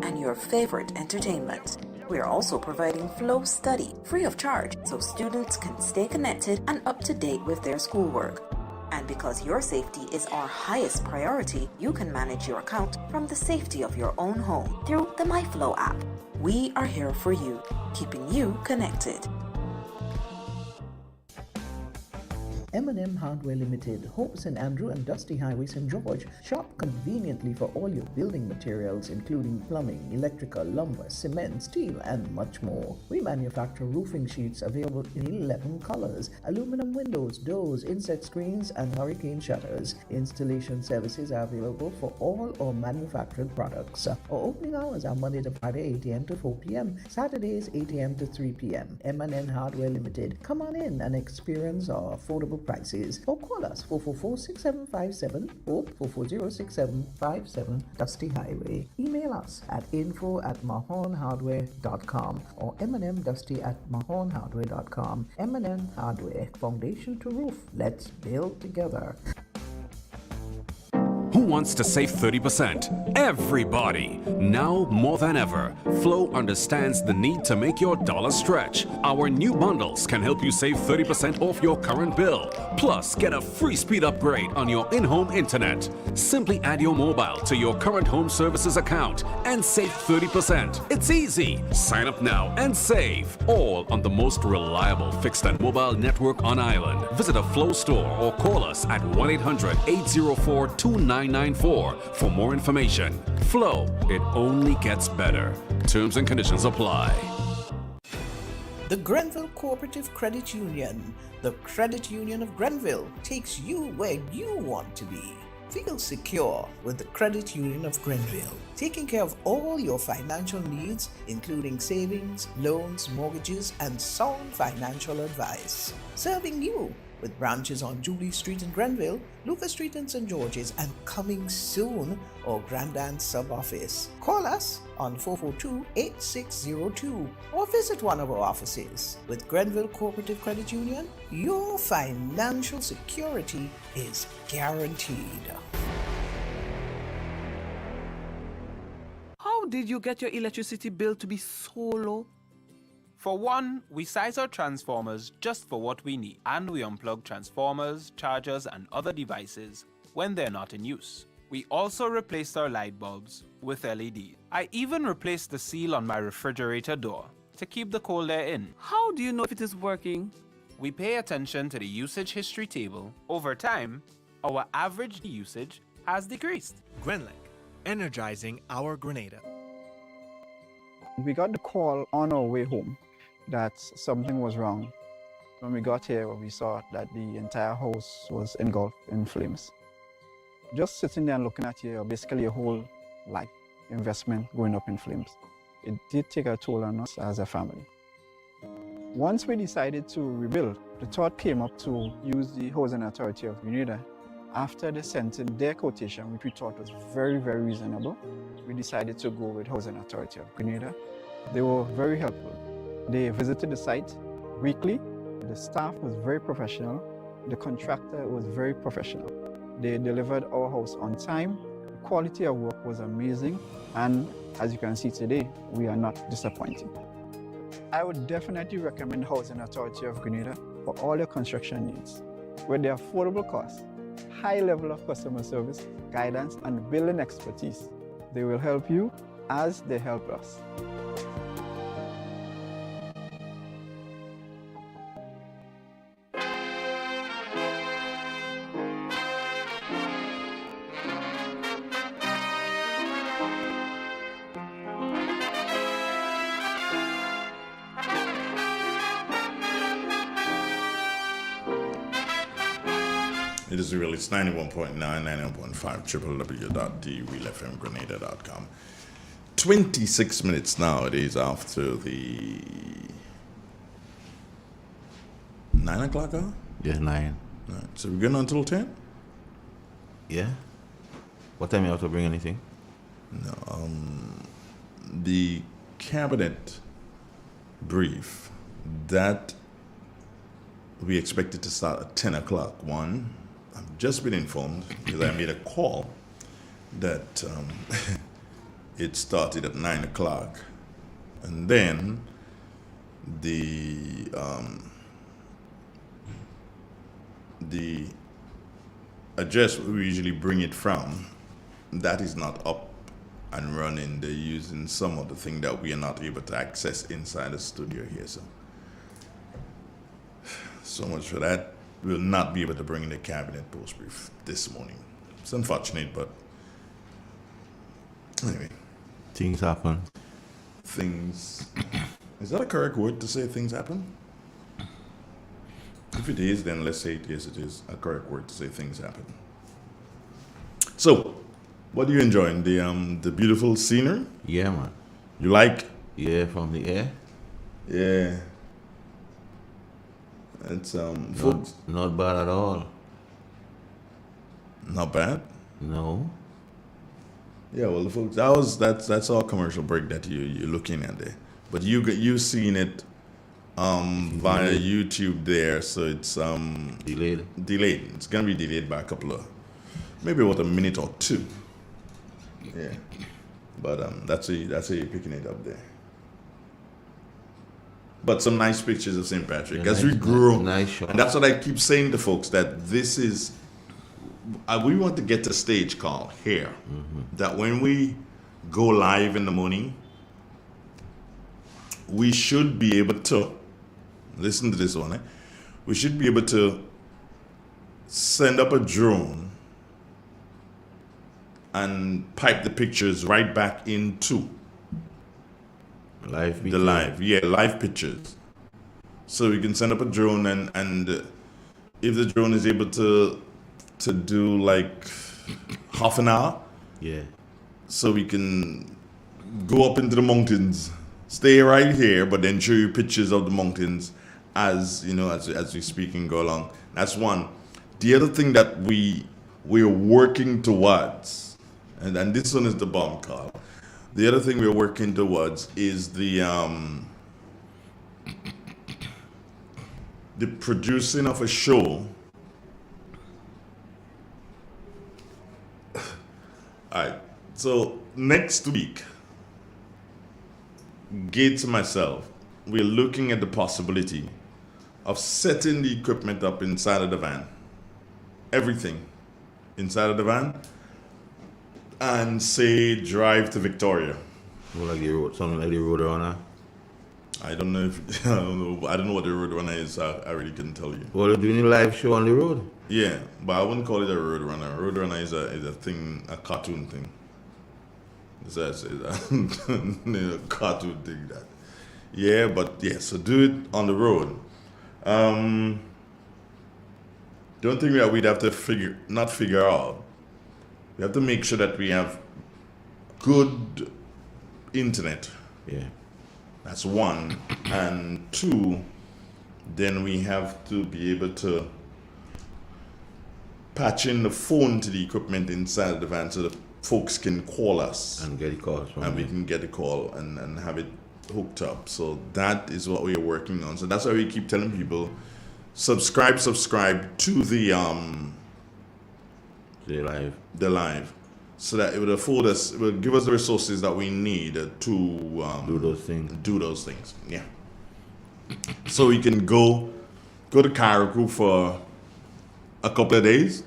and your favorite entertainment. We are also providing Flow Study free of charge so students can stay connected and up to date with their schoolwork. And because your safety is our highest priority, you can manage your account from the safety of your own home through the MyFlow app. We are here for you, keeping you connected. M&M Hardware Limited, Hope St. Andrew and Dusty Highway, St. George. Shop conveniently for all your building materials, including plumbing, electrical, lumber, cement, steel, and much more. We manufacture roofing sheets available in 11 colors, aluminum windows, doors, insect screens, and hurricane shutters. Installation services are available for all our manufactured products. Our opening hours are Monday to Friday, 8 a.m. to 4 p.m., Saturdays, 8 a.m. to 3 p.m. M&N Hardware Limited. Come on in and experience our affordable prices. Or call us 444-6757 or 440-6757 Dusty Highway. Email us at info@mahonhardware.com or mnmdusty@mahonhardware.com. M&N Hardware, foundation to roof. Let's build together. Who wants to save 30%? Everybody! Now more than ever, Flow understands the need to make your dollar stretch. Our new bundles can help you save 30% off your current bill. Plus, get a free speed upgrade on your in-home internet. Simply add your mobile to your current home services account and save 30%. It's easy. Sign up now and save. All on the most reliable fixed and mobile network on island. Visit a Flow store or call us at 1-800-804-2994 for more information. Flow, it only gets better. Terms and conditions apply. The Grenville Cooperative Credit Union, the credit union of Grenville, takes you where you want to be. Feel secure with the Credit Union of Grenville, taking care of all your financial needs, including savings, loans, mortgages, and sound financial advice. Serving you with branches on Julie Street in Grenville, Lucas Street in St. George's, and coming soon, our Grandand sub-office. Call us on 442-8602 or visit one of our offices. With Grenville Cooperative Credit Union, your financial security is guaranteed. How did you get your electricity bill to be so low? For one, we size our transformers just for what we need, and we unplug transformers, chargers, and other devices when they're not in use. We also replaced our light bulbs with LEDs. I even replaced the seal on my refrigerator door to keep the cold air in. How do you know if it is working? We pay attention to the usage history table. Over time, our average usage has decreased. Grenlec, energizing our Grenada. We got the call on our way home that something was wrong. When we got here, we saw that the entire house was engulfed in flames. Just sitting there and looking at basically your whole life investment going up in flames. It did take a toll on us as a family. Once we decided to rebuild, the thought came up to use the Housing Authority of Grenada. After they sent in their quotation, which we thought was very, very reasonable, we decided to go with Housing Authority of Grenada. They were very helpful. They visited the site weekly. The staff was very professional. The contractor was very professional. They delivered our house on time. The quality of work was amazing. And as you can see today, we are not disappointed. I would definitely recommend Housing Authority of Grenada for all your construction needs. With their affordable costs, high level of customer service, guidance, and building expertise, they will help you as they help us. It is real. It's 91.9, 91.5, www.dwheelfmgrenada.com. 26 minutes nowadays after the 9 o'clock hour? Yeah, 9. Right. So we're going until 10? Yeah. What time you have to bring anything? No. The cabinet brief, that we expected to start at 10 o'clock. One, I've just been informed because I made a call that it started at 9 o'clock. And then the address where we usually bring it from, that is not up and running. They're using some of the thing that we are not able to access inside the studio here. So much for that. we will not be able to bring in the cabinet post brief this morning. It's unfortunate, but anyway. Things happen. Things. Is that a correct word to say things happen? If it is, then let's say yes, it is a correct word to say things happen. So, what are you enjoying? The beautiful scenery? Yeah, man. You like? Yeah, from the air. Yeah. It's folks. Not bad at all. Not bad? No. Yeah, well, the folks, that's our commercial break that you're looking at there. But you seen it via YouTube there, so it's delayed. Delayed. It's gonna be delayed by a couple of, maybe about a minute or two. Yeah. But that's how you're picking it up there. But some nice pictures of St. Patrick as we grow. Nice shot. And that's what I keep saying to folks, that this is, we want to get to stage call here. That when we go live in the morning, we should be able to, listen to this one, we should be able to send up a drone and pipe the pictures right back into live pictures. So we can send up a drone and if the drone is able to do like half an hour, so we can go up into the mountains, stay right here, but then show you pictures of the mountains as you know, as we speak and go along. That's one. The other thing that we're working towards, and this one is the bomb call. The other thing we're working towards is the producing of a show. All right. So next week, Gates and myself, we're looking at the possibility of setting the equipment up inside of the van. Everything inside of the van. And say drive to Victoria. Something like the Roadrunner. I don't know if I don't know what the Roadrunner is. I really couldn't tell you. Well, doing a live show on the road. Yeah, but I wouldn't call it a Roadrunner. Roadrunner is a thing, a cartoon thing. So I say that a cartoon thing that. Yeah, but yeah. So do it on the road. Don't think that we'd have to figure out. We have to make sure that we have good internet. Yeah. That's one. And two, then we have to be able to patch in the phone to the equipment inside the van so that folks can call us. And get a call. And we can get a call and have it hooked up. So that is what we're working on. So that's why we keep telling people, subscribe to the live, so that it would afford us, it would give us the resources that we need to do those things. Yeah. So we can go to Carriacou for a couple of days,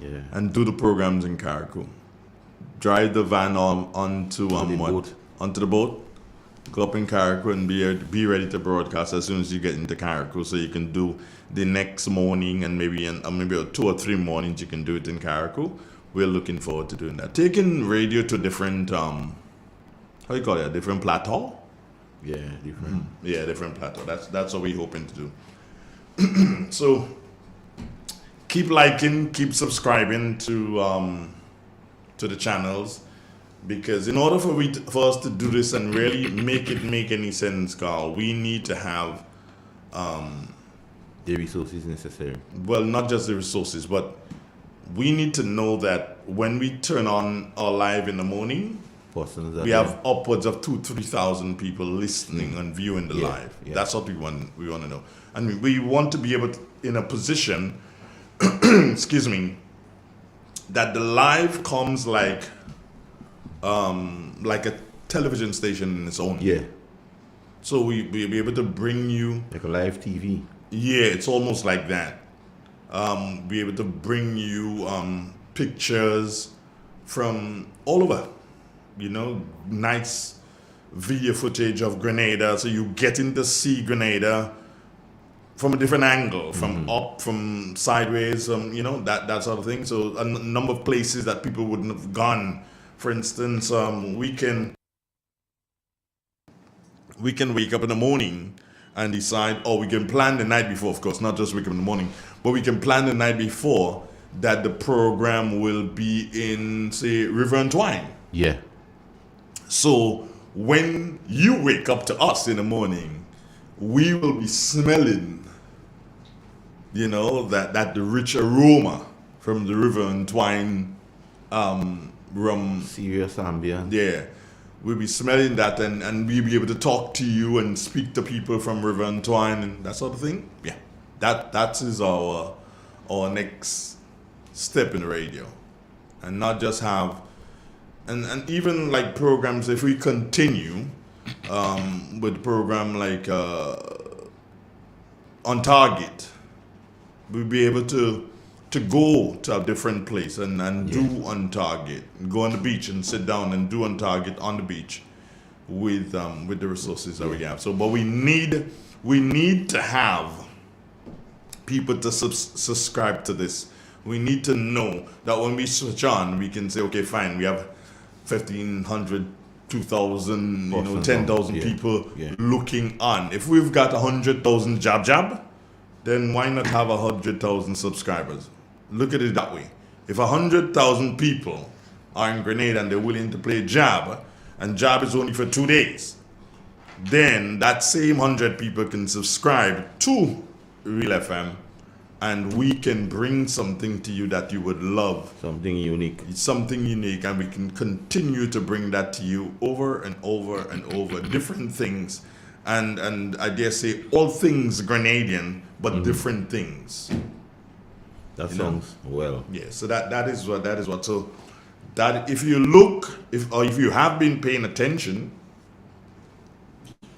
and do the programs in Carriacou. Drive the van onto the boat. Go up in Carriacou and be ready to broadcast as soon as you get into Carriacou, so you can do the next morning and maybe 2 or 3 mornings you can do it in Carriacou. We're looking forward to doing that. Taking radio to different how you call it, a different plateau? Yeah, different. Different plateau. That's what we're hoping to do. So keep liking, keep subscribing to the channels. Because in order for us to do this and really make it make any sense, Carl, we need to have the resources necessary. Well, not just the resources, but we need to know that when we turn on our live in the morning, we have upwards of 2,000-3,000 people listening and viewing the live. Yeah. That's what we want to know. And we want to be able to, in a position, excuse me, that the live comes like a television station in its own. Yeah. So we'll be able to bring you like a live TV. Yeah, it's almost like that. Be able to bring you pictures from all over. You know, nice video footage of Grenada, so you getting to see Grenada from a different angle, from up, from sideways, that sort of thing. So a number of places that people wouldn't have gone. For instance, we can wake up in the morning and decide, we can plan the night before, of course, not just wake up in the morning, but we can plan the night before that the program will be in, say, River and Twine. Yeah. So when you wake up to us in the morning, we will be smelling, that the rich aroma from the River and Twine rum. Serious ambience. Yeah. We'll be smelling that and we'll be able to talk to you and speak to people from River and Twine and that sort of thing. Yeah. That is our next step in radio. And not just have and even like programs, if we continue with program like On Target, we'll be able to go to a different place and do On Target, go on the beach and sit down and do On Target on the beach with the resources that we have. So, but we need to have people to subscribe to this. We need to know that when we switch on, we can say, okay, fine, we have 1,500, 2,000, 10,000 people looking on. If we've got 100,000 jab, then why not have 100,000 subscribers? Look at it that way. If 100,000 people are in Grenada and they're willing to play jab, and jab is only for 2 days, then that same 100 people can subscribe to Real FM, and we can bring something to you that you would love. Something unique. It's something unique, and we can continue to bring that to you over and over and over, different things. And I dare say all things Grenadian, but different things. That sounds well. Yeah, so that is what. So that if you look, if you have been paying attention,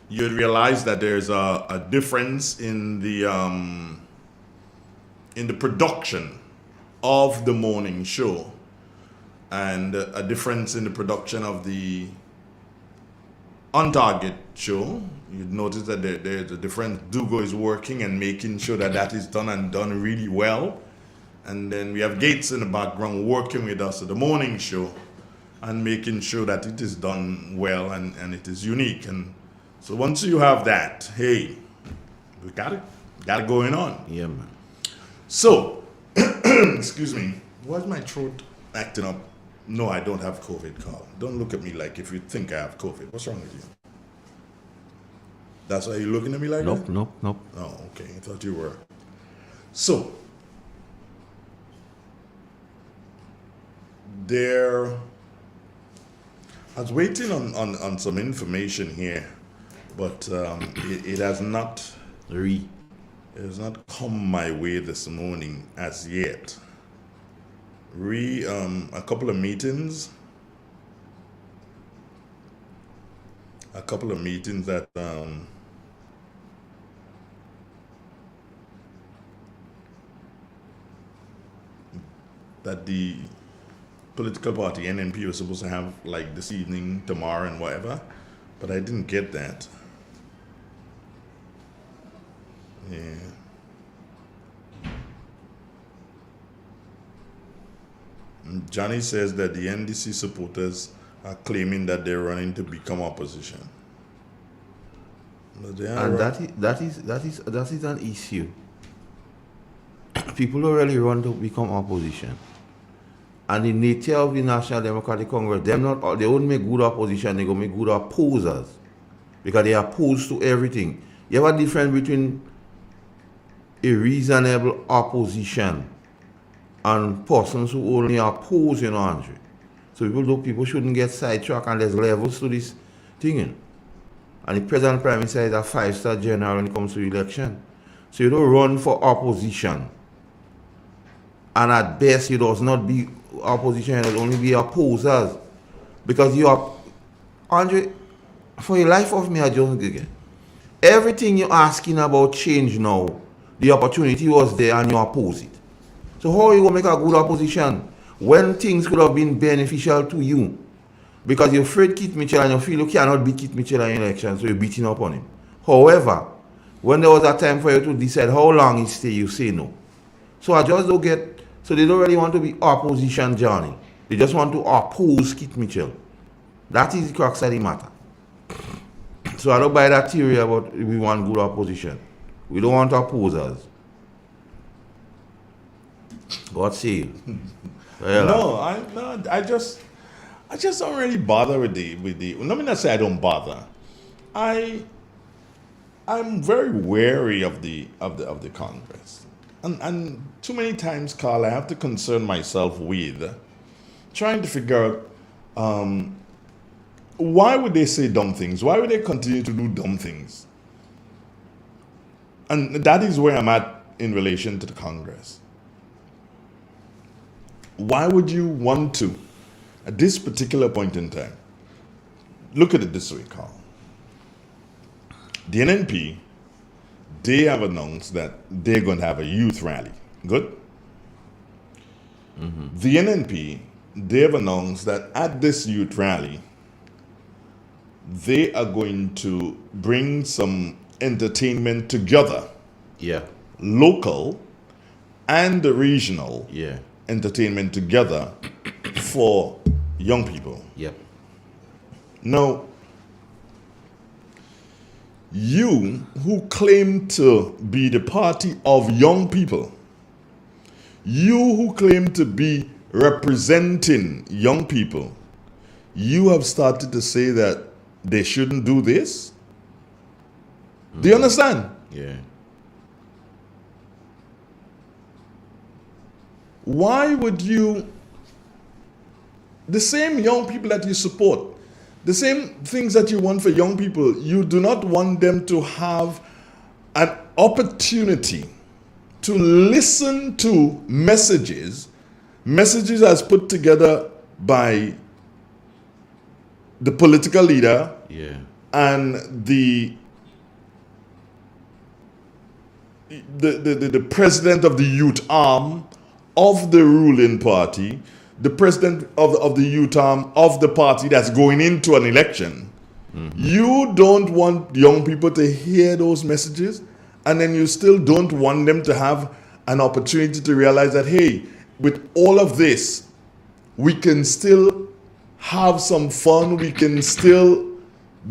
you'd realize that there's a difference in the production of the morning show, and a difference in the production of the On Target show. You'd notice that there's a difference. Dugo is working and making sure that is done and done really well. And then we have Gates in the background working with us at the morning show and making sure that it is done well and it is unique. And so once you have that, hey, we got it going on. Yeah, man. So, excuse me, why's my throat acting up? No, I don't have COVID, Carl. Don't look at me like if you think I have COVID. What's wrong with you? That's why you're looking at me like that? Nope. Oh, okay. I thought you were. So, I was waiting on some information here, but it has not come my way this morning as yet. A couple of meetings that that the political party NNP was supposed to have like this evening, tomorrow, and whatever, but I didn't get that. Yeah. Johnny says that the NDC supporters are claiming that they're running to become opposition. But that is an issue. People don't really run to become opposition. And the nature of the National Democratic Congress, they won't make good opposition, they go make good opposers. Because they are opposed to everything. You have a difference between a reasonable opposition and persons who only oppose, Andre. So people shouldn't get sidetracked, and there's levels to this thing. And the present Prime Minister is a 5-star general when it comes to election. So you don't run for opposition. And at best, you does not be opposition, it will only be opposers. Because you are, Andre, for the life of me, I just get everything you're asking about change now, the opportunity was there and you oppose it. So how are you going to make a good opposition when things could have been beneficial to you? Because you're afraid Keith Mitchell and you feel you cannot beat Keith Mitchell in election, so you're beating up on him. However, When there was a time for you to decide how long it stay, you say no. So I just don't get, so they don't really want to be opposition Johnny. They just want to oppose Kit Mitchell. That is the crux of the matter. So I don't buy that theory about we want good opposition. We don't want opposers. God save. No, I just don't really bother with the. Let me not say I don't bother. I'm very wary of the Congress, and too many times, Carl, I have to concern myself with trying to figure out why would they say dumb things? Why would they continue to do dumb things? And that is where I'm at in relation to the Congress. Why would you want to, at this particular point in time, look at it this way, Carl. The NNP, they have announced that they're going to have a youth rally. Good? Mm-hmm. The NNP, they have announced that at this youth rally, they are going to bring some entertainment together. Yeah. Local and regional. Yeah. Entertainment together for young people. Yep. Now, you who claim to be the party of young people, you who claim to be representing young people, you have started to say that they shouldn't do this? Mm-hmm. Do you understand? Yeah. Why would you, the same young people that you support, the same things that you want for young people, you do not want them to have an opportunity to listen to messages as put together by the political leader, yeah, and the president of the youth arm of the ruling party, the president of the youth arm of the party that's going into an election. Mm-hmm. You don't want young people to hear those messages, and then you still don't want them to have an opportunity to realize that, hey, with all of this, we can still have some fun, we can still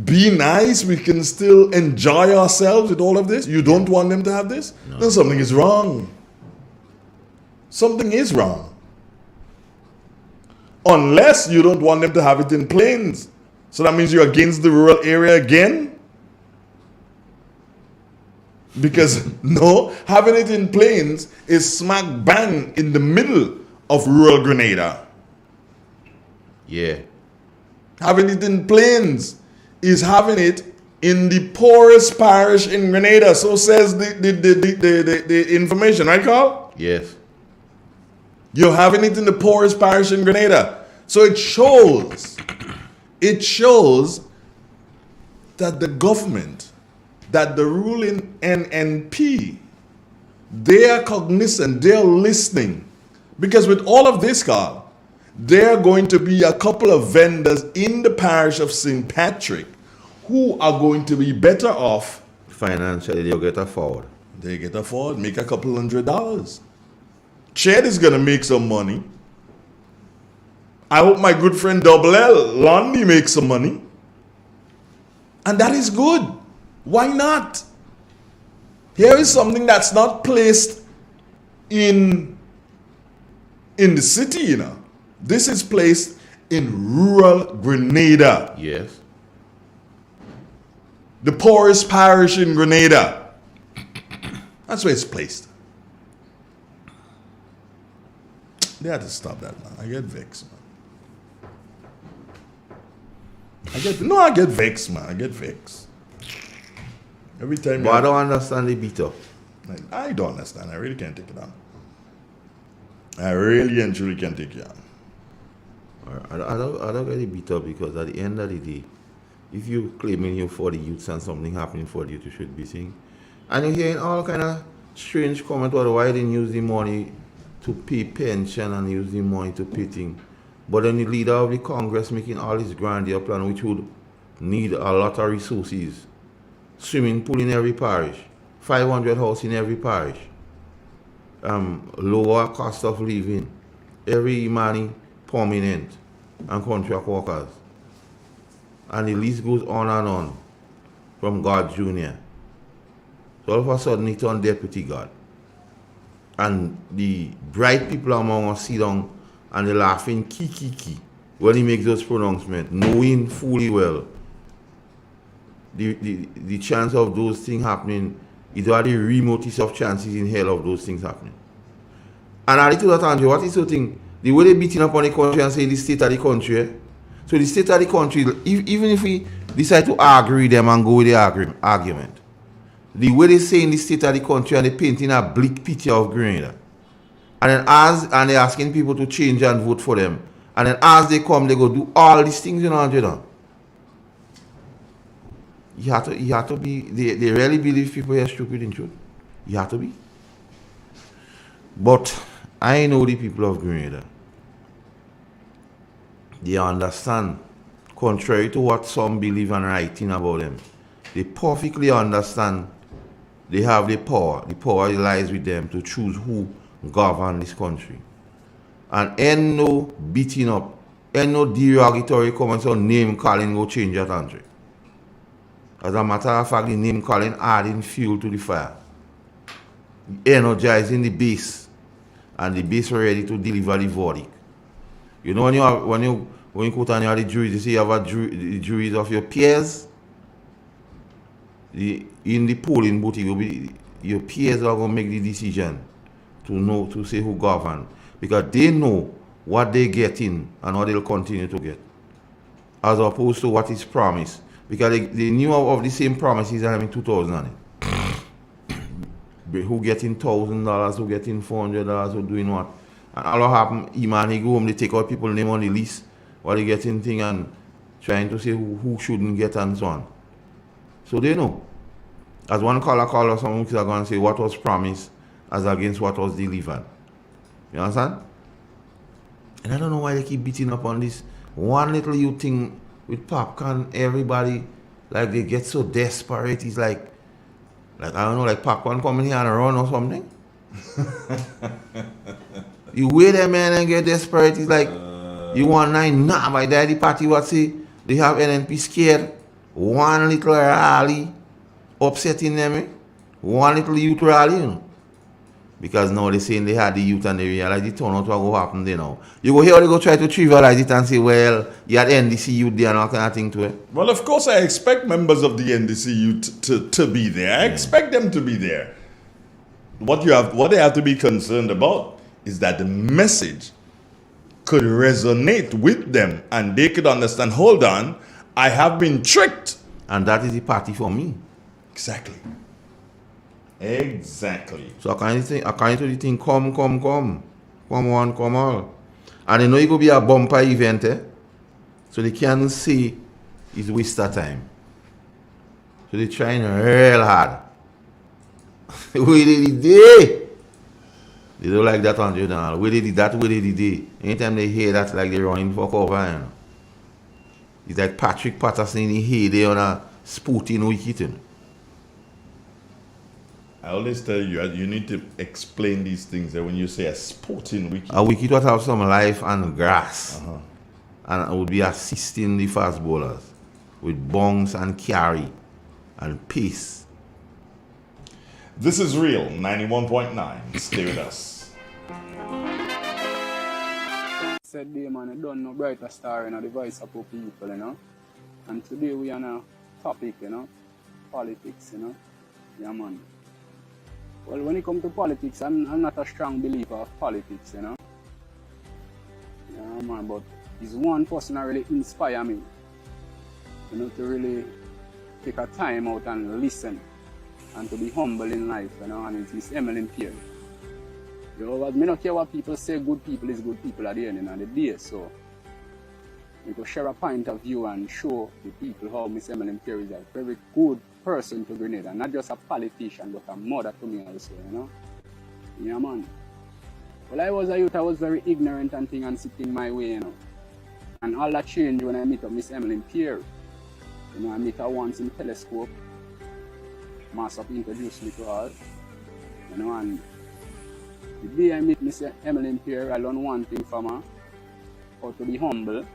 be nice, we can still enjoy ourselves with all of this. You don't want them to have this? No. Then something is wrong. Something is wrong. Unless you don't want them to have it in plains. So that means you're against the rural area again? Because no, having it in plains is smack bang in the middle of rural Grenada. Yeah. Having it in plains is having it in the poorest parish in Grenada. So says the information, right, Carl? Yes. You're having it in the poorest parish in Grenada. So it shows that the government, that the ruling NNP, they are cognizant, they're listening. Because with all of this, Carl, there are going to be a couple of vendors in the parish of St. Patrick who are going to be better off. Financially, they'll get afford. They get afford, make a couple $100. Ched is going to make some money. I hope my good friend Double L, Londy, makes some money. And that is good. Why not? Here is something that's not placed in the city, you know. This is placed in rural Grenada. Yes. The poorest parish in Grenada. That's where it's placed. They had to stop that, man. I get vexed, man. I get vexed, man. I get vexed. Every time. But I don't understand the beat up. I don't understand. I really can't take it on. I really and truly can't take it on. I don't get it beat up because at the end of the day, if you claiming you for the youths and something happening for the youth, you should be saying. And you're hearing all kind of strange comments about why they didn't use the money to pay pension and use the money to pay things. But then the leader of the Congress making all this grandeur plan, which would need a lot of resources. Swimming pool in every parish. 500 houses in every parish. Lower cost of living. Every money permanent and contract workers. And the list goes on and on from God Jr. So all of a sudden it turned deputy God. And the bright people among us sit down and they're laughing ki when he makes those pronouncements, knowing fully well the chance of those things happening is the remotest of chances in hell of those things happening. And I to that, Andrew, what is the thing? The way they beating up on the country and say the state of the country, eh? So the state of the country, even if we decide to argue with them and go with the argument, the way they say in the state of the country and they painting a bleak picture of Grenada, and they're asking people to change and vote for them, and then as they come, they go do all these things, you know, Andrew. You have to be, they really believe people are stupid in truth. You have to be. But I know the people of Grenada. They understand, contrary to what some believe and writing about them. They perfectly understand they have the power. The power lies with them to choose who govern this country. And ain't no beating up, ain't no derogatory comments or name calling go change that country. As a matter of fact, the name calling adding fuel to the fire. Energizing the base. And the base ready to deliver the verdict. You know when you put on the juries, you see you have the juries of your peers. In the polling booth, your peers are going to make the decision to say who govern. Because they know what they're getting and what they'll continue to get. As opposed to what is promised. Because they knew of the same promises in 2000. Who getting $1,000, who getting $400, who doing what. And all that happen, he go home, they take out people's name on the list, while they getting thing and trying to say who shouldn't get and so on. So they know. As one caller, someone is going to say what was promised as against what was delivered. You understand? And I don't know why they keep beating up on this. One little you thing with popcorn, everybody, like they get so desperate. It's like I don't know, like popcorn coming here and run or something. You wait there, man, and get desperate. It's like, you want my daddy party, what say? They have NNP scared. One little rally upsetting them, eh? One little youth rally, you know. Because now they're saying they had the youth and they realize it turned out what will happen there now. You go here, they go try to trivialize it and say, well, you had NDC youth there and all kind of thing to it. Well, of course, I expect members of the NDC youth to be there. I expect them to be there. What they have to be concerned about is that the message could resonate with them and they could understand, hold on, I have been tricked. And that is the party for me. Exactly. So according to the thing, come one, come all. And they know it will be a bumper event, eh? So they can't say it's waste of time. So they're trying real hard. Where did they? They don't like that on the channel. Where they did that, where they did they? Anytime they hear that, like they're running for cover, you know. It's like Patrick Patterson in the heyday on a sporting wicket, you know. I always tell you, you need to explain these things when you say a sporting wicket. A wicket would have some life and grass. And it would be assisting the fast bowlers with bongs and carry and pace. This is Real 91.9. Stay with us. Said day, man, I don't know brighter star in the voice of people, you know. And today we are on a topic, you know, politics, you know. Yeah, man. Well, when it comes to politics, I'm not a strong believer of politics, you know. Yeah, man, but it's one person that really inspire me, you know, to really take a time out and listen and to be humble in life, you know, and it's Miss Emily Pierre. You know, but I don't care what people say, good people is good people at the end of the day, so we go share a point of view and show the people how Miss Emily Pierre is a very good person to Grenada, not just a politician, but a mother to me also, you know. Yeah, man. Well, I was a youth, I was very ignorant and thing and sitting my way, you know. And all that changed when I met up Miss Emily Pierre. You know, I met her once in Telescope. Massop introduced me to all. You know, and the day I meet Mr. Emily Pierre, I learned one thing from her, how to be humble,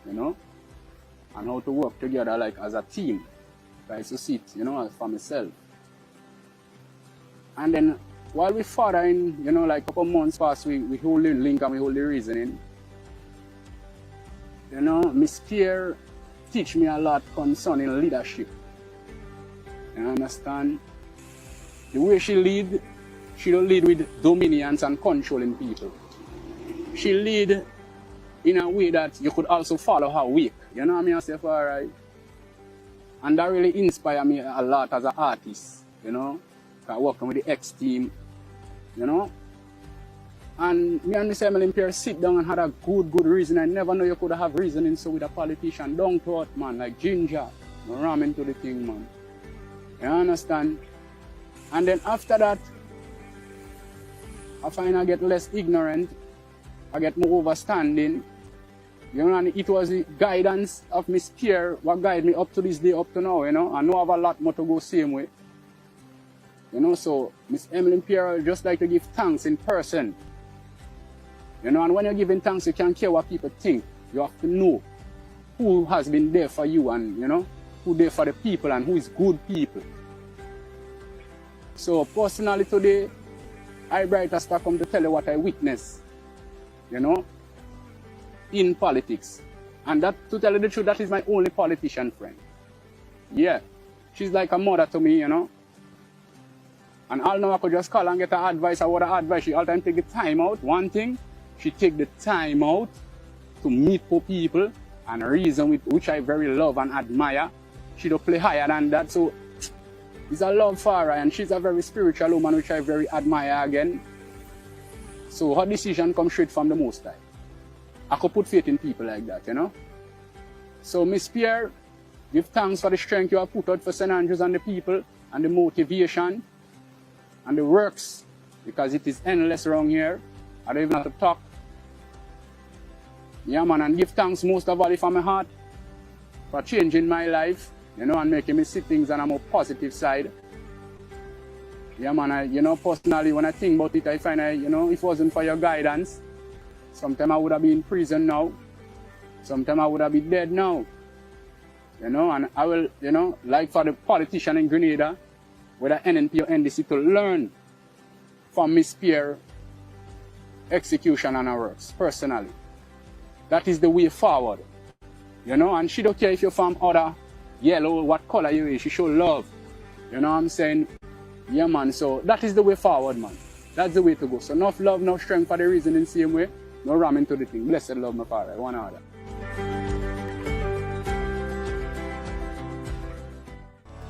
you know, and how to work together like as a team. I used to see it, you know, for myself. And then while we fathering, you know, like a couple months past, we hold the link and we hold the reasoning. You know, Miss Pierre teach me a lot concerning leadership. You understand? The way she lead, she don't lead with dominance and controlling people. She lead in a way that you could also follow her wake. You know what I mean? I say, alright. And that really inspired me a lot as an artist, you know. I working with the X team, you know. And me and Miss Emily Pierre sit down and had a good reason. I never know you could have reasoning so with a politician. Down to earth, man, like ginger. Ram into the thing, man. You understand? And then after that, I find I get less ignorant. I get more understanding. You know, and it was the guidance of Miss Pierre what guided me up to this day, up to now, you know. I know I have a lot more to go same way. You know, so Miss Emily Pierre, I just like to give thanks in person. You know, and when you're giving thanks, you can't care what people think. You have to know who has been there for you and, you know, who there for the people and who is good people. So personally today, I Brighter come to tell you what I witnessed, you know, in politics. And that, to tell you the truth, that is my only politician friend. Yeah, she's like a mother to me, you know. And all now I could just call and get her advice or what her advice. She all the time take the time out. One thing, she take the time out to meet for people and reason with which I very love and admire. She don't play higher than that. So it's a love for her and she's a very spiritual woman which I very admire again. So her decision comes straight from the Most High. I could put faith in people like that, you know. So Miss Pierre, give thanks for the strength you have put out for St. Andrews and the people and the motivation and the works, because it is endless around here. I don't even have to talk. Yeah, man, and give thanks most of all from my heart for changing my life, you know, and making me see things on a more positive side. Yeah, man, you know, personally, when I think about it, I find, you know, if it wasn't for your guidance, sometime I would have been in prison now. Sometime I would have been dead now. You know, and I will, you know, like for the politician in Grenada, whether NNP or NDC, to learn from Miss Pierre execution and her works, personally. That is the way forward. You know, and she don't care if you're from other yellow, what color you is, she show love. You know what I'm saying? Yeah, man, so that is the way forward, man. That's the way to go. So enough love, enough strength for the reason in the same way. No ram into the thing. Blessed love, my father. One order.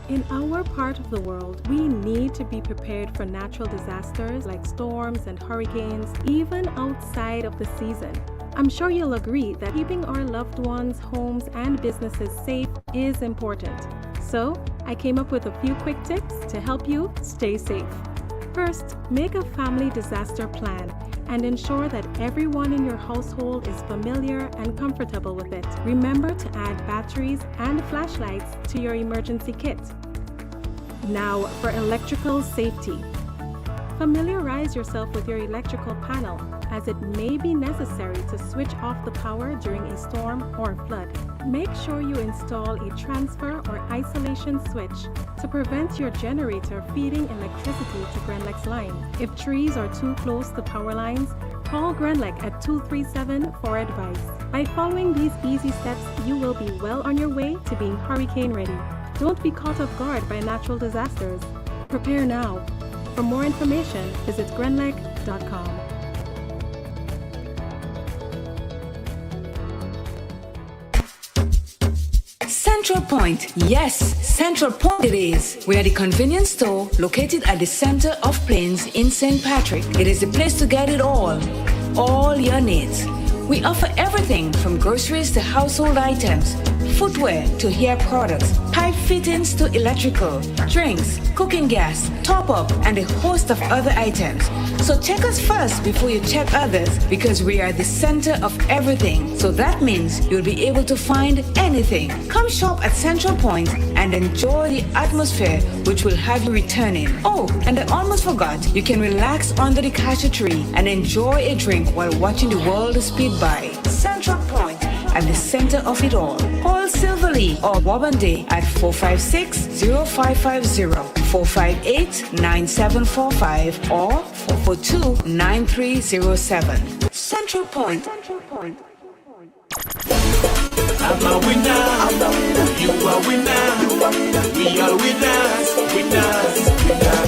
In our part of the world, we need to be prepared for natural disasters like storms and hurricanes, even outside of the season. I'm sure you'll agree that keeping our loved ones, homes, and businesses safe is important. So, I came up with a few quick tips to help you stay safe. First, make a family disaster plan and ensure that everyone in your household is familiar and comfortable with it. Remember to add batteries and flashlights to your emergency kit. Now for electrical safety. Familiarize yourself with your electrical panel, as it may be necessary to switch off the power during a storm or flood. Make sure you install a transfer or isolation switch to prevent your generator feeding electricity to Grenlec's line. If trees are too close to power lines, call Grenlec at 237 for advice. By following these easy steps, you will be well on your way to being hurricane ready. Don't be caught off guard by natural disasters. Prepare now. For more information, visit grenlec.com. Central Point. Yes, Central Point it is. We are the convenience store located at the center of Plains in St. Patrick. It is the place to get it all your needs. We offer everything from groceries to household items, footwear to hair products, pipe fittings to electrical, drinks, cooking gas, top up, and a host of other items. So check us first before you check others, because we are the center of everything. So that means you'll be able to find anything. Come shop at Central Point and enjoy the atmosphere, which will have you returning. Oh, and I almost forgot, you can relax under the cashew tree and enjoy a drink while watching the world speed by. Central Point, at the center of it all. Call Silverly or Wabande at 456-0550, 458-9745, or 442-9307. Central Point. I'm a winner. You are winner. We are winners.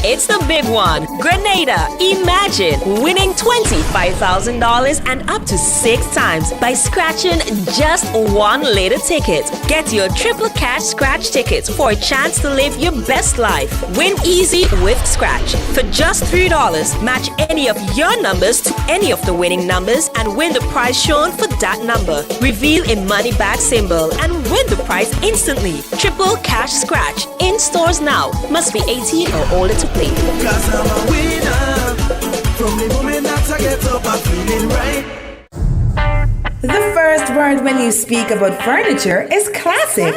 It's the big one. Grenada. Imagine winning $25,000 and up to 6 times by scratching just one later ticket. Get your triple cash scratch tickets for a chance to live your best life. Win easy with Scratch. For just $3, match any of your numbers to any of the winning numbers and win the prize shown for that number. Reveal a money back symbol and win the prize instantly. Triple cash scratch. In stores now. Must be 18 or older to play. Cause I'm a winner. From the moment that I get up, I'm feeling right. The first word when you speak about furniture is classic.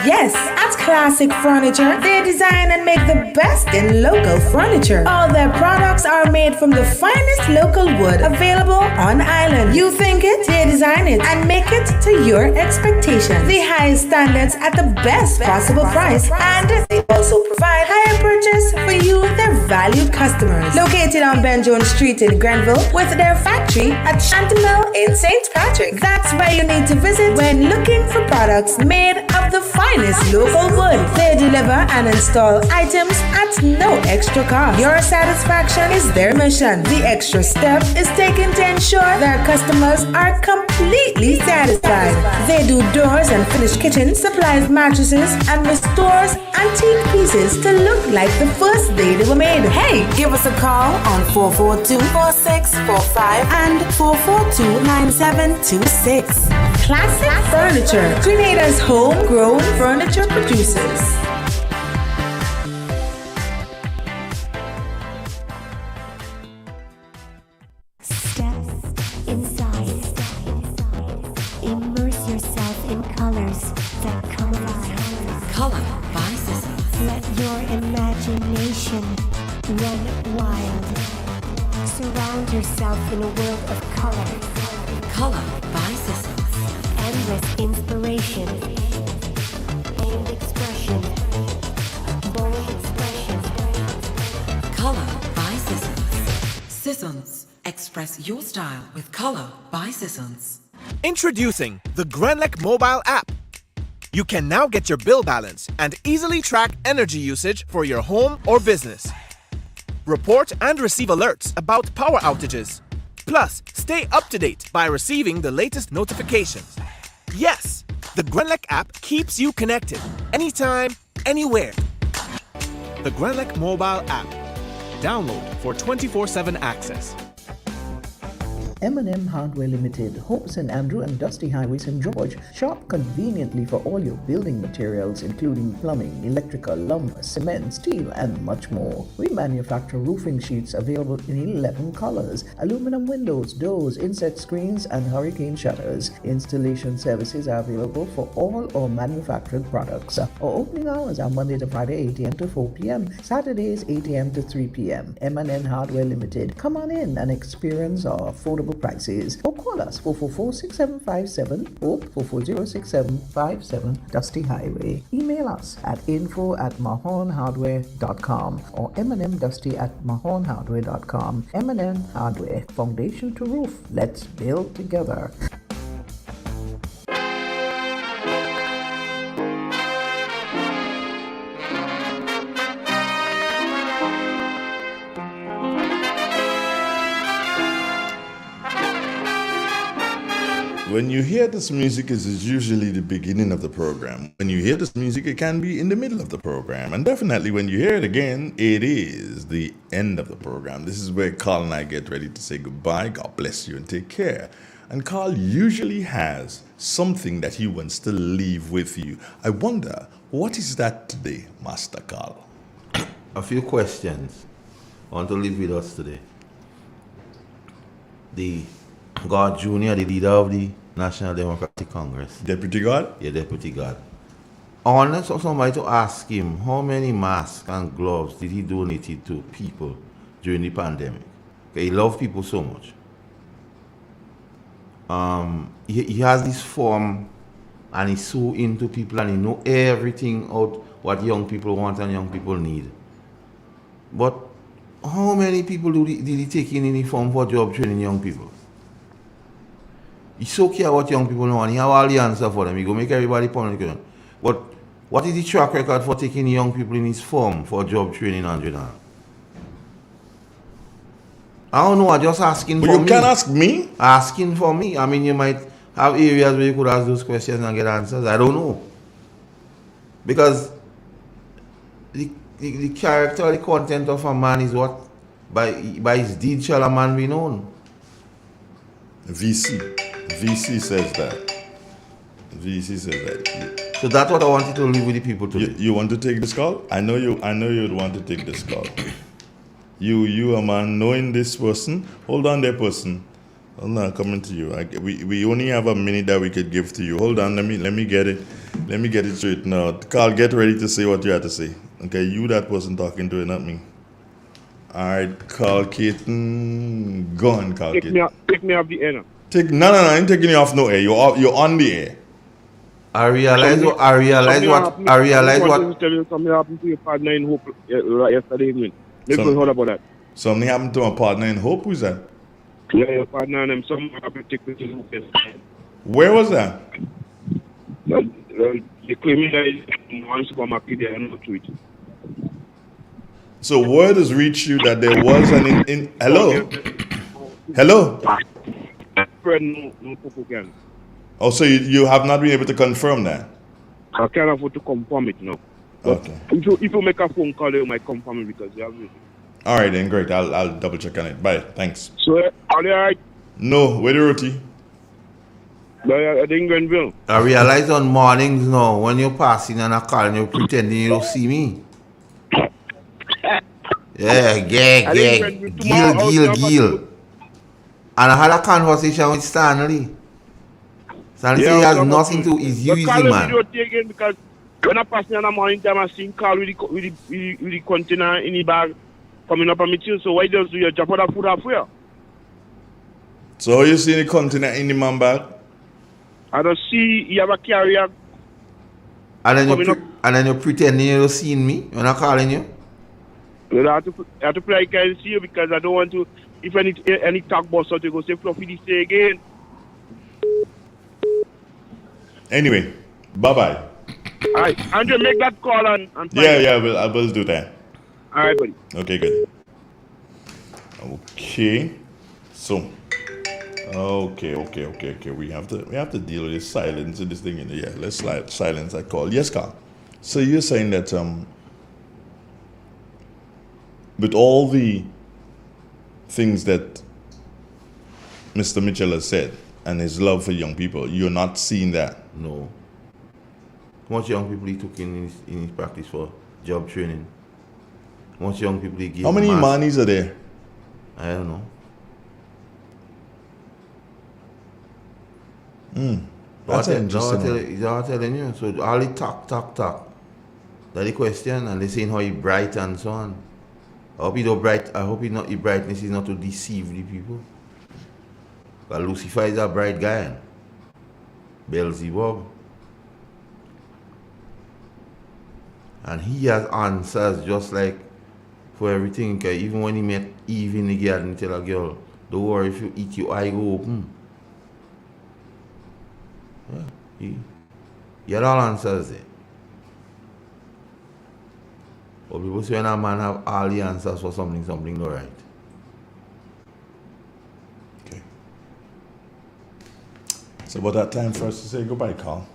Yes, at Classic Furniture, they design and make the best in local furniture. All their products are made from the finest local wood available on island. You think it, they design it and make it to your expectations. The highest standards at the best possible price, and they also provide higher purchase for you, their valued customers. Located on Ben Jones Street in Grenville, with their factory at Chantemille in St. Patrick. That's where you need to visit when looking for products made of the finest local wood. They deliver and install items at no extra cost. Your satisfaction is their mission. The extra step is taken to ensure their customers are completely satisfied. They do doors and finished kitchen, supplies mattresses, and restores antique pieces to look like the first day they were made. Hey, give us a call on 442-4645 and 442-9726. Classic Furniture, Grenada's homegrown furniture producers. Step inside. Immerse yourself in colors that come alive. Color by Sissons. Let your imagination run wild. Surround yourself in a world of color. Color by Sissons. Endless inspiration. Bold expression. Bold expression. Color by Sissons. Sissons. Express your style with Color by Sissons. Introducing the Grenlec mobile app. You can now get your bill balance and easily track energy usage for your home or business. Report and receive alerts about power outages. Plus, stay up to date by receiving the latest notifications. Yes, the Grenlec app keeps you connected anytime, anywhere. The Grenlec mobile app. Download for 24/7 access. M&M Hardware Limited, Hope St. Andrew and Dusty Highway, St. George. Shop conveniently for all your building materials, including plumbing, electrical, lumber, cement, steel, and much more. We manufacture roofing sheets available in 11 colors, aluminum windows, doors, inset screens, and hurricane shutters. Installation services are available for all our manufactured products. Our opening hours are Monday to Friday, 8 a.m. to 4 p.m., Saturdays, 8 a.m. to 3 p.m. M&M Hardware Limited. Come on in and experience our affordable prices, or call us 444-6757 or 440-6757 Dusty Highway. Email us at info@mahonhardware.com or mnmdusty@mahonhardware.com. M&M Hardware, foundation to roof. Let's build together. When you hear this music, it is usually the beginning of the program. When you hear this music, it can be in the middle of the program. And definitely when you hear it again, it is the end of the program. This is where Carl and I get ready to say goodbye. God bless you and take care. And Carl usually has something that he wants to leave with you. I wonder, what is that today, Master Carl? A few questions I want to leave with us today. The God Jr., the leader of the National Democratic Congress. Deputy God? Yeah, Deputy God. I want somebody to ask him how many masks and gloves did he donate to people during the pandemic. Okay, he loved people so much. He has this form and he's so into people and he know everything out what young people want and young people need. But how many people did he take in any form for job training young people? He so care what young people know and he have all the answer for them. He go make everybody panic. But what is the track record for taking young people in his form for job training, Andrew? I don't know, I'm just asking for me. You can ask me? Asking for me. I mean, you might have areas where you could ask those questions and get answers. I don't know. Because the character, the content of a man is what? By his deed shall a man be known. VC says that. VC says that. So that's what I wanted to leave with the people today. You want to take this call? I know you'd want to take this call. You a man knowing this person. Hold on there, person. Hold on, coming to you. We only have a minute that we could give to you. Hold on, let me get it. Let me get it straight now. Carl, get ready to say what you have to say. Okay, you that person talking to it, not me. Alright, Carl Caton. Go on, Carl Caton. Take me off the air now. No, I ain't taking you off no air. You're on the air. I realize what. Something happened to your partner in Hope yesterday evening. Let's go heard about that. Something happened to my partner in Hope? Who's that? Yeah, your partner and some happened to take me to Hope yesterday. Where was that? They claiming that in one supermarket there and not to it. So word has reached you that there was an hello? Hello? No Popo can. Oh, so you have not been able to confirm that? I can't afford to confirm it now. Okay. If you make a phone call, you might confirm it because you have it. All right, then great. I'll double check on it. Bye. Thanks. So are they alright? No, where the roti? In Grenville. I realize on mornings now when you're passing and I call and you're pretending you don't see me. Yeah, Gil. And I had a conversation with Stanley. Stanley said he has nothing to, he's easy, man. Because when I pass in the morning time, I see Carl with the container in the bag coming up on me too. So why does you drop that food halfway? So you see the container in the man bag? I don't see you have a carrier. And then you're pretending you don't see me when I'm calling you? Well, I have to play I can see you because I don't want to, if any talk boss out, you go say Fluffy this day again. Anyway, bye-bye. Alright, Andrew, make that call and yeah, I will do that. Alright, buddy. Okay, good. Okay. So okay. We have to deal with this silence in this thing. Yeah, let's silence that call. Yes, Carl. So you're saying that with all the things that Mr. Mitchell has said and his love for young people, you're not seeing that? No. How much young people he took in his practice for job training? How much young people he gave? How many manis are there? I don't know. That's interesting. I'm telling you. So all the talk. That's the question, and they saying how he bright and so on. I hope his brightness is not to deceive the people. But Lucifer is a bright guy. Beelzebub. And he has answers just like for everything. Even when he met Eve in the garden, he tell a girl, don't worry, if you eat your eye go open. Yeah, he had all answers there. But people say when a man have all the answers for something not right. Okay. So about that time for us to say goodbye, Carl.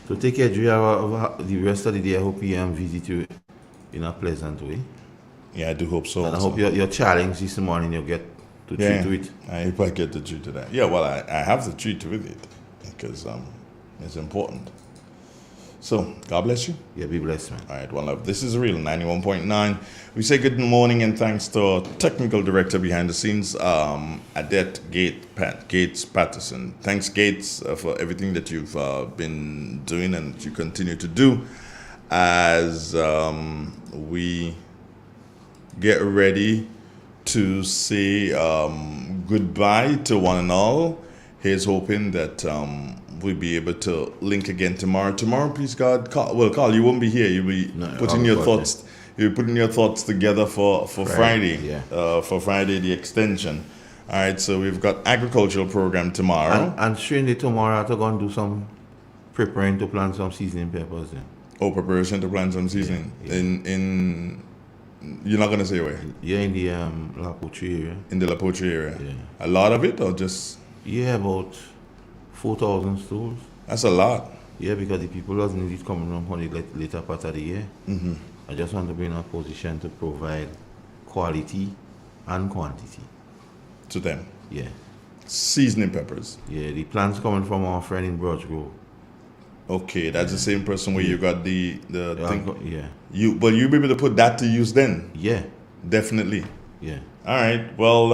So take care, Drew, of the rest of the day. I hope he visit you in a pleasant way. Yeah, I do hope so. And I hope your challenge this morning you get to treat with it. If I get to treat to that. Yeah, well, I have to treat with it because it's important. So, God bless you. Yeah, be blessed, man. All right, well, this is Real 91.9. We say good morning and thanks to our technical director behind the scenes, Adette Gates Patterson. Thanks, Gates, for everything that you've been doing and that you continue to do as we get ready to say goodbye to one and all. Here's hoping that we'll be able to link again tomorrow. Tomorrow, please God, Carl, you won't be here. You'll be putting your thoughts. You're putting your thoughts together for Friday. For Friday, the extension. All right. So we've got agricultural program tomorrow. And surely tomorrow to go and do some preparing to plant some seasoning peppers. Then. Oh, preparation to plant some seasoning in. You're not gonna say where? Yeah, in the La Poutrie area. In the La Poutrie area. Yeah. A lot of it, or just? Yeah, about 4,000 stores. That's a lot. Yeah, because the people doesn't need it coming on the later part of the year. Mm-hmm. I just want to be in a position to provide quality and quantity to them. Yeah. Seasoning peppers. Yeah, the plants coming from our friend in Broad Grove. Okay, that's the same person where you got the thing. Yeah. But you'll be able to put that to use then. Yeah. Definitely. Yeah. All right. Well,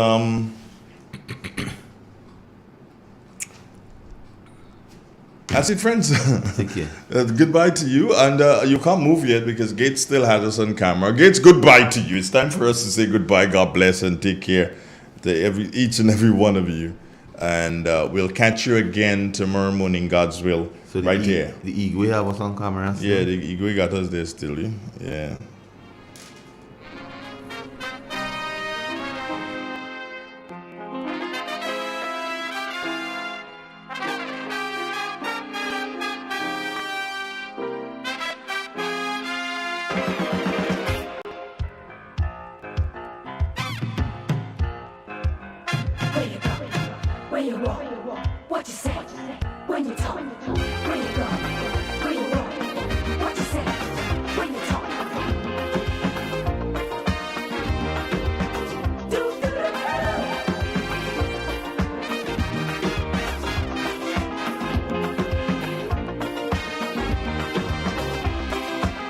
that's it, friends. Thank you. Goodbye to you. And you can't move yet because Gates still has us on camera. Gates, goodbye to you. It's time for us to say goodbye. God bless and take care to each and every one of you. And we'll catch you again tomorrow morning, God's will, so right here. The Igwe have us on camera still? Yeah, the Igwe got us there still. Yeah.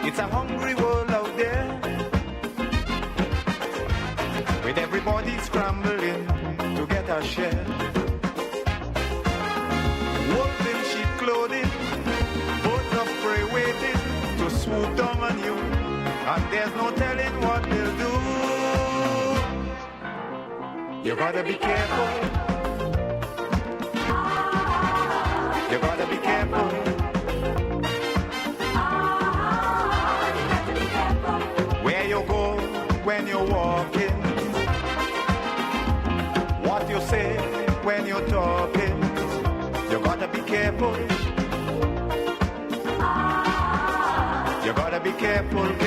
It's a hungry world out there, with everybody scrambling to get a share. Wolves in sheep clothing, birds of prey waiting to swoop down on you, and there's no telling what they'll do. You gotta be careful. You gotta be careful. Where you go when you're walking, what you say when you're talking, you gotta be careful. You gotta be careful.